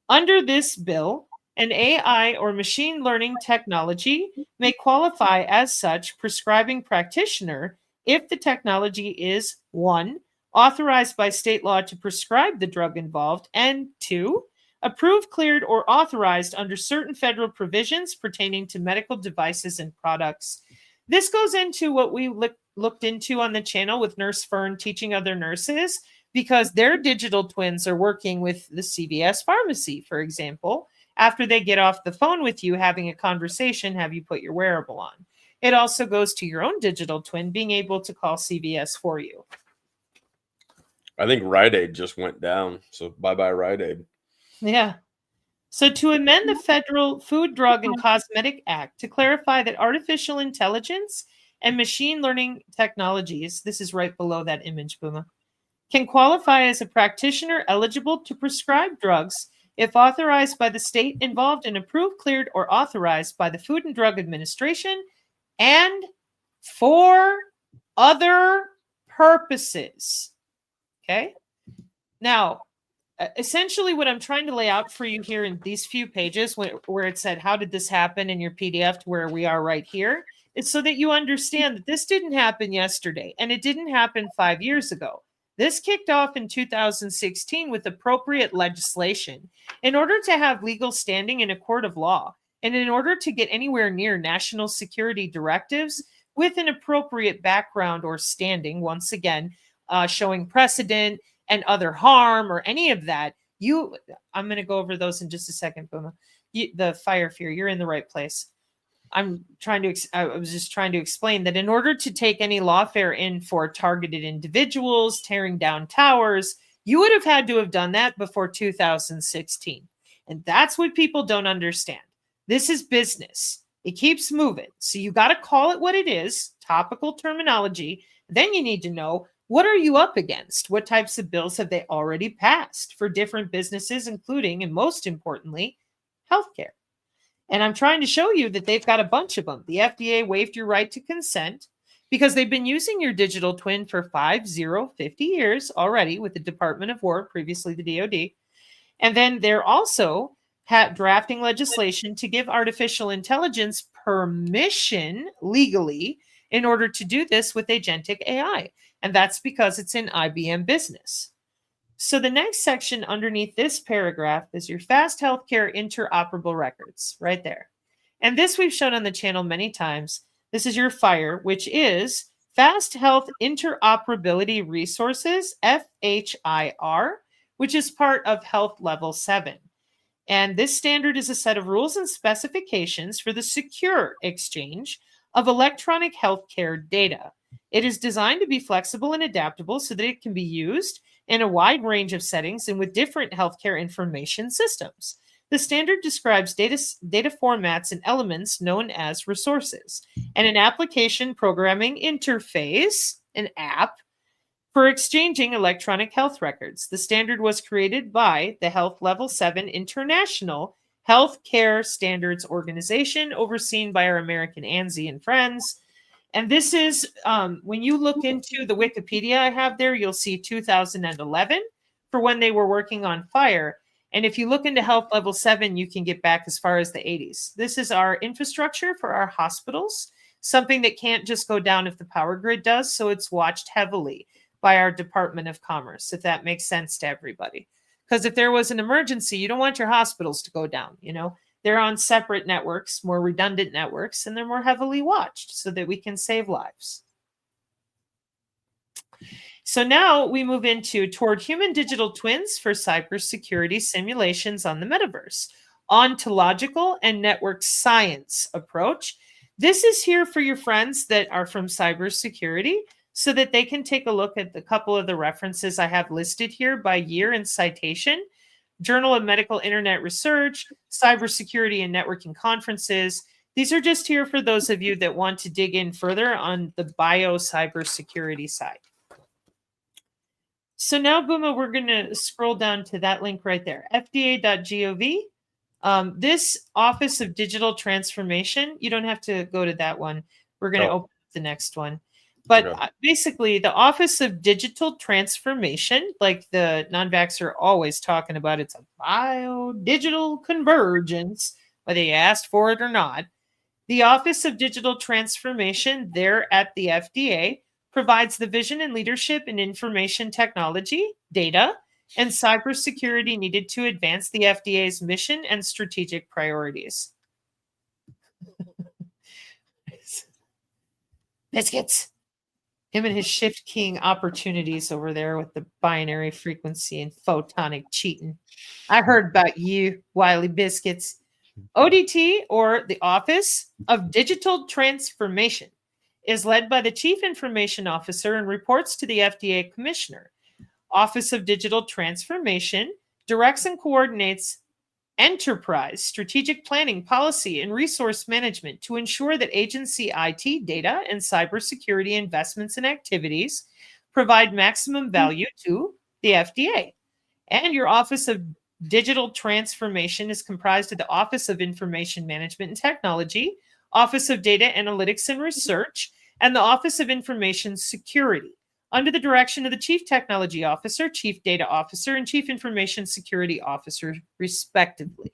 Under this bill, an AI or machine learning technology may qualify as such prescribing practitioner if the technology is 1, authorized by state law to prescribe the drug involved, and 2, approved, cleared, or authorized under certain federal provisions pertaining to medical devices and products. This goes into what we looked into on the channel with Nurse Fern teaching other nurses, because their digital twins are working with the CVS pharmacy, for example. After they get off the phone with you, having a conversation, have you put your wearable on. It also goes to your own digital twin being able to call CVS for you. I think Rite Aid just went down. So bye-bye Rite Aid. Yeah. So to amend the Federal Food, Drug, and Cosmetic Act to clarify that artificial intelligence and machine learning technologies, this is right below that image, Booma, can qualify as a practitioner eligible to prescribe drugs if authorized by the state involved and approved, cleared, or authorized by the Food and Drug Administration and for other purposes. Okay? Now, essentially what I'm trying to lay out for you here in these few pages where it said, how did this happen in your PDF to where we are right here, is so that you understand that this didn't happen yesterday and it didn't happen 5 years ago. This kicked off in 2016 with appropriate legislation in order to have legal standing in a court of law and in order to get anywhere near national security directives with an appropriate background or standing, once again, showing precedent and other harm or any of that. I'm going to go over those in just a second, Booma. The fire fear, you're in the right place. I was just trying to explain that in order to take any lawfare in for targeted individuals, tearing down towers, you would have had to have done that before 2016. And that's what people don't understand. This is business. It keeps moving. So you got to call it what it is, topical terminology. Then you need to know, what are you up against? What types of bills have they already passed for different businesses, including, and most importantly, healthcare? And I'm trying to show you that they've got a bunch of them. The FDA waived your right to consent because they've been using your digital twin for 50 years already with the Department of War, previously the DoD. And then they're also drafting legislation to give artificial intelligence permission legally in order to do this with agentic AI. And that's because it's in IBM business. So the next section underneath this paragraph is your fast healthcare interoperable records right there. And this we've shown on the channel many times. This is your FHIR, which is Fast Health Interoperability Resources, FHIR, which is part of Health Level 7. And this standard is a set of rules and specifications for the secure exchange of electronic healthcare data. It is designed to be flexible and adaptable so that it can be used in a wide range of settings and with different healthcare information systems. The standard describes data formats and elements known as resources, and an application programming interface, an app, for exchanging electronic health records. The standard was created by the Health Level 7 International Healthcare Standards Organization, overseen by our American ANSI and friends. And this is, when you look into the Wikipedia I have there, you'll see 2011 for when they were working on FHIR. And if you look into Health Level 7, you can get back as far as the 80s. This is our infrastructure for our hospitals, something that can't just go down if the power grid does. So it's watched heavily by our Department of Commerce, if that makes sense to everybody. Because if there was an emergency, you don't want your hospitals to go down, you know. They're on separate networks, more redundant networks, and they're more heavily watched so that we can save lives. So now we move into toward human digital twins for cybersecurity simulations on the metaverse, ontological and network science approach. This is here for your friends that are from cybersecurity. so that they can take a look at a couple of the references I have listed here by year and citation. Journal of Medical Internet Research, Cybersecurity and Networking Conferences. These are just here for those of you that want to dig in further on the bio-cybersecurity side. So now, Booma, we're going to scroll down to that link right there, fda.gov. This Office of Digital Transformation, you don't have to go to that one. We're going to open up the next one. But basically, the Office of Digital Transformation, like the non-vaxxer are always talking about, it's a bio-digital convergence, whether you asked for it or not. The Office of Digital Transformation there at the FDA provides the vision and leadership in information technology, data, and cybersecurity needed to advance the FDA's mission and strategic priorities. Biscuits. Him and his shift keying opportunities over there with the binary frequency and photonic cheating. I heard about you, Wiley Biscuits. ODT, or the Office of Digital Transformation, is led by the Chief Information Officer and reports to the FDA Commissioner. Office of Digital Transformation directs and coordinates enterprise strategic planning, policy, and resource management to ensure that agency IT, data, and cybersecurity investments and activities provide maximum value to the FDA. And your Office of Digital Transformation is comprised of the Office of Information Management and Technology, Office of Data Analytics and Research, and the Office of Information Security, under the direction of the Chief Technology Officer, Chief Data Officer, and Chief Information Security Officer, respectively.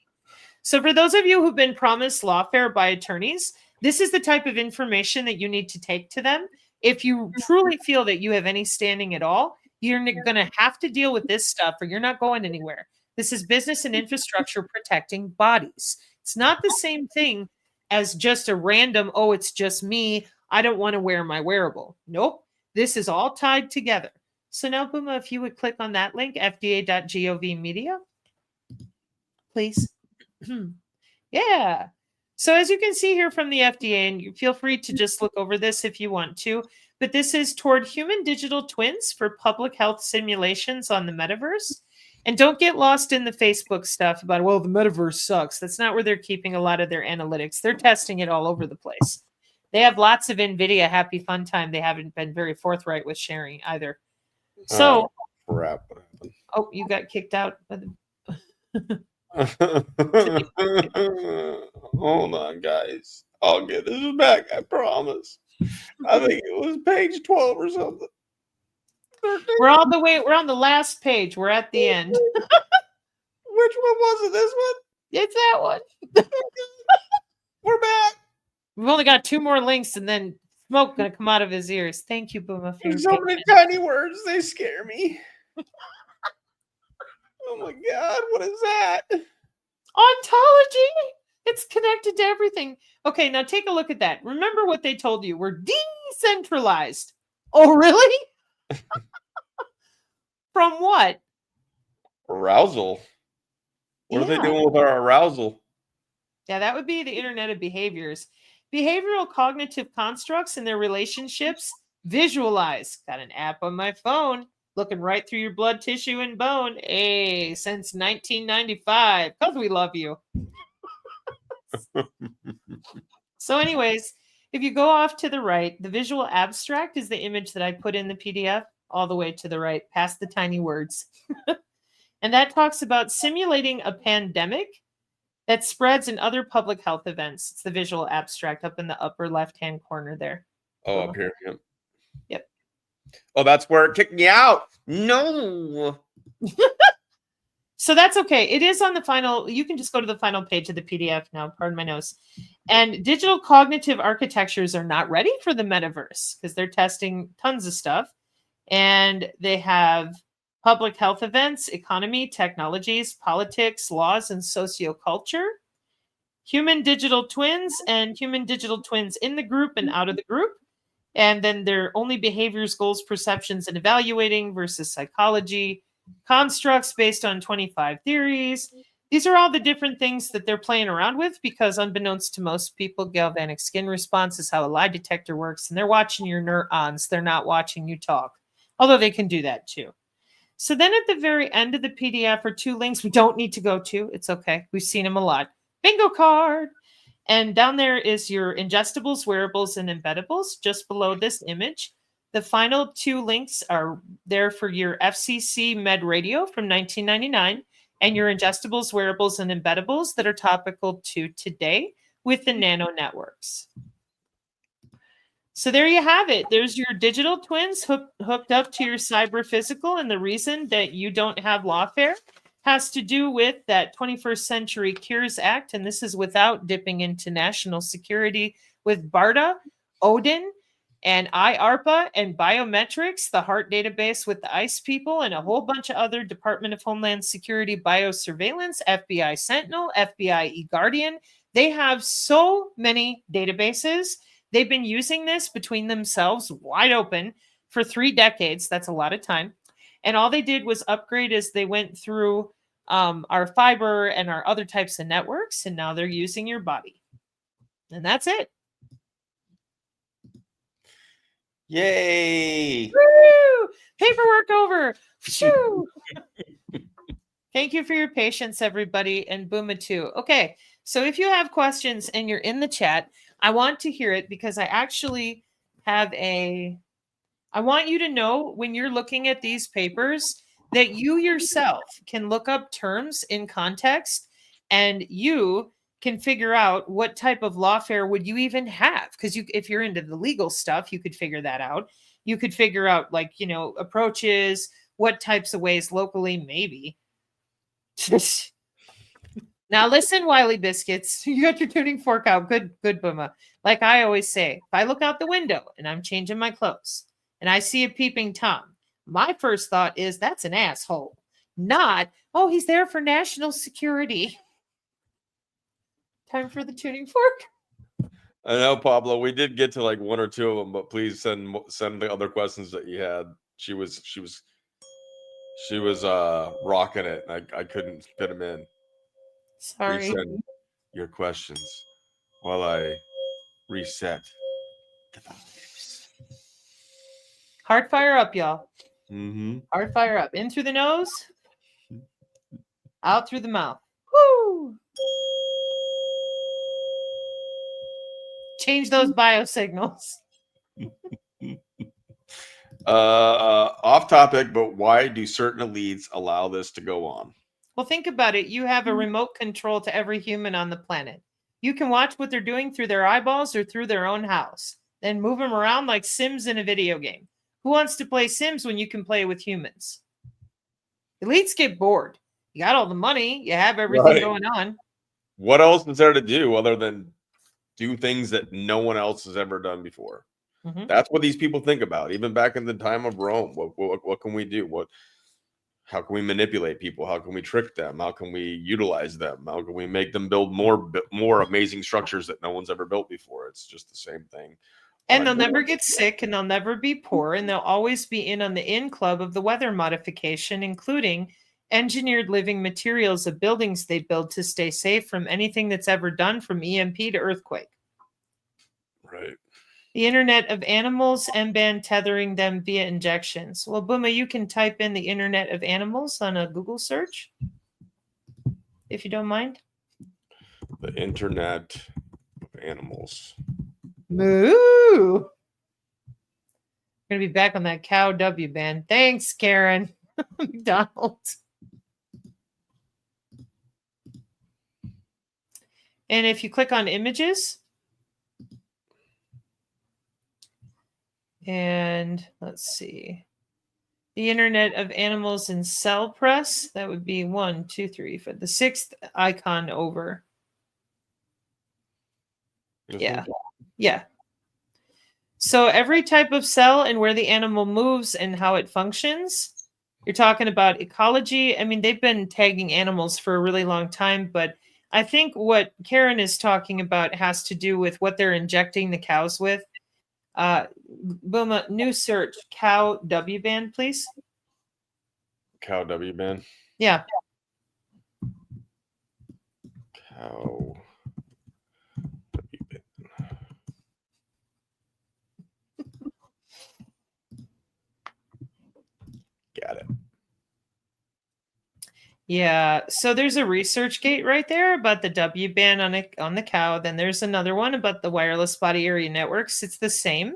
So for those of you who've been promised lawfare by attorneys, this is the type of information that you need to take to them. If you truly feel that you have any standing at all, you're going to have to deal with this stuff or you're not going anywhere. This is business and infrastructure protecting bodies. It's not the same thing as just a random, oh, it's just me, I don't want to wear my wearable. Nope. This is all tied together. So now, Booma, if you would click on that link, fda.gov media, please. Yeah. So as you can see here from the FDA, and you feel free to just look over this if you want to, but this is toward human digital twins for public health simulations on the metaverse. And don't get lost in the Facebook stuff about, well, the metaverse sucks. That's not where they're keeping a lot of their analytics. They're testing it all over the place. They have lots of NVIDIA happy fun time. They haven't been very forthright with sharing either. So, crap. Oh, you got kicked out. Hold on, guys. I'll get this back. I promise. I think it was page 12 or something. We're on the last page. We're at the end. Which one was it? This one? It's that one. We're back. We've only got 2 more links and then smoke gonna come out of his ears. Thank you, Booma. There's so many tiny words, they scare me. Oh my God, what is that? Ontology. It's connected to everything. Okay, now take a look at that. Remember what they told you. We're decentralized. Oh, really? From what? Arousal. What are they doing with our arousal? Yeah, that would be the Internet of Behaviors. Behavioral cognitive constructs and their relationships. Visualize. Got an app on my phone. Looking right through your blood tissue and bone. Hey, since 1995. Because we love you. So anyways, if you go off to the right, the visual abstract is the image that I put in the PDF all the way to the right, past the tiny words. And that talks about simulating a pandemic that spreads in other public health events. It's the visual abstract up in the upper left-hand corner there. Oh, up here. Yep. Yep. Oh, that's where it kicked me out. No. So that's okay. It is on the final. You can just go to the final page of the PDF now. Pardon my nose. And digital cognitive architectures are not ready for the metaverse because they're testing tons of stuff. And they have public health events, economy, technologies, politics, laws, and socioculture, human digital twins, and human digital twins in the group and out of the group. And then they're only behaviors, goals, perceptions, and evaluating versus psychology, constructs based on 25 theories, These are all the different things that they're playing around with because unbeknownst to most people, galvanic skin response is how a lie detector works. And they're watching your neurons. They're not watching you talk, although they can do that too. So then at the very end of the PDF are 2 links we don't need to go to. It's okay. We've seen them a lot. Bingo card. And down there is your ingestibles, wearables, and embeddables just below this image. The final 2 links are there for your FCC Med Radio from 1999 and your ingestibles, wearables, and embeddables that are topical to today with the nano networks. So there you have it. There's your digital twins hooked up to your cyber physical. And the reason that you don't have lawfare has to do with that 21st Century Cures Act. And this is without dipping into national security with BARDA, Odin, and IARPA and biometrics, the heart database with the ICE people, and a whole bunch of other Department of Homeland Security biosurveillance, FBI Sentinel, FBI eGuardian. They have so many databases. They've been using this between themselves wide open for 3 decades. That's a lot of time. And all they did was upgrade as they went through our fiber and our other types of networks. And now they're using your body. And that's it. Yay! Woo! Paperwork over. Shoo! Thank you for your patience, everybody, and Booma too. Okay, so if you have questions and you're in the chat, I want to hear it because I actually have I want you to know when you're looking at these papers that you yourself can look up terms in context and you can figure out what type of lawfare would you even have. Because if you're into the legal stuff, you could figure that out. You could figure out approaches, what types of ways locally, maybe. Now listen, Wiley Biscuits, you got your tuning fork out. Good, Booma. Like I always say, if I look out the window and I'm changing my clothes and I see a peeping Tom, my first thought is that's an asshole. Not, oh, he's there for national security. Time for the tuning fork. I know, Pablo. We did get to like 1 or 2 of them, but please send the other questions that you had. She was rocking it. I couldn't fit them in. Sorry. Please send your questions while I reset the vibes. Heart fire up, y'all. Mm-hmm. Heart fire up. In through the nose, out through the mouth. Woo! Change those biosignals. Off topic, but why do certain elites allow this to go on? Well, think about it. You have a remote control to every human on the planet. You can watch what they're doing through their eyeballs or through their own house, then move them around like Sims in a video game. Who wants to play Sims when you can play with humans? Elites get bored. You got all the money. You have everything going on. What else is there to do other than do things that no one else has ever done before? Mm-hmm. That's what these people think about. Even back in the time of Rome, what can we do? How can we manipulate people? How can we trick them? How can we utilize them? How can we make them build more amazing structures that no one's ever built before? It's just the same thing. And they'll never get sick, and they'll never be poor, and they'll always be in on the in club of the weather modification, including engineered living materials of buildings they build to stay safe from anything that's ever done, from EMP to earthquake. Right. The Internet of Animals, M-band tethering them via injections. Well, Booma, you can type in the Internet of Animals on a Google search, if you don't mind. The Internet of Animals. Moo! We're going to be back on that cow W band. Thanks, Karen. McDonald's. And if you click on images, and let's see, the Internet of Animals in Cell Press, that would be 1, 2, 3, 4, the 6th icon over. Yeah. Yeah. So every type of cell and where the animal moves and how it functions. You're talking about ecology. I mean, they've been tagging animals for a really long time, but I think what Karen is talking about has to do with what they're injecting the cows with. Booma, new search, cow W band, please. Cow W band? Yeah. How got it. Yeah, so there's a research gate right there about the W band on the cow. Then there's another one about the wireless body area networks. It's the same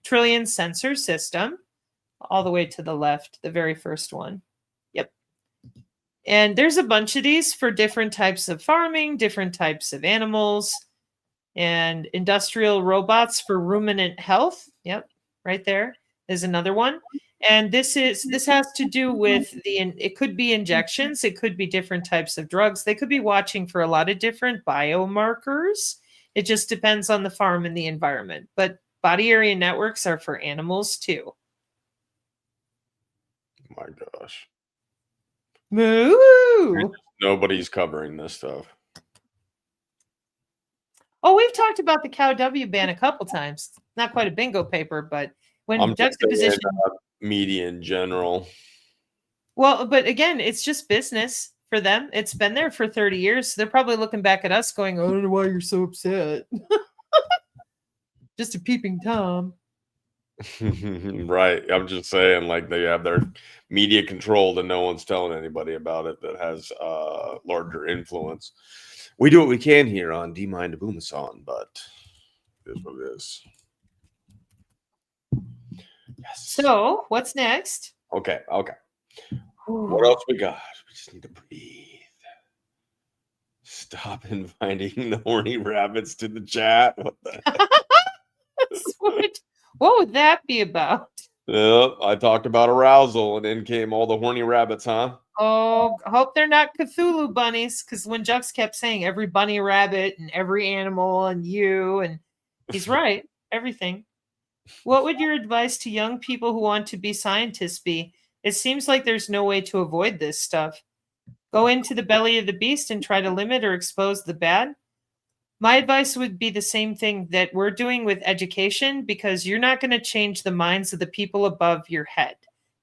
trillion sensor system all the way to the left, the very first one. Yep. And there's a bunch of these for different types of farming, different types of animals, and industrial robots for ruminant health. Yep, right there is another one. And this has to do with it could be injections, it could be different types of drugs. They could be watching for a lot of different biomarkers. It just depends on the farm and the environment. But body area networks are for animals too. My gosh. Moo! Nobody's covering this stuff. Oh, we've talked about the cow W band a couple times. Not quite a bingo paper, but when I'm just juxtaposition. saying, media in general. Well, but again, it's just business for them. It's been there for 30 years. So they're probably looking back at us going, I don't know why you're so upset. Just a peeping Tom. Right. I'm just saying, like, they have their media controlled and no one's telling anybody about it that has larger influence. We do what we can here on D-Mind Boomasan, but it is what it is. Yes. So, what's next? Okay. What else we got? We just need to breathe. Stop inviting the horny rabbits to the chat. What the heck? What would that be about? I talked about arousal, and then came all the horny rabbits, huh? Oh, I hope they're not Cthulhu bunnies, because when Jux kept saying every bunny rabbit and every animal and you, and he's right, everything. What would your advice to young people who want to be scientists be? It seems like there's no way to avoid this stuff. Go into the belly of the beast and try to limit or expose the bad? My advice would be the same thing that we're doing with education, because you're not going to change the minds of the people above your head.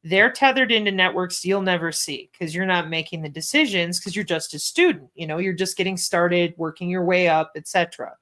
They're tethered into networks you'll never see because you're not making the decisions, because you're just a student. You're just getting started, working your way up, etc.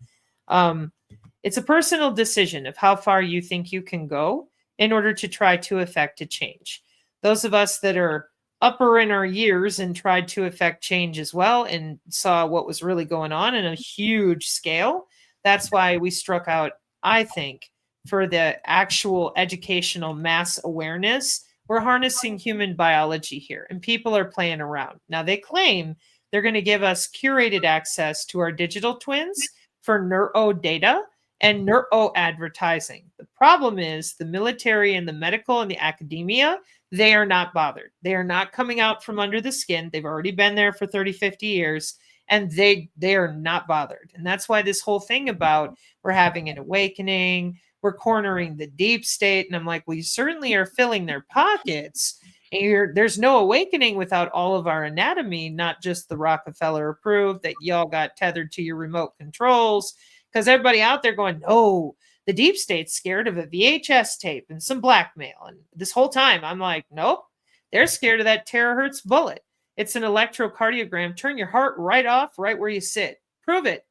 It's a personal decision of how far you think you can go in order to try to effect a change. Those of us that are upper in our years and tried to effect change as well and saw what was really going on in a huge scale, that's why we struck out, I think, for the actual educational mass awareness. We're harnessing human biology here, and people are playing around. Now, they claim they're going to give us curated access to our digital twins for neuro data and neuro advertising. The problem is the military and the medical and the academia, they are not bothered. They are not coming out from under the skin. They've already been there for 30, 50 years, and they are not bothered. And that's why this whole thing about we're having an awakening, we're cornering the deep state. And I'm like, well, you certainly are filling their pockets. And there's no awakening without all of our anatomy, not just the Rockefeller approved that y'all got tethered to your remote controls. Because everybody out there going, no, the deep state's scared of a VHS tape and some blackmail. And this whole time, I'm like, nope, they're scared of that terahertz bullet. It's an electrocardiogram. Turn your heart right off, right where you sit. Prove it.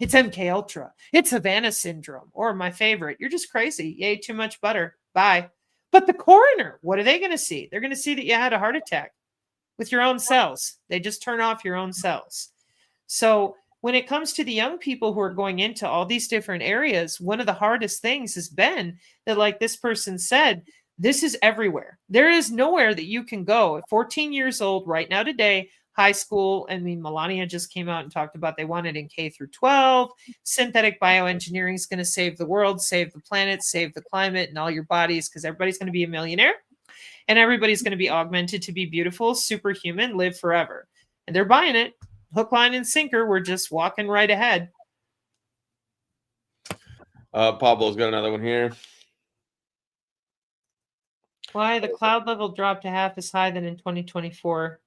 It's MK Ultra. It's Havana syndrome. Or my favorite, you're just crazy. You ate too much butter. Bye. But the coroner, what are they going to see? They're going to see that you had a heart attack with your own cells. They just turn off your own cells. So when it comes to the young people who are going into all these different areas, one of the hardest things has been that, like this person said, this is everywhere. There is nowhere that you can go at 14 years old right now today, high school. I mean, Melania just came out and talked about they want it in K through 12. Synthetic bioengineering is going to save the world, save the planet, save the climate and all your bodies, because everybody's going to be a millionaire and everybody's going to be augmented to be beautiful, superhuman, live forever. And they're buying it. Hook, line, and sinker. We're just walking right ahead. Pablo's got another one here. Why the cloud level dropped to half as high than in 2024?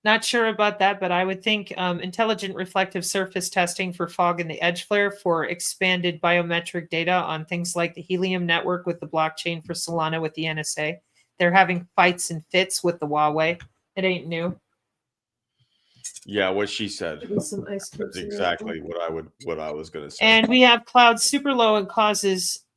Not sure about that, but I would think intelligent reflective surface testing for fog and the edge flare for expanded biometric data on things like the Helium network with the blockchain for Solana with the NSA. They're having fights and fits with the Huawei. It ain't new. Yeah, what she said. Maybe some ice cubes That's in there. exactly what I was gonna say. And we have clouds super low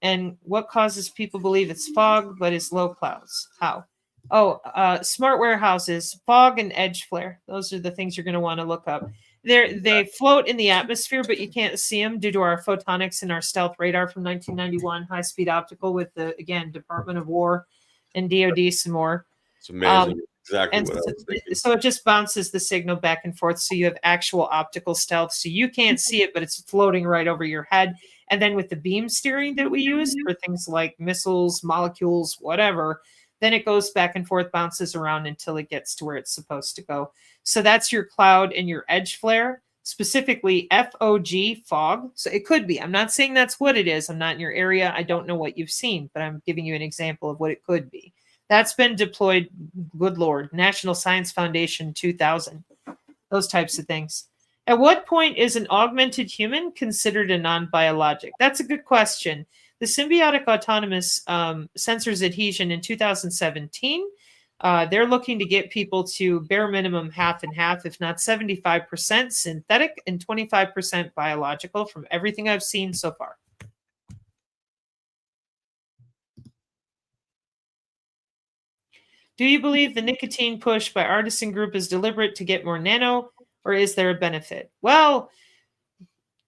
and what causes people believe it's fog, but it's low clouds. How? Oh, smart warehouses, fog and edge flare. Those are the things you're going to want to look up. They float in the atmosphere, but you can't see them due to our photonics and our stealth radar from 1991, high speed optical with the Department of War and DoD some more. It's amazing. Exactly what I was thinking. So it just bounces the signal back and forth, so you have actual optical stealth. So you can't see it, but it's floating right over your head. And then with the beam steering that we use for things like missiles, molecules, whatever, then it goes back and forth, bounces around until it gets to where it's supposed to go. So that's your cloud and your edge flare, specifically FOG, fog. So it could be. I'm not saying that's what it is. I'm not in your area. I don't know what you've seen, but I'm giving you an example of what it could be. That's been deployed, good Lord, National Science Foundation 2000, those types of things. At what point is an augmented human considered a non-biologic? That's a good question. The symbiotic autonomous sensors adhesion in 2017, they're looking to get people to bare minimum half and half, if not 75% synthetic and 25% biological from everything I've seen so far. Do you believe the nicotine push by Artisan Group is deliberate to get more nano, or is there a benefit? Well,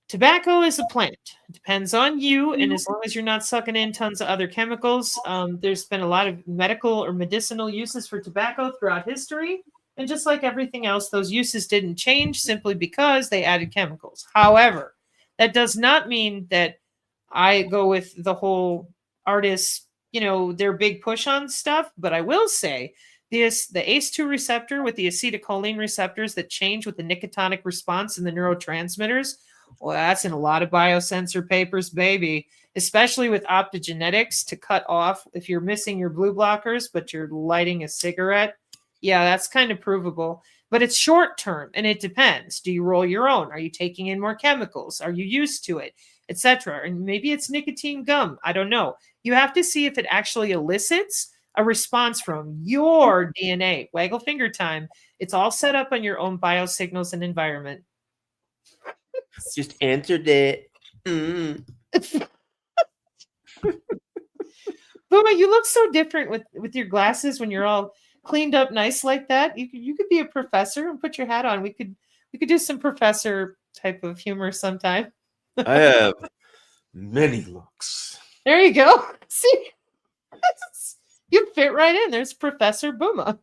tobacco is a plant. It depends on you, and as long as you're not sucking in tons of other chemicals, there's been a lot of medical or medicinal uses for tobacco throughout history. And just like everything else, those uses didn't change simply because they added chemicals. However, that does not mean that I go with the whole artists, their big push on stuff. But I will say the ACE2 receptor with the acetylcholine receptors that change with the nicotinic response in the neurotransmitters. Well, that's in a lot of biosensor papers, baby, especially with optogenetics to cut off if you're missing your blue blockers, but you're lighting a cigarette. Yeah, that's kind of provable, but it's short term and it depends. Do you roll your own? Are you taking in more chemicals? Are you used to it, etc.? And maybe it's nicotine gum. I don't know. You have to see if it actually elicits a response from your DNA. Waggle finger time. It's all set up on your own biosignals and environment. Just answered it. Mm. Booma, you look so different with your glasses when you're all cleaned up nice like that. You could be a professor and put your hat on. We could do some professor type of humor sometime. I have many looks. There you go. See, you fit right in. There's Professor Booma.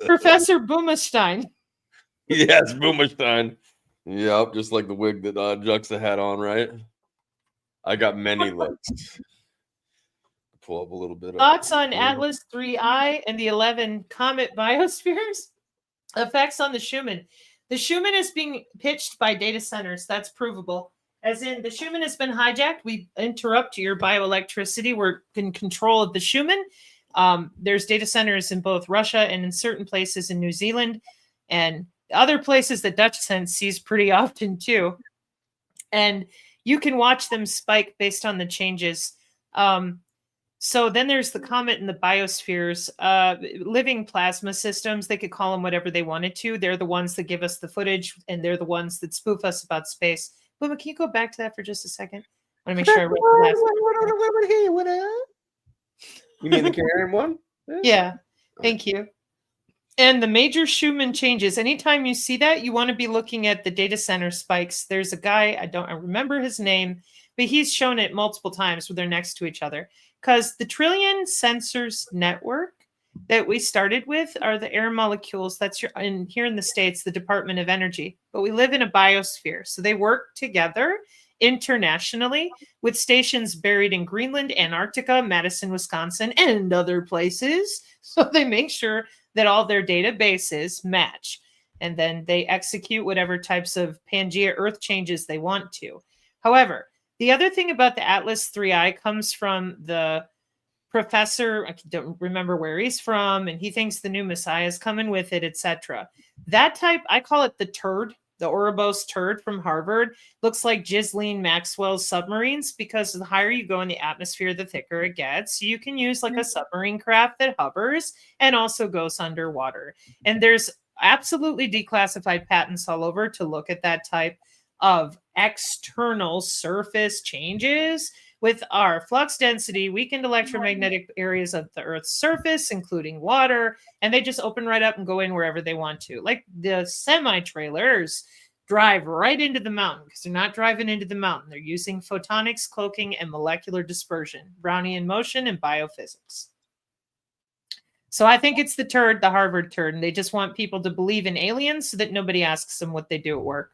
Professor Boomestein. Yes, Boomestein. Yep, just like the wig that Juxta had on, right? I got many looks. Pull up a little bit. Thoughts on Atlas 3I and the 11 Comet biospheres? Effects on the Schumann. The Schumann is being pitched by data centers. That's provable. As in, the Schumann has been hijacked. We interrupt your bioelectricity. We're in control of the Schumann. There's data centers in both Russia and in certain places in New Zealand and other places that Dutch Sense sees pretty often too. And you can watch them spike based on the changes. So then there's the comet and the biospheres, living plasma systems. They could call them whatever they wanted to. They're the ones that give us the footage, and they're the ones that spoof us about space. Booma, can you go back to that for just a second? I want to make sure I read the last. You mean the Karen one? Yeah, thank you. And the major Schumann changes. Anytime you see that, you want to be looking at the data center spikes. There's a guy, I remember his name, but he's shown it multiple times where they're next to each other. Because the trillion sensors network that we started with are the air molecules. That's here in the States, the Department of Energy. But we live in a biosphere. So they work together internationally with stations buried in Greenland, Antarctica, Madison, Wisconsin, and other places. So they make sure that all their databases match. And then they execute whatever types of Pangea Earth changes they want to. However, the other thing about the Atlas 3I comes from the professor. I don't remember where he's from, and he thinks the new Messiah is coming with it, etc. That type, I call it the turd, the Ouroboros turd from Harvard. Looks like Ghislaine Maxwell's submarines, because the higher you go in the atmosphere, the thicker it gets. So you can use like a submarine craft that hovers and also goes underwater. And there's absolutely declassified patents all over to look at that type of external surface changes with our flux density, weakened electromagnetic areas of the Earth's surface, including water, and they just open right up and go in wherever they want to. Like the semi-trailers drive right into the mountain because they're not driving into the mountain. They're using photonics, cloaking, and molecular dispersion, Brownian motion, and biophysics. So I think it's the Harvard turd, and they just want people to believe in aliens so that nobody asks them what they do at work.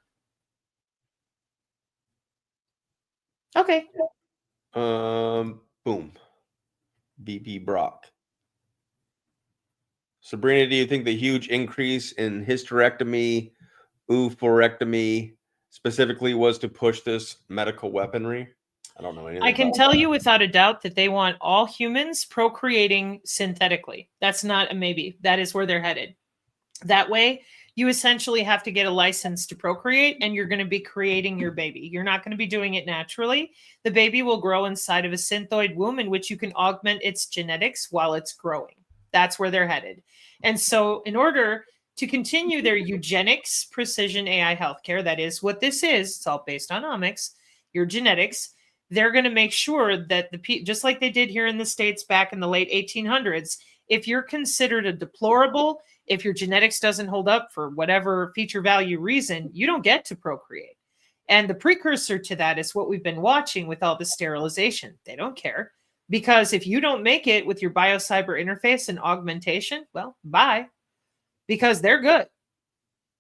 Okay. Boom. BP Brock. Sabrina, do you think the huge increase in hysterectomy, oophorectomy specifically was to push this medical weaponry? I don't know anything. I can tell you without a doubt that they want all humans procreating synthetically. That's not a maybe. That is where they're headed. That way, you essentially have to get a license to procreate, and you're going to be creating your baby. You're not going to be doing it naturally. The baby will grow inside of a synthoid womb in which you can augment its genetics while it's growing. That's where they're headed. And so in order to continue their eugenics precision AI healthcare, that is what this is, it's all based on omics, your genetics, they're going to make sure that just like they did here in the States back in the late 1800s, if you're considered a deplorable, if your genetics doesn't hold up for whatever feature value reason, you don't get to procreate. And the precursor to that is what we've been watching with all the sterilization. They don't care. Because if you don't make it with your biocyber interface and augmentation, well, bye. Because they're good.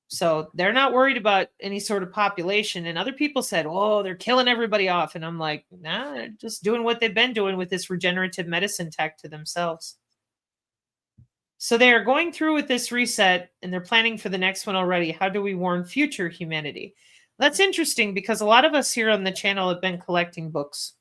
So they're not worried about any sort of population. And other people said, oh, they're killing everybody off. And I'm like, nah, they're just doing what they've been doing with this regenerative medicine tech to themselves. So they are going through with this reset, and they're planning for the next one already. How do we warn future humanity? That's interesting because a lot of us here on the channel have been collecting books.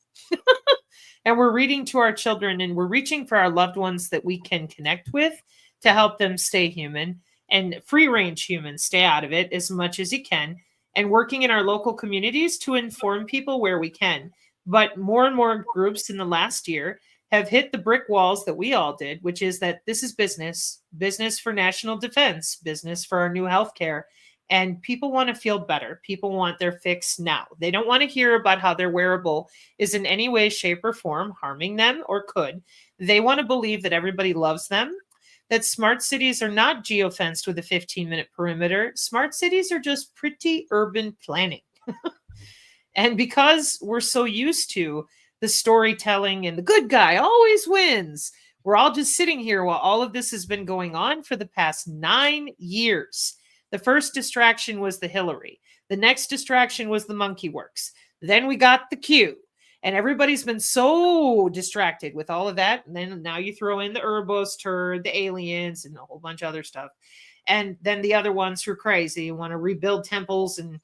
And we're reading to our children, and we're reaching for our loved ones that we can connect with to help them stay human and free-range humans, stay out of it as much as you can, and working in our local communities to inform people where we can. But more and more groups in the last year have hit the brick walls that we all did, which is that this is business for national defense, business for our new healthcare. And people want to feel better. People want their fix now. They don't want to hear about how their wearable is in any way, shape, or form harming them or could. They want to believe that everybody loves them, that smart cities are not geofenced with a 15-minute perimeter. Smart cities are just pretty urban planning. And because we're so used to the storytelling and the good guy always wins, we're all just sitting here while all of this has been going on for the past 9 years. The first distraction was the Hillary. The next distraction was the monkey works. Then we got the Q. And everybody's been so distracted with all of that. And then now you throw in the Urbos turd, the aliens, and a whole bunch of other stuff. And then the other ones who are crazy, want to rebuild temples and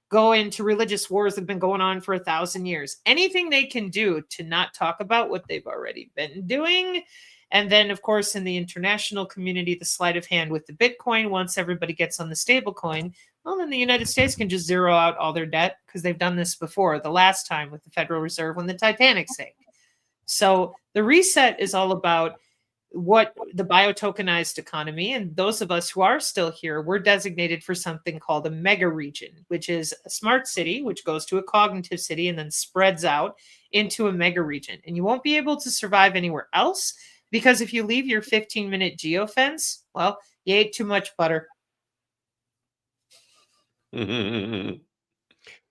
go into religious wars that have been going on for 1,000 years. Anything they can do to not talk about what they've already been doing. And then, of course, in the international community, the sleight of hand with the Bitcoin, once everybody gets on the stable coin, well, then the United States can just zero out all their debt because they've done this before, the last time with the Federal Reserve when the Titanic sank. So the reset is all about what the biotokenized economy, and those of us who are still here, we're designated for something called a mega region, which is a smart city, which goes to a cognitive city and then spreads out into a mega region. And you won't be able to survive anywhere else. Because if you leave your 15-minute geofence, well, you ate too much butter.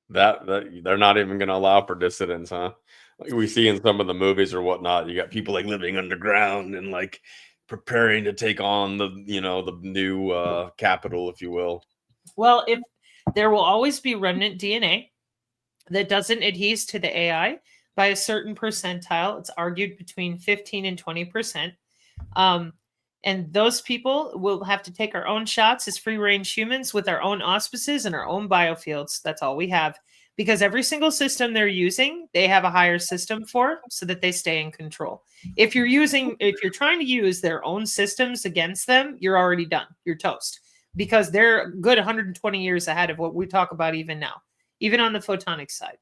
that they're not even going to allow for dissidents, huh? Like we see in some of the movies or whatnot. You got people like living underground and like preparing to take on the new capital, if you will. Well, if there will always be remnant DNA that doesn't adhere to the AI by a certain percentile. It's argued between 15 and 20%. And those people will have to take our own shots as free-range humans with our own auspices and our own biofields. That's all we have. Because every single system they're using, they have a higher system for so that they stay in control. If you're trying to use their own systems against them, you're already done. You're toast. Because they're a good 120 years ahead of what we talk about even now, even on the photonic side.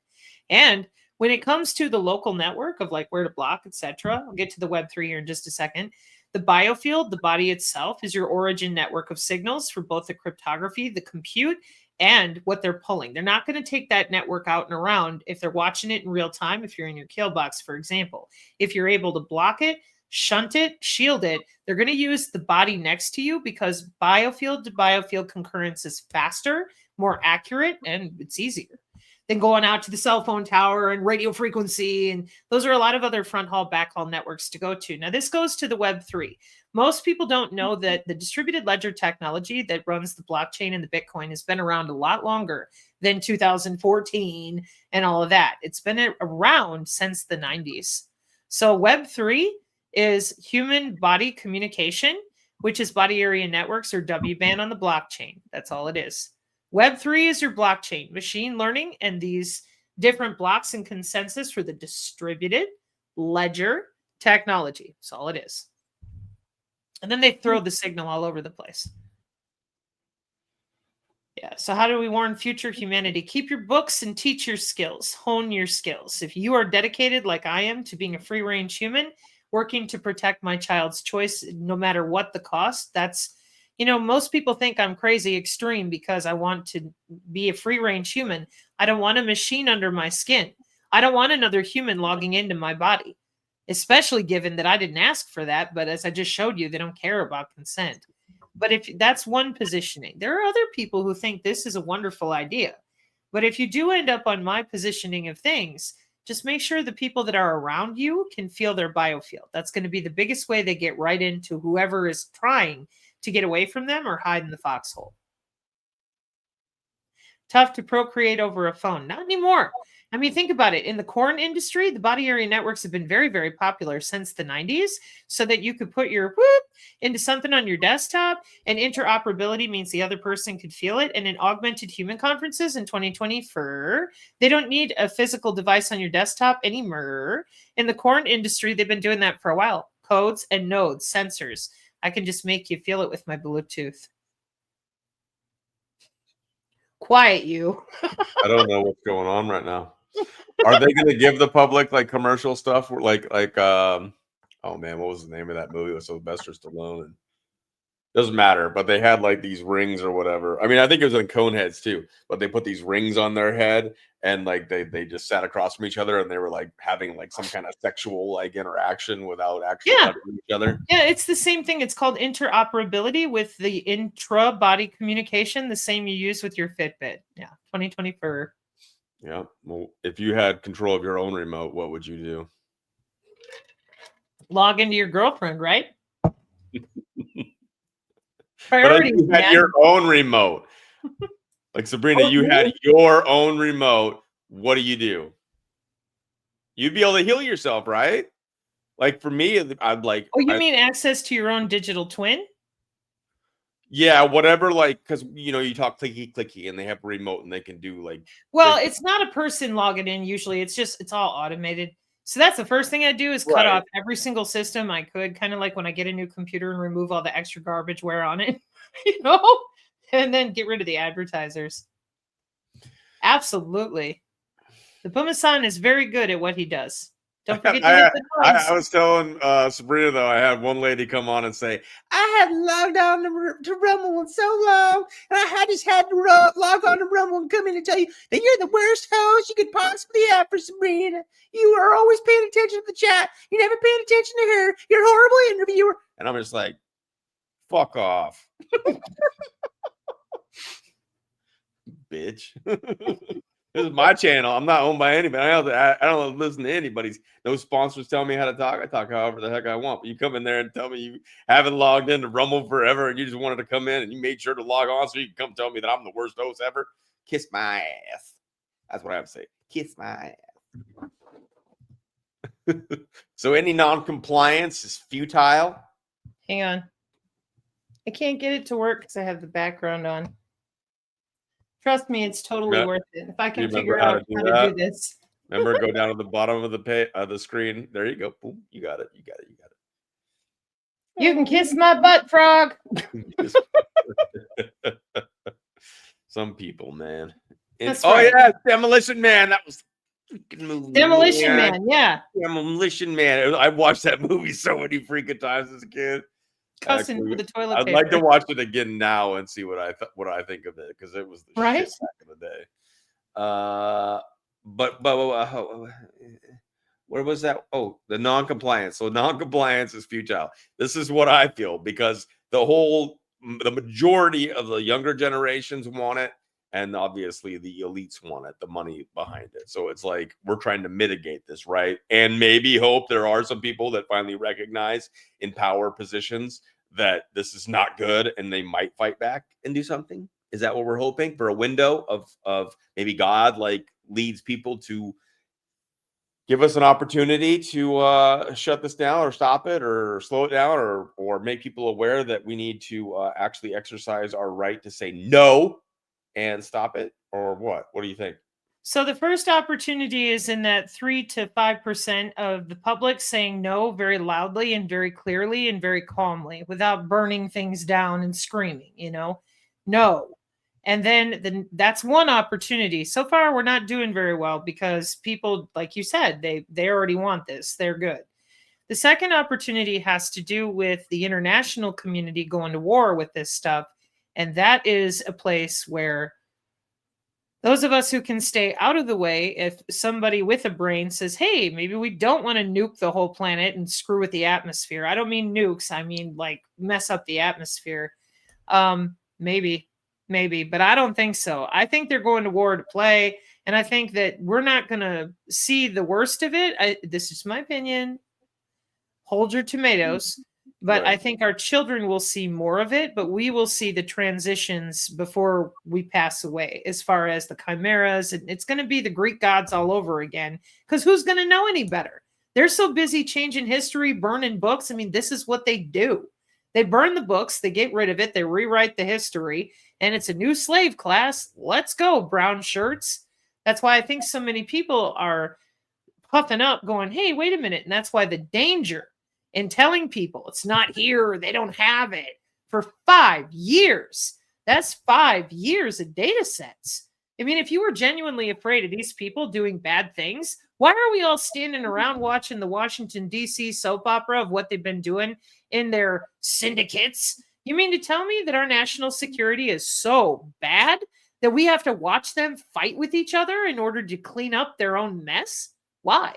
And when it comes to the local network of like where to block, etc., I'll get to the Web3 here in just a second. The biofield, the body itself, is your origin network of signals for both the cryptography, the compute, and what they're pulling. They're not going to take that network out and around if they're watching it in real time. If you're in your kill box, for example, if you're able to block it, shunt it, shield it, they're going to use the body next to you because biofield to biofield concurrence is faster, more accurate, and it's easier than going out to the cell phone tower and radio frequency. And those are a lot of other front haul, back haul networks to go to. Now, this goes to the Web3. Most people don't know that the distributed ledger technology that runs the blockchain and the Bitcoin has been around a lot longer than 2014 and all of that. It's been around since the 90s. So Web3 is human body communication, which is body area networks or WBAN on the blockchain. That's all it is. Web3 is your blockchain, machine learning, and these different blocks and consensus for the distributed ledger technology. That's all it is. And then they throw the signal all over the place. Yeah. So how do we warn future humanity? Keep your books and teach your skills. Hone your skills. If you are dedicated, like I am, to being a free-range human, working to protect my child's choice, no matter what the cost, that's, most people think I'm crazy extreme because I want to be a free-range human. I don't want a machine under my skin. I don't want another human logging into my body, especially given that I didn't ask for that. But as I just showed you, they don't care about consent. But if that's one positioning, there are other people who think this is a wonderful idea. But if you do end up on my positioning of things, just make sure the people that are around you can feel their biofield. That's going to be the biggest way they get right into whoever is trying to get away from them or hide in the foxhole. Tough to procreate over a phone. Not anymore. I mean, think about it. In the corn industry, the body area networks have been very, very popular since the 90s so that you could put your whoop into something on your desktop, and interoperability means the other person could feel it. And in augmented human conferences in 2024, they don't need a physical device on your desktop anymore. In the corn industry, they've been doing that for a while. Codes and nodes, sensors. I can just make you feel it with my Bluetooth. Quiet you. I don't know what's going on right now. Are they going to give the public like commercial stuff? Like oh man, what was the name of that movie with Sylvester Stallone? And doesn't matter, but they had like these rings or whatever. I mean, I think it was in Coneheads too, but they put these rings on their head and like they just sat across from each other and they were like having like some kind of sexual like interaction without actually touching each other. Yeah, it's the same thing. It's called interoperability with the intra-body communication, the same you use with your Fitbit. Yeah, 2024. Yeah. Well, if you had control of your own remote, what would you do? Log into your girlfriend, right? Priorities, but if you had your own remote, like Sabrina, you had your own remote. What do? You'd be able to heal yourself, right? Like for me, I'd like. Oh, you mean access to your own digital twin? Yeah, whatever. Like, because you talk clicky, and they have a remote, and they can do like. Well, it's not a person logging in. Usually, it's all automated. So that's the first thing I do is cut off every single system I could, kind of like when I get a new computer and remove all the extra garbage wear on it, and then get rid of the advertisers. Absolutely. The Booma-san is very good at what he does. Don't forget to hit the buttons. I was telling Sabrina, though, I had one lady come on and say, I hadn't logged on to Rumble in so long, and I just had to log on to Rumble and come in and tell you that you're the worst host you could possibly have for Sabrina. You are always paying attention to the chat. You never paid attention to her. You're a horrible interviewer. And I'm just like, fuck off. Bitch. This is my channel. I'm not owned by anybody. I don't listen to anybody's. No sponsors tell me how to talk. I talk however the heck I want. But you come in there and tell me you haven't logged into Rumble forever and you just wanted to come in and you made sure to log on so you can come tell me that I'm the worst host ever. Kiss my ass. That's what I have to say. Kiss my ass. So any non-compliance is futile. Hang on. I can't get it to work because I have the background on. Trust me, it's totally worth it. If I can figure out how to do this. Remember, go down to the bottom of the screen. There you go. Boom. You got it. You can kiss my butt, frog. Some people, man. Yeah, Demolition Man. That was freaking movie. Demolition Man. Yeah. Demolition Man. I watched that movie so many freaking times as a kid. Cussing Actually, for the toilet I'd paper. like to watch it again now and see what I think of it, because it was the Right? shit back in the day. But where was that? Oh, the non-compliance. So non-compliance is futile. This is what I feel, because the majority of the younger generations want it, and obviously the elites want it, the money behind it. So it's like we're trying to mitigate this, right? And maybe hope there are some people that finally recognize in power positions that this is not good, and they might fight back and do something. Is that what we're hoping for? A window of maybe God like leads people to give us an opportunity to shut this down or stop it or slow it down, or make people aware that we need to actually exercise our right to say no and stop it, or what? What do you think? So the first opportunity is in that 3 to 5% of the public saying no very loudly and very clearly and very calmly without burning things down and screaming, no. And then that's one opportunity. So far, we're not doing very well because people, like you said, they already want this. They're good. The second opportunity has to do with the international community going to war with this stuff. And that is a place where those of us who can stay out of the way, if somebody with a brain says, hey, maybe we don't want to nuke the whole planet and screw with the atmosphere. I don't mean nukes. I mean like mess up the atmosphere. Maybe, but I don't think so. I think they're going to war to play. And I think that we're not going to see the worst of it. This is my opinion. Hold your tomatoes. But Right. I think our children will see more of it, but we will see the transitions before we pass away, as far as the chimeras. And it's going to be the Greek gods all over again, because who's going to know any better? They're so busy changing history, burning books. I mean, this is what they do. They burn the books, they get rid of it, they rewrite the history, and it's a new slave class. Let's go, brown shirts. That's why I think so many people are puffing up going, hey, wait a minute. And that's why the danger in telling people it's not here, they don't have it for 5 years. That's 5 years of data sets. I mean, if you were genuinely afraid of these people doing bad things, why are we all standing around watching the Washington, D.C. soap opera of what they've been doing in their syndicates? You mean to tell me that our national security is so bad that we have to watch them fight with each other in order to clean up their own mess? Why?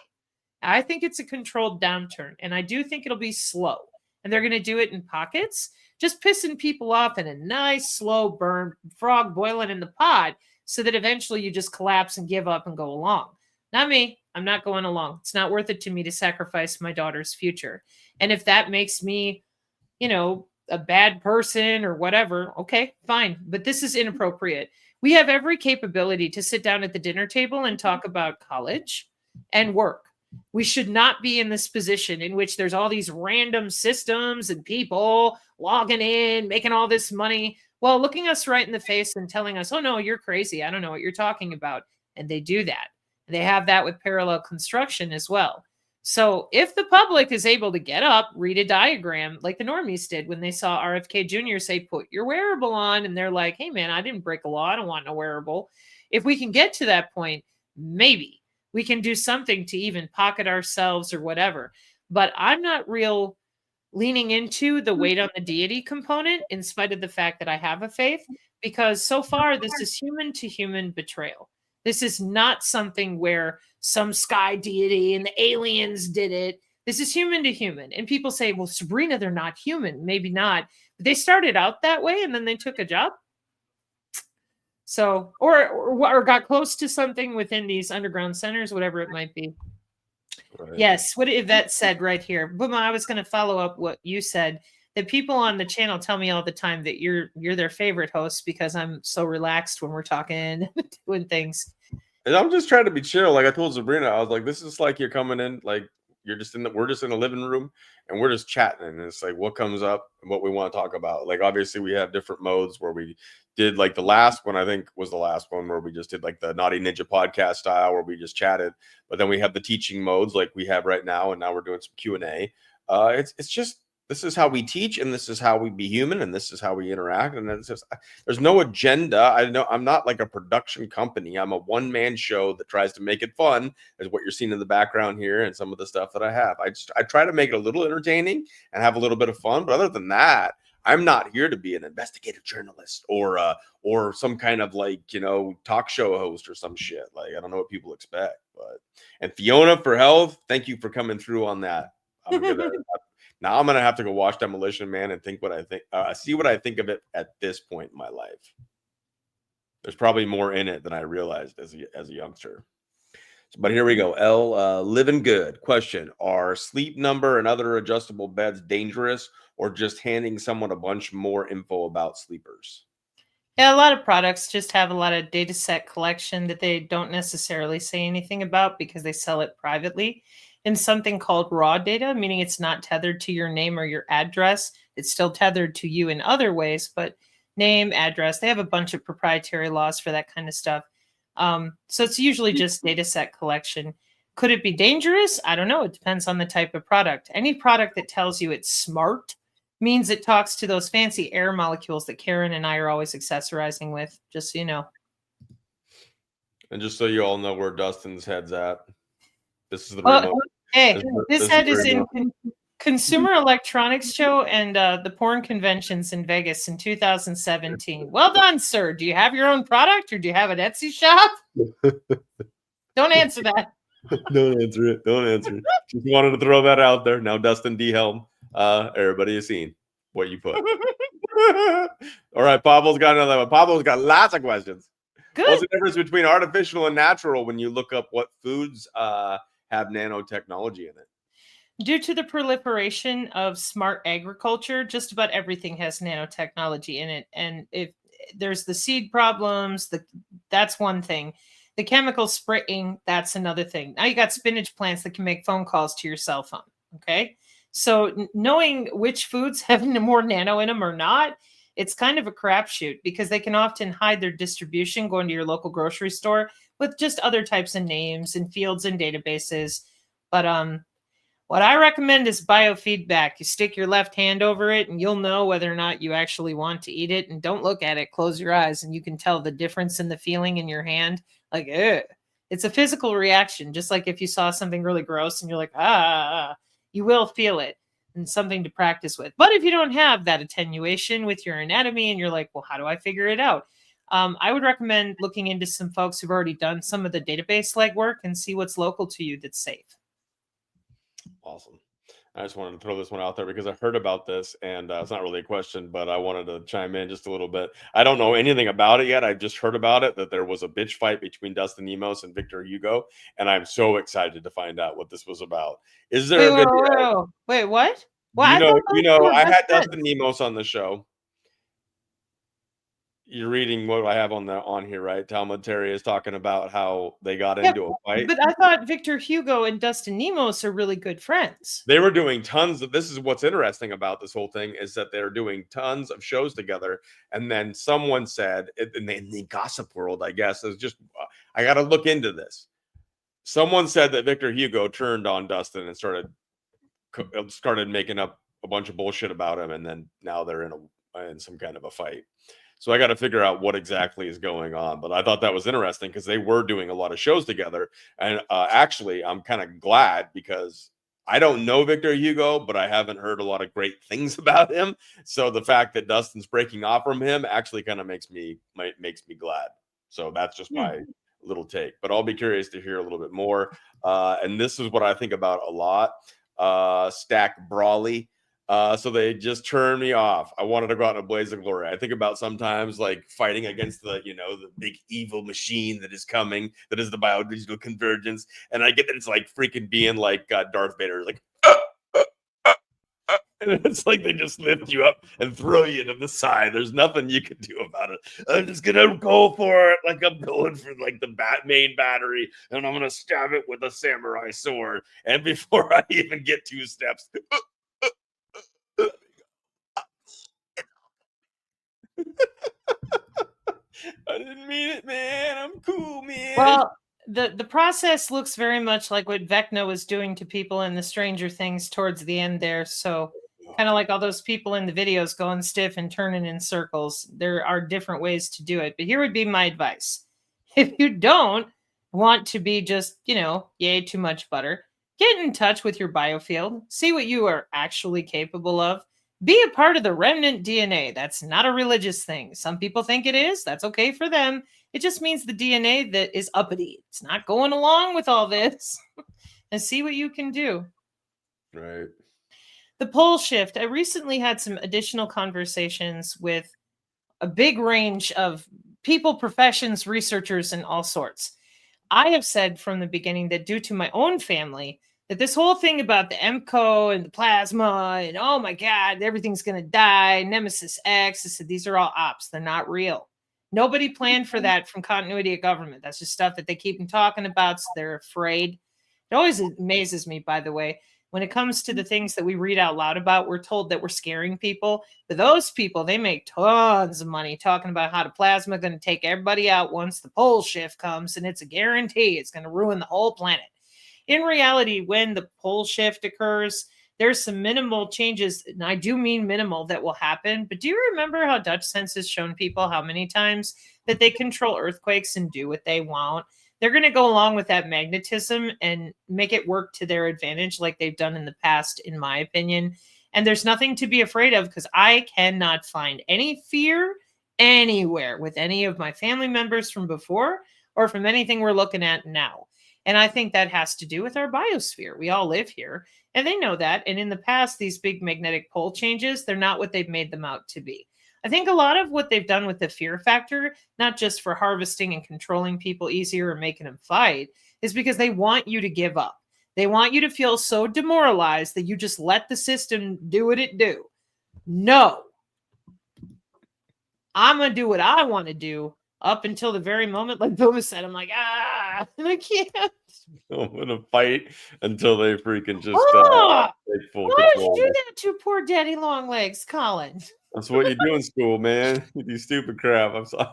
I think it's a controlled downturn, and I do think it'll be slow. And they're going to do it in pockets, just pissing people off in a nice, slow burn, frog boiling in the pot, so that eventually you just collapse and give up and go along. Not me. I'm not going along. It's not worth it to me to sacrifice my daughter's future. And if that makes me, a bad person or whatever, okay, fine. But this is inappropriate. We have every capability to sit down at the dinner table and talk about college and work. We should not be in this position in which there's all these random systems and people logging in, making all this money, while looking us right in the face and telling us, oh, no, you're crazy. I don't know what you're talking about. And they do that. They have that with parallel construction as well. So if the public is able to get up, read a diagram like the normies did when they saw RFK Jr. say, put your wearable on, and they're like, hey, man, I didn't break a law. I don't want no wearable. If we can get to that point, maybe we can do something to even pocket ourselves or whatever. But I'm not real leaning into the weight on the deity component, in spite of the fact that I have a faith, because so far this is human to human betrayal. This is not something where some sky deity and the aliens did it. This is human to human. And people say, well, Sabrina, they're not human. Maybe not. But they started out that way and then they took a job. So, or got close to something within these underground centers, whatever it might be. Right. Yes, what Yvette said right here. Booma, I was going to follow up what you said. That people on the channel tell me all the time that you're their favorite host because I'm so relaxed when we're talking, doing things. And I'm just trying to be chill. Like I told Sabrina, I was like, this is like you're coming in, like we're just in the living room and we're just chatting. And it's like what comes up and what we want to talk about. Like obviously we have different modes where we did like the last one, I think was the last one where we just did like the Naughty Ninja podcast style where we just chatted. But then we have the teaching modes like we have right now, and now we're doing some Q&A. It's just this is how we teach, and this is how we be human, and this is how we interact. And it's just, there's no agenda. I know I'm not like a production company. I'm a one-man show that tries to make it fun, is what you're seeing in the background here, and some of the stuff that I have. I try to make it a little entertaining and have a little bit of fun. But other than that, I'm not here to be an investigative journalist or some kind of like, talk show host or some shit. Like, I don't know what people expect. But and Fiona for health, thank you for coming through on that. Now I'm gonna have to go watch Demolition Man and think what I think, see what I think of it at this point in my life. There's probably more in it than I realized as a youngster. But here we go. Living good. Question: are Sleep Number and other adjustable beds dangerous, or just handing someone a bunch more info about sleepers? Yeah, a lot of products just have a lot of data set collection that they don't necessarily say anything about because they sell it privately in something called raw data, meaning it's not tethered to your name or your address. It's still tethered to you in other ways, but name, address, they have a bunch of proprietary laws for that kind of stuff. So it's usually just data set collection. Could it be dangerous? I don't know. It depends on the type of product. Any product that tells you it's smart means it talks to those fancy air molecules that Karen and I are always accessorizing with, just so you know. And just so you all know where Dustin's head's at, this is the Well, remote. hey, this head is the in remote. Consumer Electronics Show and the porn conventions in Vegas in 2017. Well done, sir. Do you have your own product or do you have an Etsy shop? Don't answer that. Don't answer it. Don't answer it. Just wanted to throw that out there. Now, Dustin D. Helm, everybody has seen what you put. All right, Pablo's got another one. Pablo's got lots of questions. Good. What's the difference between artificial and natural when you look up what foods have nanotechnology in it? Due to the proliferation of smart agriculture, just about everything has nanotechnology in it. And if there's the seed problems, that's one thing. The chemical spraying, that's another thing. Now you got spinach plants that can make phone calls to your cell phone. Okay. So knowing which foods have more nano in them or not, it's kind of a crapshoot because they can often hide their distribution going to your local grocery store with just other types of names and fields and databases. But what I recommend is biofeedback. You stick your left hand over it and you'll know whether or not you actually want to eat it. And don't look at it. Close your eyes and you can tell the difference in the feeling in your hand. Like, it's a physical reaction. Just like if you saw something really gross and you're like, you will feel it, and something to practice with. But if you don't have that attenuation with your anatomy and you're like, well, how do I figure it out? I would recommend looking into some folks who've already done some of the database legwork and see what's local to you that's safe. Awesome. I just wanted to throw this one out there because I heard about this, and it's not really a question, but I wanted to chime in just a little bit. I don't know anything about it yet. I just heard about it, that there was a bitch fight between Dustin Emos and Victor Hugo, and I'm so excited to find out what this was about. Is there a video? Wait, what? Well, I had Dustin Emos on the show. You're reading what I have on here, right? Talmud Terry is talking about how they got into a fight. But I thought Victor Hugo and Dustin Nemos are really good friends. They were doing tons of, this is what's interesting about this whole thing, is that they're doing tons of shows together. And then someone said, in the gossip world, I guess, is just, I got to look into this. Someone said that Victor Hugo turned on Dustin and started making up a bunch of bullshit about him. And then now they're in some kind of a fight. So I got to figure out what exactly is going on. But I thought that was interesting because they were doing a lot of shows together. And actually, I'm kind of glad because I don't know Victor Hugo, but I haven't heard a lot of great things about him. So the fact that Dustin's breaking off from him actually kind of makes me glad. So that's just my little take. But I'll be curious to hear a little bit more. And this is what I think about a lot. Stack Brawley. So they just turned me off. I wanted to go out in a blaze of glory. I think about sometimes like fighting against the big evil machine that is coming, that is the biodigital convergence. And I get that it's like freaking being like Darth Vader, like, and it's like they just lift you up and throw you to the side. There's nothing you can do about it. I'm just gonna go for it, like I'm going for like the main battery, and I'm gonna stab it with a samurai sword. And before I even get 2 steps, I didn't mean it, man. I'm cool, man. Well, the process looks very much like what Vecna was doing to people in the Stranger Things towards the end there. So Kind of like all those people in the videos going stiff and turning in circles. There are different ways to do it. But here would be my advice. If you don't want to be just, yay, too much butter, get in touch with your biofield. See what you are actually capable of. Be a part of the remnant DNA. That's not a religious thing. Some people think it is. That's okay for them. It just means the DNA that is uppity. It's not going along with all this. And see what you can do. Right. The pole shift. I recently had some additional conversations with a big range of people, professions, researchers, and all sorts. I have said from the beginning that due to my own family, that this whole thing about the MCO and the plasma and oh my God, everything's going to die, Nemesis X, I said, these are all ops. They're not real. Nobody planned for that from continuity of government. That's just stuff that they keep them talking about, so they're afraid. It always amazes me, by the way, when it comes to the things that we read out loud about, we're told that we're scaring people. But those people, they make tons of money talking about how the plasma going to take everybody out once the pole shift comes, and it's a guarantee it's going to ruin the whole planet. In reality, when the pole shift occurs, there's some minimal changes, and I do mean minimal, that will happen. But do you remember how Dutch Sense has shown people how many times that they control earthquakes and do what they want? They're going to go along with that magnetism and make it work to their advantage like they've done in the past, in my opinion. And there's nothing to be afraid of because I cannot find any fear anywhere with any of my family members from before or from anything we're looking at now. And I think that has to do with our biosphere. We all live here, and they know that. And in the past, these big magnetic pole changes, they're not what they've made them out to be. I think a lot of what they've done with the fear factor, not just for harvesting and controlling people easier or making them fight, is because they want you to give up. They want you to feel so demoralized that you just let the system do what it do. No. I'm going to do what I want to do up until the very moment, like Booma said, I'm like, and I can't. I'm gonna fight until they freaking just take full why control. did you do that to poor Daddy Longlegs, Colin? That's what you do in school, man. You do stupid crap. I'm sorry.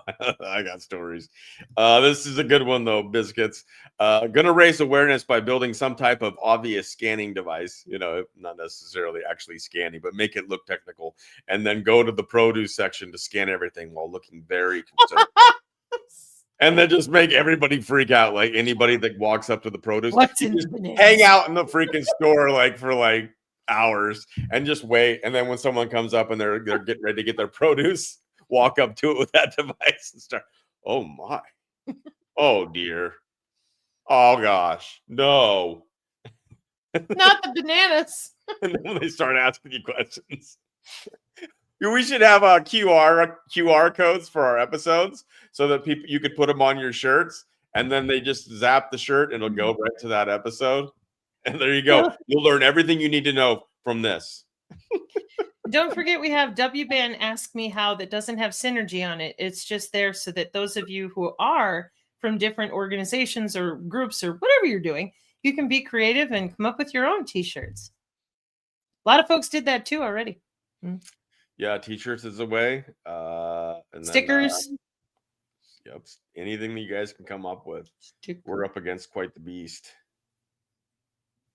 I got stories. This is a good one though, Biscuits. Gonna raise awareness by building some type of obvious scanning device, not necessarily actually scanning, but make it look technical. And then go to the produce section to scan everything while looking very concerned. And then just make everybody freak out. Like anybody that walks up to the produce, just hang out in the freaking store for hours and just wait. And then when someone comes up and they're getting ready to get their produce, walk up to it with that device and start, oh my, oh dear, oh gosh, no. Not the bananas. And then they start asking you questions. We should have QR codes for our episodes so that you could put them on your shirts, and then they just zap the shirt and it'll go right to that episode. And there you go. You'll learn everything you need to know from this. Don't forget, we have WBAN Ask Me How that doesn't have synergy on it. It's just there so that those of you who are from different organizations or groups or whatever you're doing, you can be creative and come up with your own t-shirts. A lot of folks did that too already. Yeah, t-shirts is a way. And stickers. Yep, anything that you guys can come up with. We're up against quite the beast.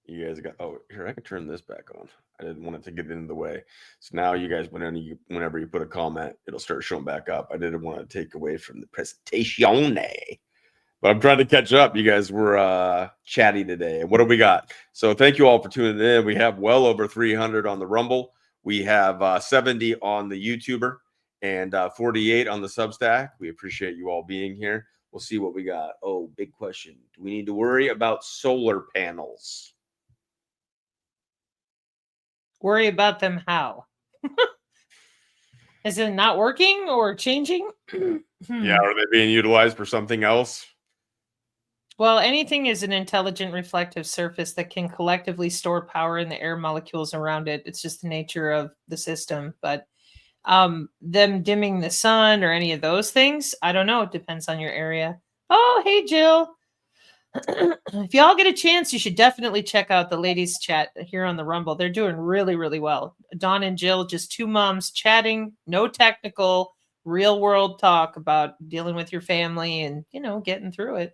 You guys got, here, I can turn this back on. I didn't want it to get in the way. So now you guys, whenever you put a comment, it'll start showing back up. I didn't want to take away from the presentation. But I'm trying to catch up. You guys were chatty today. What do we got? So thank you all for tuning in. We have well over 300 on the Rumble. We have 70 on the YouTuber and 48 on the Substack. We appreciate you all being here. We'll see what we got. Oh, big question. Do we need to worry about solar panels? Worry about them how? Is it not working or changing? Yeah, are they being utilized for something else? Well, anything is an intelligent reflective surface that can collectively store power in the air molecules around it. It's just the nature of the system. But them dimming the sun or any of those things, I don't know. It depends on your area. Oh, hey, Jill. If y'all get a chance, you should definitely check out the ladies' chat here on the Rumble. They're doing really, really well. Dawn and Jill, just two moms chatting, no technical, real world talk about dealing with your family and, getting through it.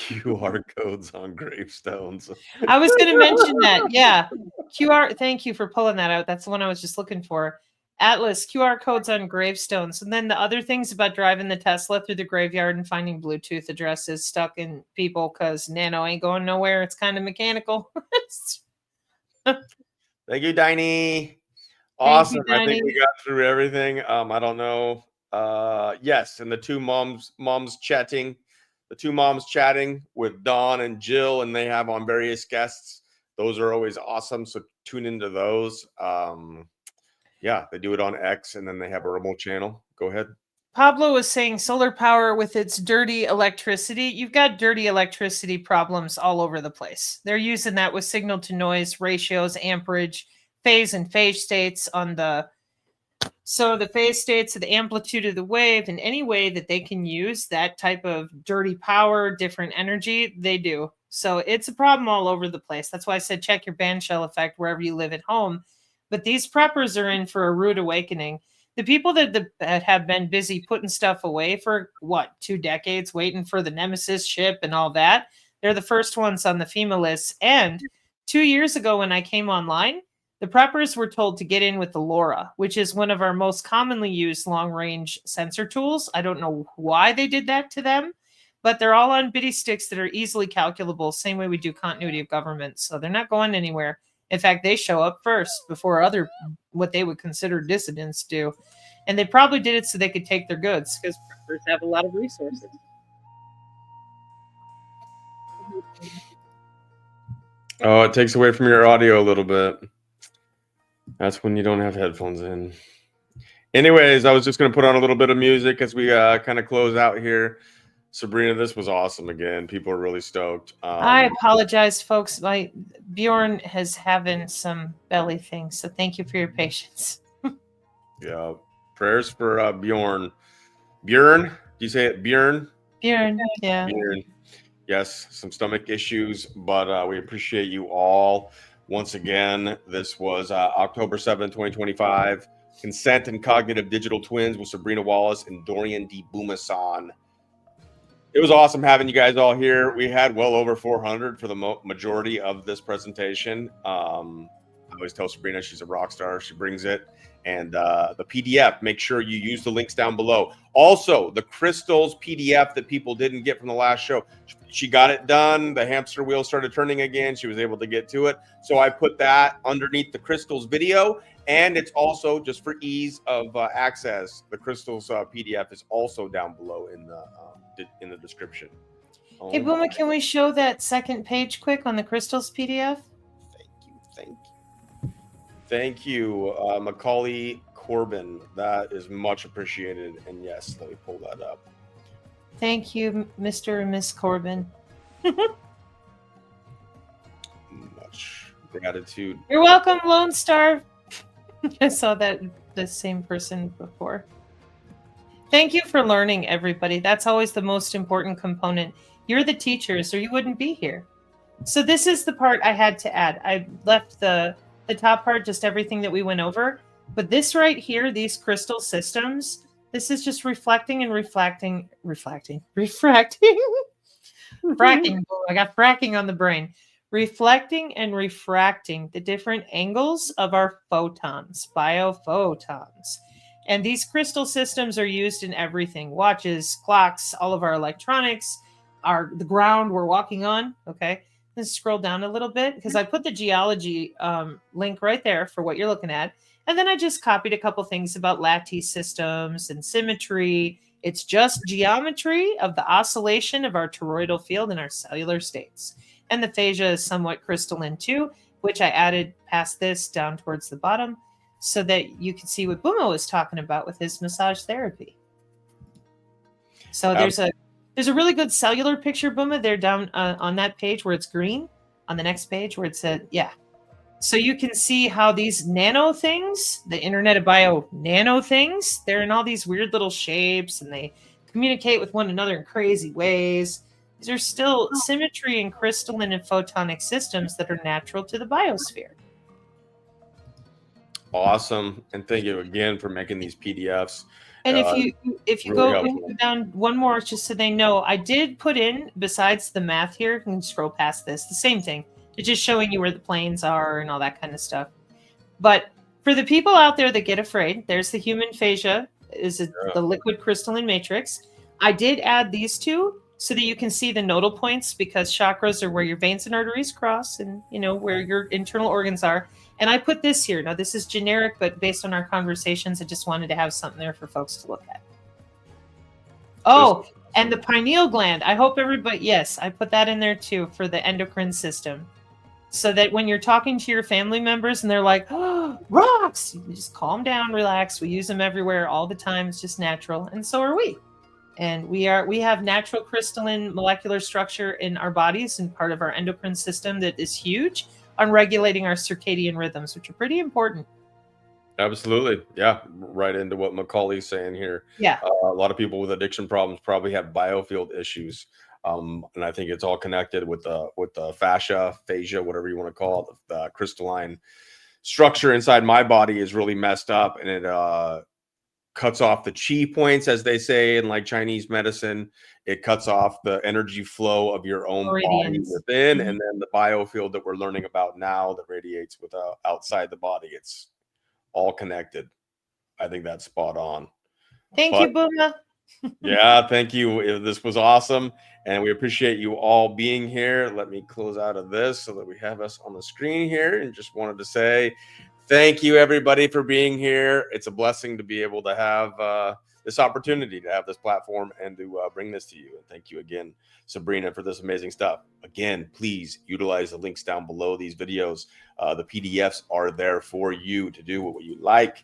QR codes on gravestones. I was going to mention that. Yeah. QR. Thank you for pulling that out. That's the one I was just looking for. Atlas, QR codes on gravestones. And then the other things about driving the Tesla through the graveyard and finding Bluetooth addresses stuck in people because Nano ain't going nowhere. It's kind of mechanical. Thank you, Diney. Awesome. Thank you, I think Diney. we got through everything. I don't know. Yes, and the two moms chatting. The two moms chatting with Dawn and Jill, and they have on various guests. Those are always awesome. So tune into those. Yeah, they do it on X, and then they have a remote channel. Go ahead. Pablo was saying solar power with its dirty electricity. You've got dirty electricity problems all over the place. They're using that with signal to noise ratios, amperage, phase and phase states on the phase states of the amplitude of the wave, and any way that they can use that type of dirty power, different energy, they do. So it's a problem all over the place. That's why I said check your bandshell effect wherever you live at home. But these preppers are in for a rude awakening. The people that have been busy putting stuff away for 2 decades, waiting for the Nemesis ship and all that, they're the first ones on the FEMA list. And 2 years ago when I came online, the preppers were told to get in with the LoRa, which is one of our most commonly used long-range sensor tools. I don't know why they did that to them, but they're all on bitty sticks that are easily calculable, same way we do continuity of government. So they're not going anywhere. In fact, they show up first before other, what they would consider dissidents do. And they probably did it so they could take their goods, because preppers have a lot of resources. Oh, it takes away from your audio a little bit. That's when you don't have headphones in. Anyways, I was just going to put on a little bit of music as we kind of close out here. Sabrina, this was awesome again. People are really stoked. I apologize, folks. My Bjorn has having some belly things, so thank you for your patience. Yeah, prayers for Bjorn. Bjorn, do you say it? Bjorn? Bjorn, yeah. Bjorn. Yes, some stomach issues, but we appreciate you all. Once again, this was October 7th, 2025. Consent and Cognitive Digital Twins with Sabrina Wallace and Dorian D. Booma-san. It was awesome having you guys all here. We had well over 400 for the majority of this presentation. I always tell Sabrina she's a rock star. She brings it. And the PDF, make sure you use the links down below. Also, the crystals PDF that people didn't get from the last show. She got it done. The hamster wheel started turning again. She was able to get to it. So I put that underneath the crystals video. And it's also, just for ease of access, the crystals PDF is also down below in the description. Hey, Booma, can we show that second page quick on the crystals PDF? Thank you, Macaulay Corbin. That is much appreciated. And yes, let me pull that up. Thank you, Mr. and Miss Corbin. Much gratitude. You're welcome, Lone Star. I saw that the same person before. Thank you for learning, everybody. That's always the most important component. You're the teachers, or you wouldn't be here. So this is the part I had to add. I left the top part, just everything that we went over. But this right here, these crystal systems, this is just reflecting and refracting. Fracking. I got fracking on the brain. Reflecting and refracting the different angles of our photons, biophotons. And these crystal systems are used in everything. Watches, clocks, all of our electronics, the ground we're walking on. Okay. Let's scroll down a little bit because I put the geology link right there for what you're looking at. And then I just copied a couple things about lattice systems and symmetry. It's just geometry of the oscillation of our toroidal field in our cellular states. And the phasia is somewhat crystalline too, which I added past this down towards the bottom so that you can see what Booma was talking about with his massage therapy. So there's a really good cellular picture, Booma, there down on that page where it's green, on the next page where it said, yeah. So you can see how these nano things, the Internet of Bio nano things, they're in all these weird little shapes and they communicate with one another in crazy ways. These are still symmetry and crystalline and photonic systems that are natural to the biosphere. Awesome. And thank you again for making these PDFs. And Uh, if you really go helpful. down one more, just so they know, I did put in, besides the math here, you can scroll past this, the same thing. It's just showing you where the planes are and all that kind of stuff. But for the people out there that get afraid, there's the human fascia, the liquid crystalline matrix. I did add these two so that you can see the nodal points, because chakras are where your veins and arteries cross, and where your internal organs are. And I put this here. Now, this is generic, but based on our conversations, I just wanted to have something there for folks to look at. Oh, and the pineal gland. I hope everybody, yes, I put that in there too for the endocrine system. So that when you're talking to your family members and they're like, oh, rocks, you just calm down, relax. We use them everywhere all the time. It's just natural. And so are we. And we have natural crystalline molecular structure in our bodies and part of our endocrine system that is huge on regulating our circadian rhythms, which are pretty important. Absolutely. Yeah. Right into what Macaulay's saying here. Yeah. A lot of people with addiction problems probably have biofield issues. And I think it's all connected with the fascia, whatever you want to call it. The crystalline structure inside my body is really messed up, and it cuts off the chi points, as they say in like Chinese medicine. It cuts off the energy flow of your own body within, and then the biofield that we're learning about now that radiates with outside the body. It's all connected. I think that's spot on. Thank you, Booma. Yeah, thank you. This was awesome, and we appreciate you all being here. Let me close out of this so that we have us on the screen here, and just wanted to say thank you, everybody, for being here. It's a blessing to be able to have this opportunity to have this platform and to bring this to you. And thank you again, Sabrina, for this amazing stuff. Again, please utilize the links down below these videos. The PDFs are there for you to do what you like.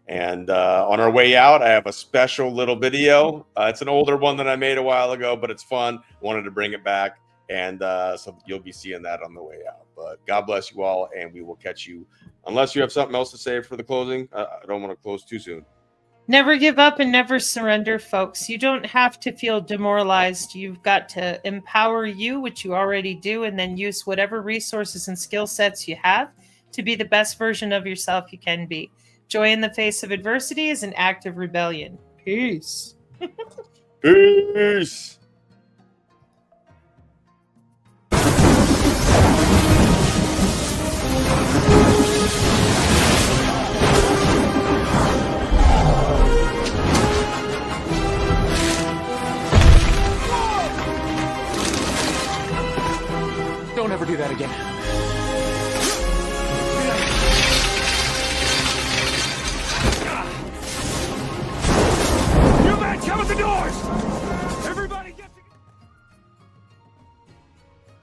And on our way out, I have a special little video. It's an older one that I made a while ago, but it's fun. Wanted to bring it back. And so you'll be seeing that on the way out. But God bless you all, and we will catch you. Unless you have something else to say for the closing. I don't want to close too soon. Never give up and never surrender, folks. You don't have to feel demoralized. You've got to empower you, which you already do, and then use whatever resources and skill sets you have to be the best version of yourself you can be. Joy in the face of adversity is an act of rebellion. Peace. Peace. Don't ever do that again. You men, come at the doors!